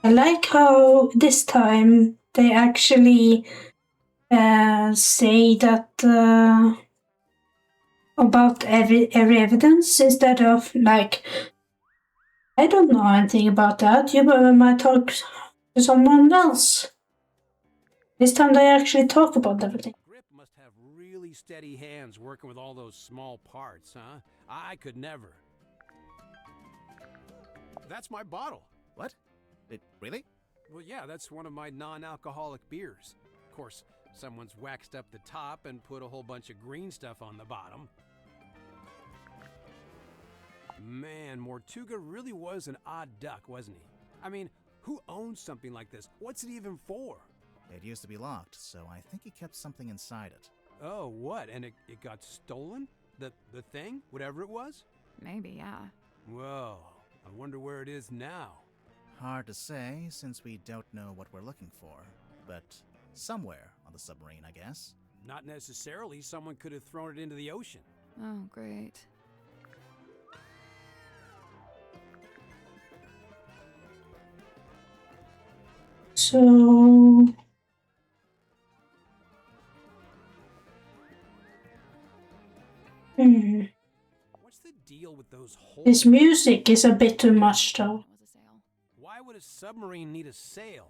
I like how this time they actually say that about every evidence instead of like, I don't know anything about that. You might talk to someone else. This time they actually talk about everything. Grip must have really steady hands working with all those small parts, huh? I could never. That's my bottle. What? Really? Well, yeah, that's one of my non-alcoholic beers. Of course, someone's waxed up the top and put a whole bunch of green stuff on the bottom. Man, Mortuga really was an odd duck, wasn't he? I mean, who owns something like this? What's it even for? It used to be locked, so I think he kept something inside it. Oh, what? And it got stolen? The thing? Whatever it was? Maybe, yeah. Whoa, I wonder where it is now. Hard to say, since we don't know what we're looking for. But somewhere on the submarine, I guess. Not necessarily. Someone could have thrown it into the ocean. Oh, great. So What's the deal with those holes? this music is a bit too much though. It was a sail. Why would a submarine need a sail?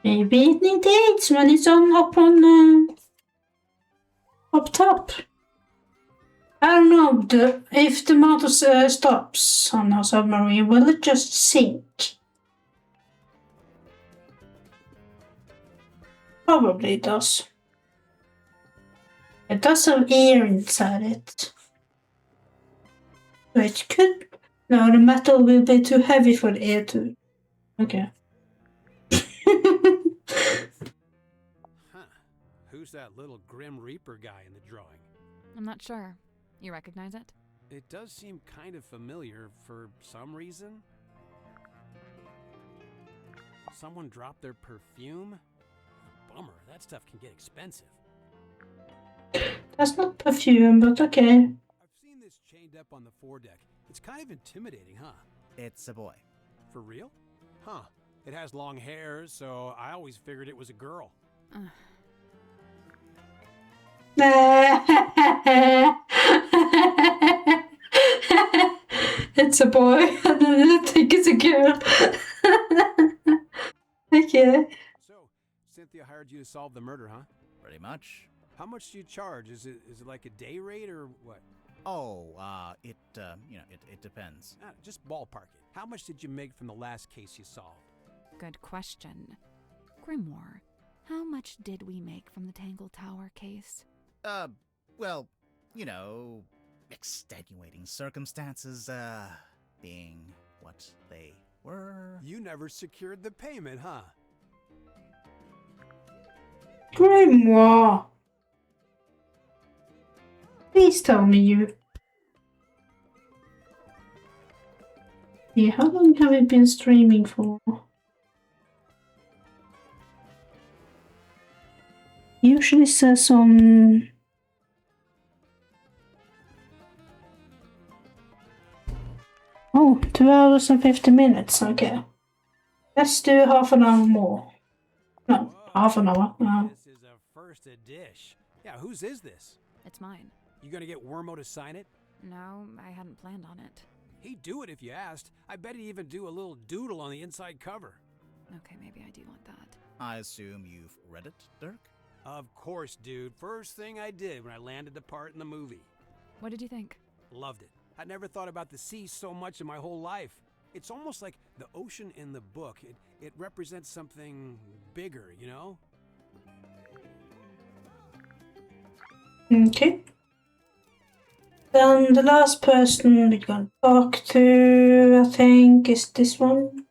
Maybe it needs when it's on up top. I don't know. If the motor stops on a submarine, will it just sink? Probably it does. It does have air inside it. So it could. No, the metal will be too heavy for the air to. Okay. Huh. Who's that little Grim Reaper guy in the drawing? I'm not sure. You recognize it? It does seem kind of familiar for some reason. Someone dropped their perfume? Bummer, that stuff can get expensive. That's not perfume, but okay. I've seen this chained up on the foredeck. It's kind of intimidating, huh? It's a boy. For real? Huh. It has long hair, so I always figured it was a girl. It's a boy. I don't think it's a girl. Okay. So, Cynthia hired you to solve the murder, huh? Pretty much. How much do you charge? Is it like a day rate or what? Oh, it depends. Just ballpark it. How much did you make from the last case you solved? Good question. Grimoire, how much did we make from the Tangle Tower case? Well, you know, extenuating circumstances, being what they were. You never secured the payment, huh? Grimoire! Please tell me you... Yeah, how long have you been streaming for? Usually says on... Oh, 2 hours and 50 minutes, okay. Let's do half an hour more. No, half an hour. This is a first dish. Yeah, whose is this? It's mine. You gonna get Wormo to sign it? No, I hadn't planned on it. He'd do it if you asked. I bet he'd even do a little doodle on the inside cover. Okay, maybe I do want that. I assume you've read it, Dirk? Of course, dude. First thing I did when I landed the part in the movie. What did you think? Loved it. I'd never thought about the sea so much in my whole life. It's almost like the ocean in the book. It represents something bigger, you know? Okay. Then the last person we're gonna talk to, I think, is this one,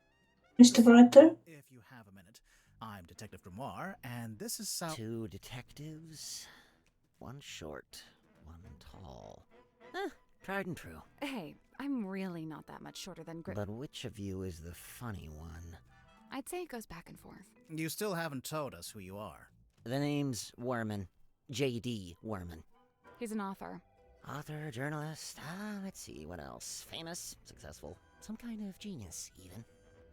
Mr. Writer. If you have a minute, I'm Detective Grimoire, and this is Sal. 2 detectives, 1 short, 1 tall. Tried and true. Hey, I'm really not that much shorter than But which of you is the funny one? I'd say it goes back and forth. You still haven't told us who you are. The name's Werman. J.D. Werman. He's an author. Author, journalist, let's see, what else? Famous, successful, some kind of genius, even.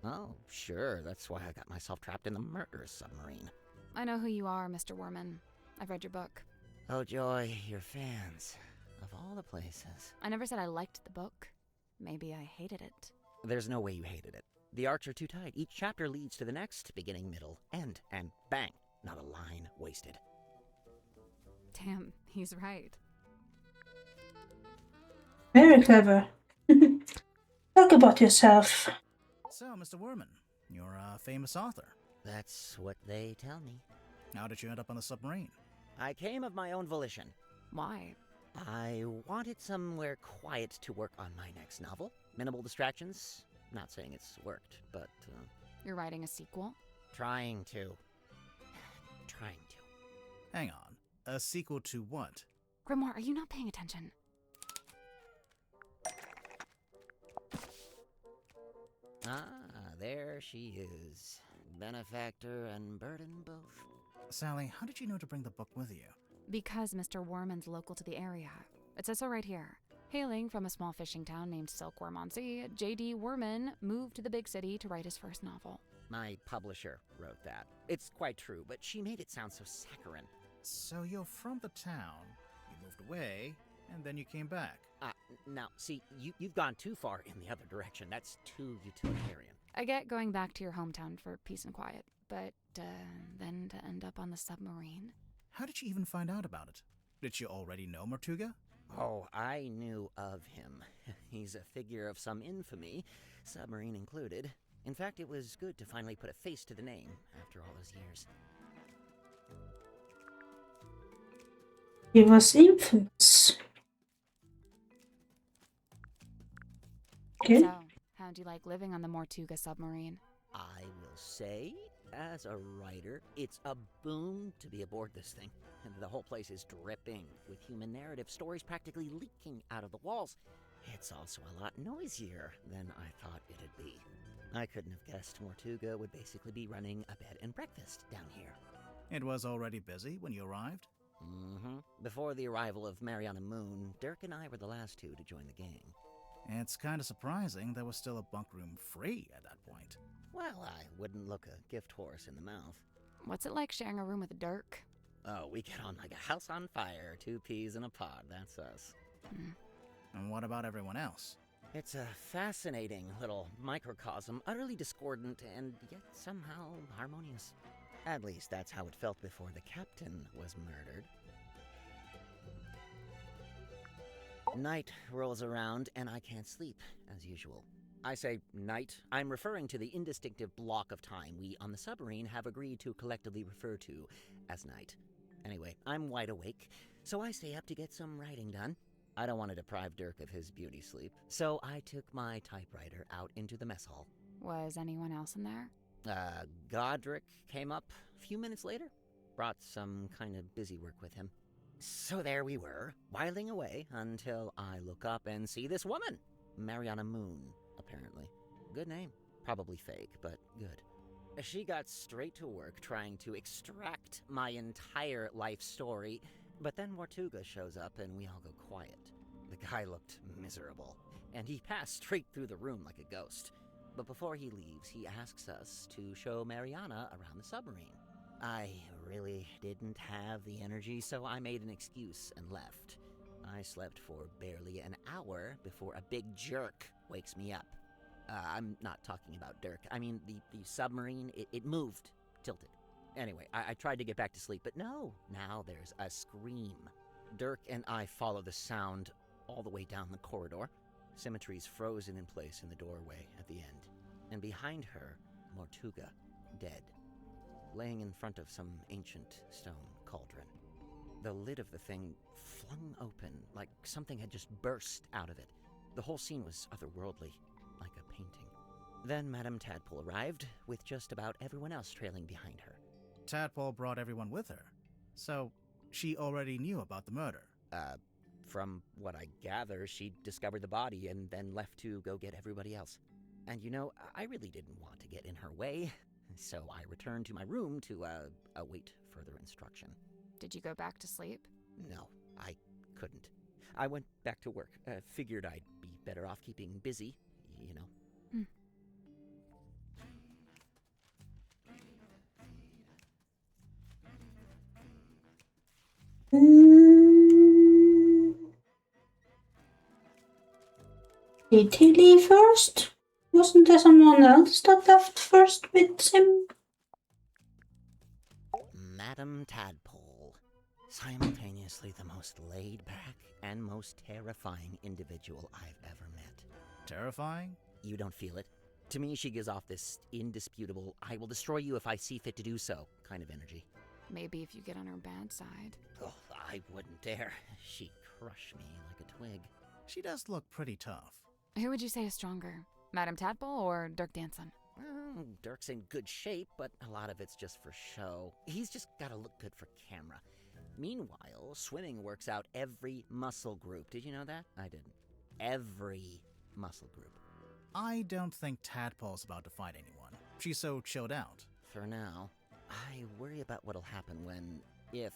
Oh, sure, that's why I got myself trapped in the murder submarine. I know who you are, Mr. Worman. I've read your book. Oh, joy, your fans. Of all the places. I never said I liked the book. Maybe I hated it. There's no way you hated it. The arcs are too tight. Each chapter leads to the next, beginning, middle, end, and bang, not a line wasted. Damn, he's right. Very clever. Talk about yourself. So, Mr. Werman, you're a famous author. That's what they tell me. How did you end up on the submarine? I came of my own volition. Why? I wanted somewhere quiet to work on my next novel. Minimal distractions. Not saying it's worked, but, You're writing a sequel? Trying to. Hang on. A sequel to what? Grimoire, are you not paying attention? There she is. Benefactor and burden both. Sally, how did you know to bring the book with you? Because Mr. Worman's local to the area. It says so right here. Hailing from a small fishing town named Silkworm on Sea, J.D. Worman moved to the big city to write his first novel. My publisher wrote that. It's quite true, but she made it sound so saccharine. So you're from the town, you moved away, and then you came back. Now, see, you've gone too far in the other direction. That's too utilitarian. I get going back to your hometown for peace and quiet, but then to end up on the submarine? How did you even find out about it? Did you already know Mortuga? Oh, I knew of him. He's a figure of some infamy, submarine included. In fact, it was good to finally put a face to the name after all those years. He was infamous. Okay. So, how'd you like living on the Mortuga submarine? I will say, as a writer, it's a boon to be aboard this thing. And the whole place is dripping with human narrative, stories practically leaking out of the walls. It's also a lot noisier than I thought it'd be. I couldn't have guessed Mortuga would basically be running a bed and breakfast down here. It was already busy when you arrived? Mm-hmm. Before the arrival of Mariana Moon, Dirk and I were the last 2 to join the gang. It's kind of surprising there was still a bunk room free at that point. Well, I wouldn't look a gift horse in the mouth. What's it like sharing a room with Dirk? Oh, we get on like a house on fire, 2 peas in a pod, that's us. And what about everyone else? It's a fascinating little microcosm, utterly discordant and yet somehow harmonious. At least that's how it felt before the captain was murdered. Night rolls around and I can't sleep, as usual. I say night, I'm referring to the indistinctive block of time we on the submarine have agreed to collectively refer to as night. Anyway, I'm wide awake, so I stay up to get some writing done. I don't want to deprive Dirk of his beauty sleep, so I took my typewriter out into the mess hall. Was anyone else in there? Godric came up a few minutes later, brought some kind of busy work with him. So there we were, whiling away until I look up and see this woman. Mariana Moon, apparently. Good name. Probably fake, but good. She got straight to work trying to extract my entire life story, but then Mortuga shows up and we all go quiet. The guy looked miserable, and he passed straight through the room like a ghost. But before he leaves, he asks us to show Mariana around the submarine. I really didn't have the energy, so I made an excuse and left. I slept for barely an hour before a big jerk wakes me up. I'm not talking about Dirk. I mean, the submarine, it moved, tilted. Anyway, I tried to get back to sleep, but no. Now there's a scream. Dirk and I follow the sound all the way down the corridor. Symmetry's frozen in place in the doorway at the end. And behind her, Mortuga, dead, laying in front of some ancient stone cauldron. The lid of the thing flung open, like something had just burst out of it. The whole scene was otherworldly, like a painting. Then Madame Tadpole arrived, with just about everyone else trailing behind her. Tadpole brought everyone with her, so she already knew about the murder. From what I gather, she discovered the body and then left to go get everybody else. And you know, I really didn't want to get in her way, so I returned to my room to await further instruction. Did you go back to sleep? No, I couldn't. I went back to work. Figured I'd be better off keeping busy, you know. Did he leave first? Wasn't there someone else that left first with him? Madame Tadpole. Simultaneously the most laid-back and most terrifying individual I've ever met. Terrifying? You don't feel it? To me, she gives off this indisputable, I will destroy you if I see fit to do so kind of energy. Maybe if you get on her bad side. Oh, I wouldn't dare. She'd crush me like a twig. She does look pretty tough. Who would you say is stronger, Madame Tadpole or Dirk Danson? Well, Dirk's in good shape, but a lot of it's just for show. He's just gotta look good for camera. Meanwhile, swimming works out every muscle group. Did you know that? I didn't. Every muscle group. I don't think Tadpole's about to fight anyone. She's so chilled out. For now, I worry about what'll happen if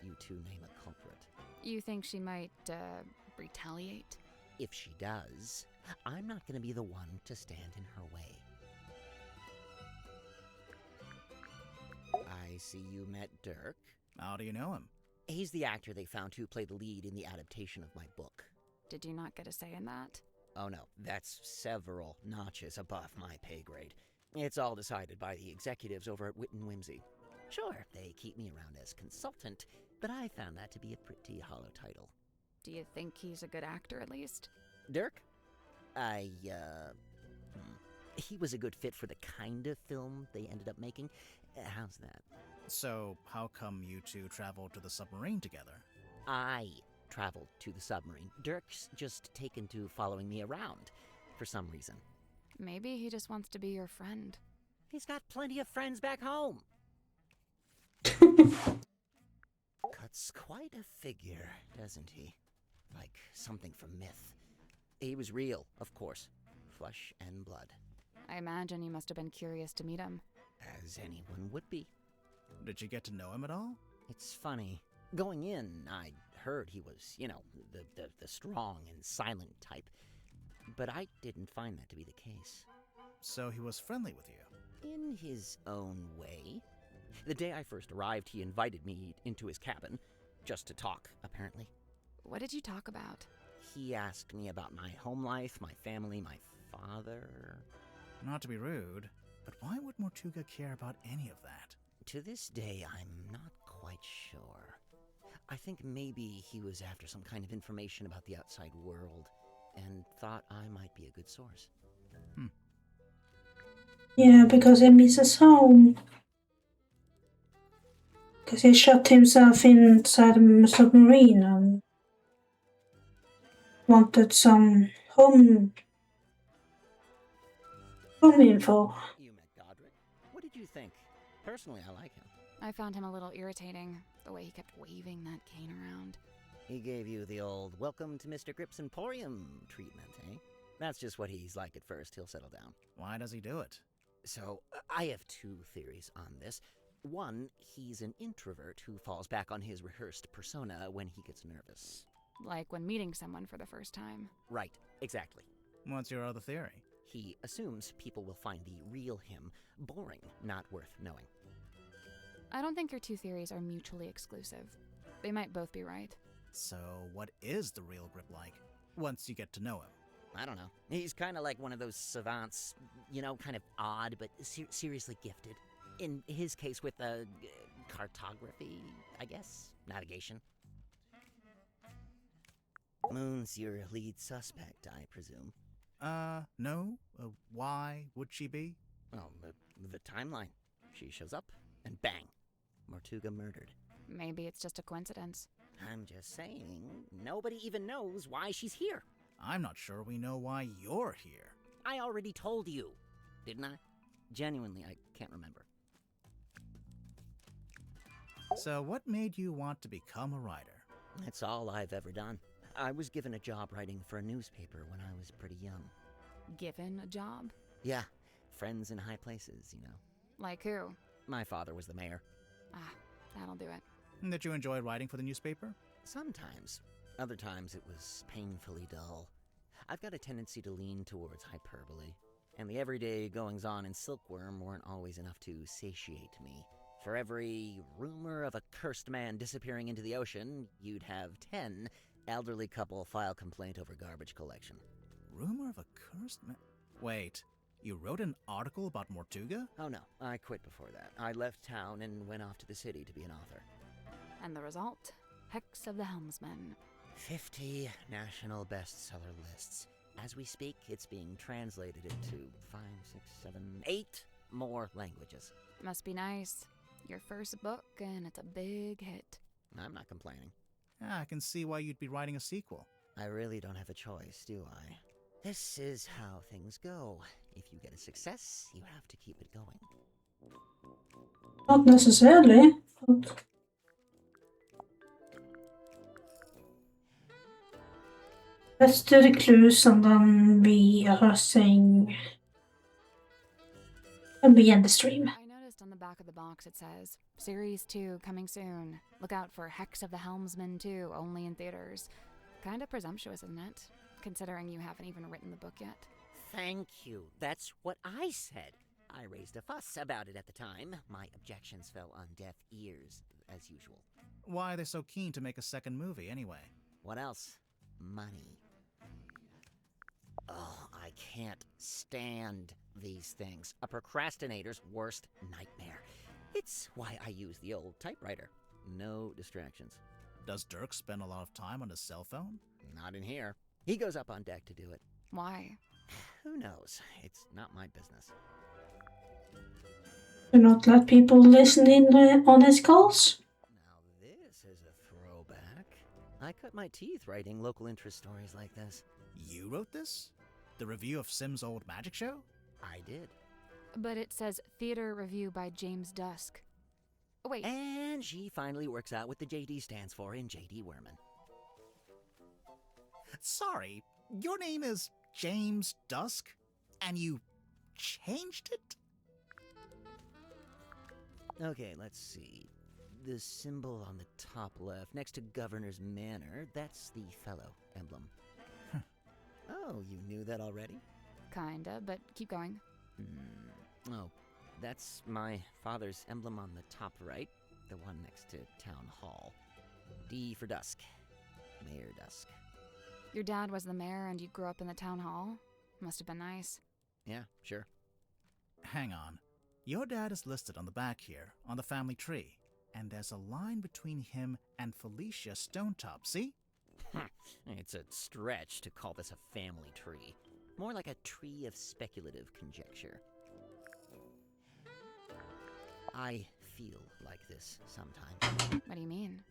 you two name a culprit. You think she might, retaliate? If she does, I'm not gonna be the one to stand in her way. I see you met Dirk. How do you know him? He's the actor they found who played the lead in the adaptation of my book. Did you not get a say in that? Oh no, that's several notches above my pay grade. It's all decided by the executives over at Wit and Whimsy. Sure, they keep me around as consultant, but I found that to be a pretty hollow title. Do you think he's a good actor, at least? Dirk? He was a good fit for the kind of film they ended up making. How's that? So, how come you two traveled to the submarine together? I traveled to the submarine. Dirk's just taken to following me around, for some reason. Maybe he just wants to be your friend. He's got plenty of friends back home. Cuts quite a figure, doesn't he? Like something from myth. He was real, of course. Flesh and blood. I imagine you must have been curious to meet him. As anyone would be. Did you get to know him at all? It's funny. Going in, I'd heard he was, the strong and silent type. But I didn't find that to be the case. So he was friendly with you? In his own way. The day I first arrived, he invited me into his cabin. Just to talk, apparently. What did you talk about? He asked me about my home life, my family, my father. Not to be rude, but why would Mortuga care about any of that? To this day, I'm not quite sure. I think maybe he was after some kind of information about the outside world, and thought I might be a good source. Yeah, because he misses home. Because he shut himself inside a submarine and wanted some home info. You met Godric. What did you think? Personally, I like him. I found him a little irritating, the way he kept waving that cane around. He gave you the old welcome to Mr. Grip's Emporium treatment, eh? That's just what he's like at first. He'll settle down. Why does he do it? So, I have two theories on this. One, he's an introvert who falls back on his rehearsed persona when he gets nervous. Like when meeting someone for the first time. Right, exactly. What's your other theory? He assumes people will find the real him boring, not worth knowing. I don't think your two theories are mutually exclusive. They might both be right. So, what is the real Grip like, once you get to know him? I don't know. He's kind of like one of those savants, you know, kind of odd, but seriously gifted. In his case with cartography, I guess? Navigation. Moon's your lead suspect, I presume. No. Why would she be? Oh, the timeline. She shows up, and bang, Mortuga murdered. Maybe it's just a coincidence. I'm just saying, nobody even knows why she's here. I'm not sure we know why you're here. I already told you, didn't I? Genuinely, I can't remember. So what made you want to become a writer? That's all I've ever done. I was given a job writing for a newspaper when I was pretty young. Given a job? Yeah, friends in high places, you know. Like who? My father was the mayor. Ah, that'll do it. Did you enjoy writing for the newspaper? Sometimes. Other times it was painfully dull. I've got a tendency to lean towards hyperbole, and the everyday goings-on in Silkworm weren't always enough to satiate me. For every rumor of a cursed man disappearing into the ocean, you'd have 10 elderly couple file complaint over garbage collection. Rumor of a cursed man? Wait, you wrote an article about Mortuga? Oh no, I quit before that. I left town and went off to the city to be an author. And the result? Hex of the Helmsman. 50 national bestseller lists. As we speak, it's being translated into 5, 6, 7, 8 more languages. Must be nice. Your first book, and it's a big hit. I'm not complaining. I can see why you'd be writing a sequel. I really don't have a choice, do I? This is how things go. If you get a success, you have to keep it going. Not necessarily, but... Let's do the clues and then we are saying... and we end the stream. I noticed on the back of the box it says, Series 2 coming soon. Look out for Hex of the Helmsman 2, only in theaters. Kinda presumptuous, isn't it? Considering you haven't even written the book yet. Thank you. That's what I said. I raised a fuss about it at the time. My objections fell on deaf ears, as usual. Why are they so keen to make a second movie, anyway? What else? Money. Oh, I can't stand these things. A procrastinator's worst nightmare. It's why I use the old typewriter. No distractions. Does Dirk spend a lot of time on his cell phone? Not in here. He goes up on deck to do it. Why? Who knows? It's not my business. Do not let people listen in on his calls. Now this is a throwback. I cut my teeth writing local interest stories like this. You wrote this? The review of Sim's old magic show? I did. But it says Theater Review by James Dusk. Oh, wait. And she finally works out what the JD stands for in JD Werman. Sorry, your name is James Dusk? And you changed it? Okay, let's see. The symbol on the top left, next to Governor's Manor, that's the fellow emblem. Oh, you knew that already? Kinda, but keep going. Oh, that's my father's emblem on the top right, the one next to Town Hall. D for Dusk. Mayor Dusk. Your dad was the mayor and you grew up in the town hall? Must have been nice. Yeah, sure. Hang on. Your dad is listed on the back here, on the family tree. And there's a line between him and Felicia Stonetop, see? It's a stretch to call this a family tree. More like a tree of speculative conjecture. I feel like this sometimes. What do you mean?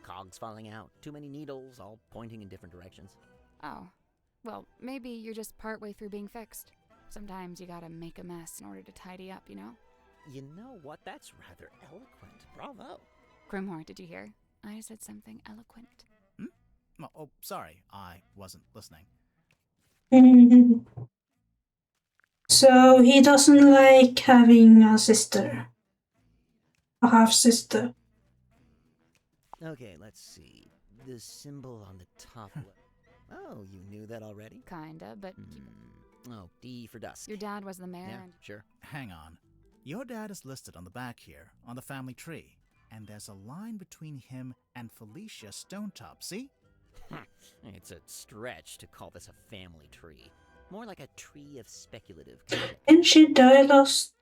Cogs falling out, too many needles, all pointing in different directions. Oh, well, maybe you're just partway through being fixed. Sometimes you gotta make a mess in order to tidy up, you know? You know what? That's rather eloquent. Bravo. Grimoire, did you hear? I said something eloquent. Oh, sorry, I wasn't listening. So he doesn't like having a sister. A half-sister. Okay, let's see. The symbol on the top left. Oh, you knew that already? Kinda, but Oh, D for dusk. your dad was the mayor Yeah, and... sure. Hang on. Your dad is listed on the back here, on the family tree. And there's a line between him and Felicia Stonetop, see? It's a stretch to call this a family tree. More like a tree of speculative. Didn't she die last?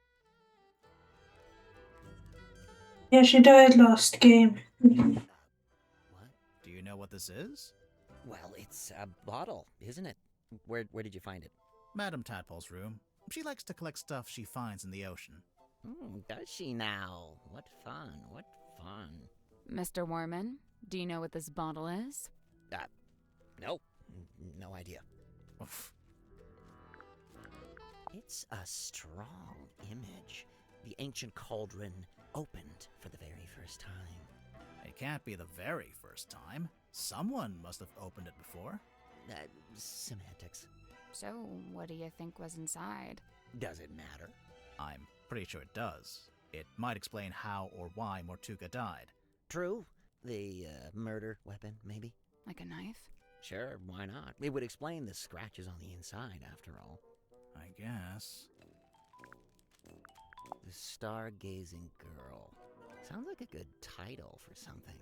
Yeah, she died last game. What? Do you know what this is? Well, it's a bottle, isn't it? Where did you find it? Madame Tadpole's room. She likes to collect stuff she finds in the ocean. Does she now? What fun, what fun. Mr. Warman, do you know what this bottle is? Nope. No idea. Oof. It's a strong image. The ancient cauldron opened for the very first time. It can't be the very first time. Someone must have opened it before. Semantics. So, what do you think was inside? Does it matter? I'm pretty sure it does. It might explain how or why Mortuga died. True. The murder weapon, maybe? Like a knife? Sure, why not? It would explain the scratches on the inside, after all. I guess. The Stargazing Girl. Sounds like a good title for something.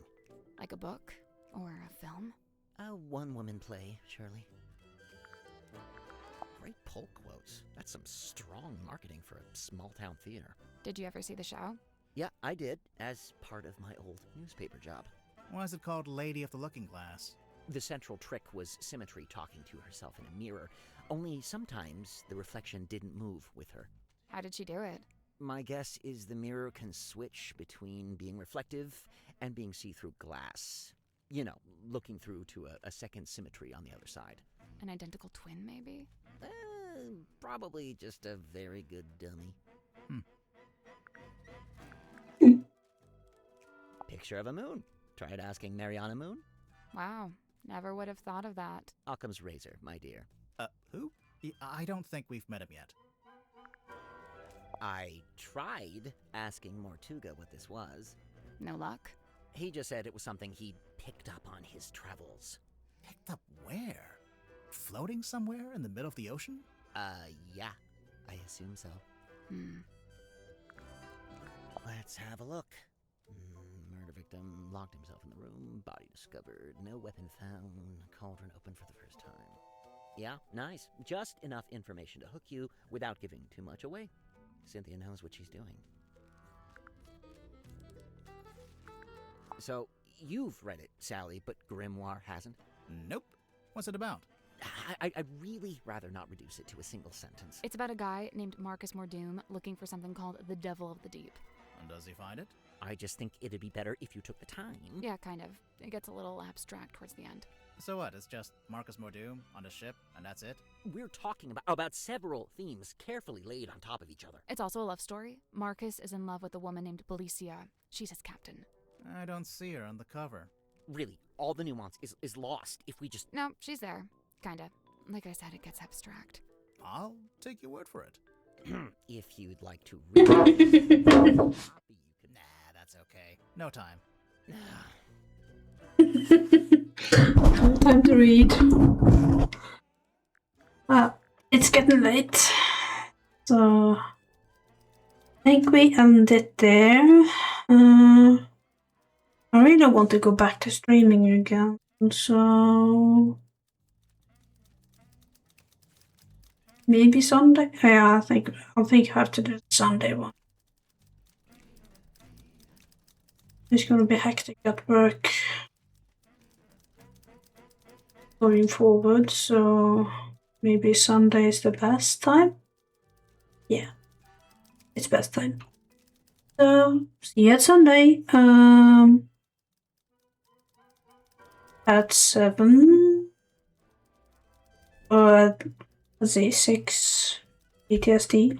Like a book? Or a film? A one-woman play, surely. Great pull quotes. That's some strong marketing for a small-town theater. Did you ever see the show? Yeah, I did, as part of my old newspaper job. Why is it called Lady of the Looking Glass? The central trick was Symmetry talking to herself in a mirror, only sometimes the reflection didn't move with her. How did she do it? My guess is the mirror can switch between being reflective and being see-through glass. You know, looking through to a second Symmetry on the other side. An identical twin, maybe? Probably just a very good dummy. Picture of a moon. Tried asking Mariana Moon? Wow, never would have thought of that. Occam's razor, my dear. Who? I don't think we've met him yet. I tried asking Mortuga what this was. No luck? He just said it was something he'd picked up on his travels. Picked up where? Floating somewhere in the middle of the ocean? Yeah. I assume so. Let's have a look. Murder victim locked himself in the room, body discovered, no weapon found, cauldron open for the first time. Yeah, nice. Just enough information to hook you without giving too much away. Cynthia knows what she's doing. So, you've read it, Sally, but Grimoire hasn't? Nope. What's it about? I'd really rather not reduce it to a single sentence. It's about a guy named Marcus Mordoom looking for something called the Devil of the Deep. And does he find it? I just think it'd be better if you took the time. Yeah, kind of. It gets a little abstract towards the end. So what? It's just Marcus Mordoom on a ship, and that's it? We're talking about several themes carefully laid on top of each other. It's also a love story. Marcus is in love with a woman named Belicia. She's his captain. I don't see her on the cover. Really, all the nuance is lost if we just... No, she's there. Kinda. Like I said, it gets abstract. I'll take your word for it. If you'd like to read Nah, that's okay. No time. No time to read. It's getting late. So I think we end it there. I really want to go back to streaming again. So maybe Sunday? Yeah, I think I have to do the Sunday one. It's gonna be hectic at work going forward, so maybe Sunday is the best time. Yeah, it's best time. So see you at Sunday. At 7. Or let's say 6 PTSD.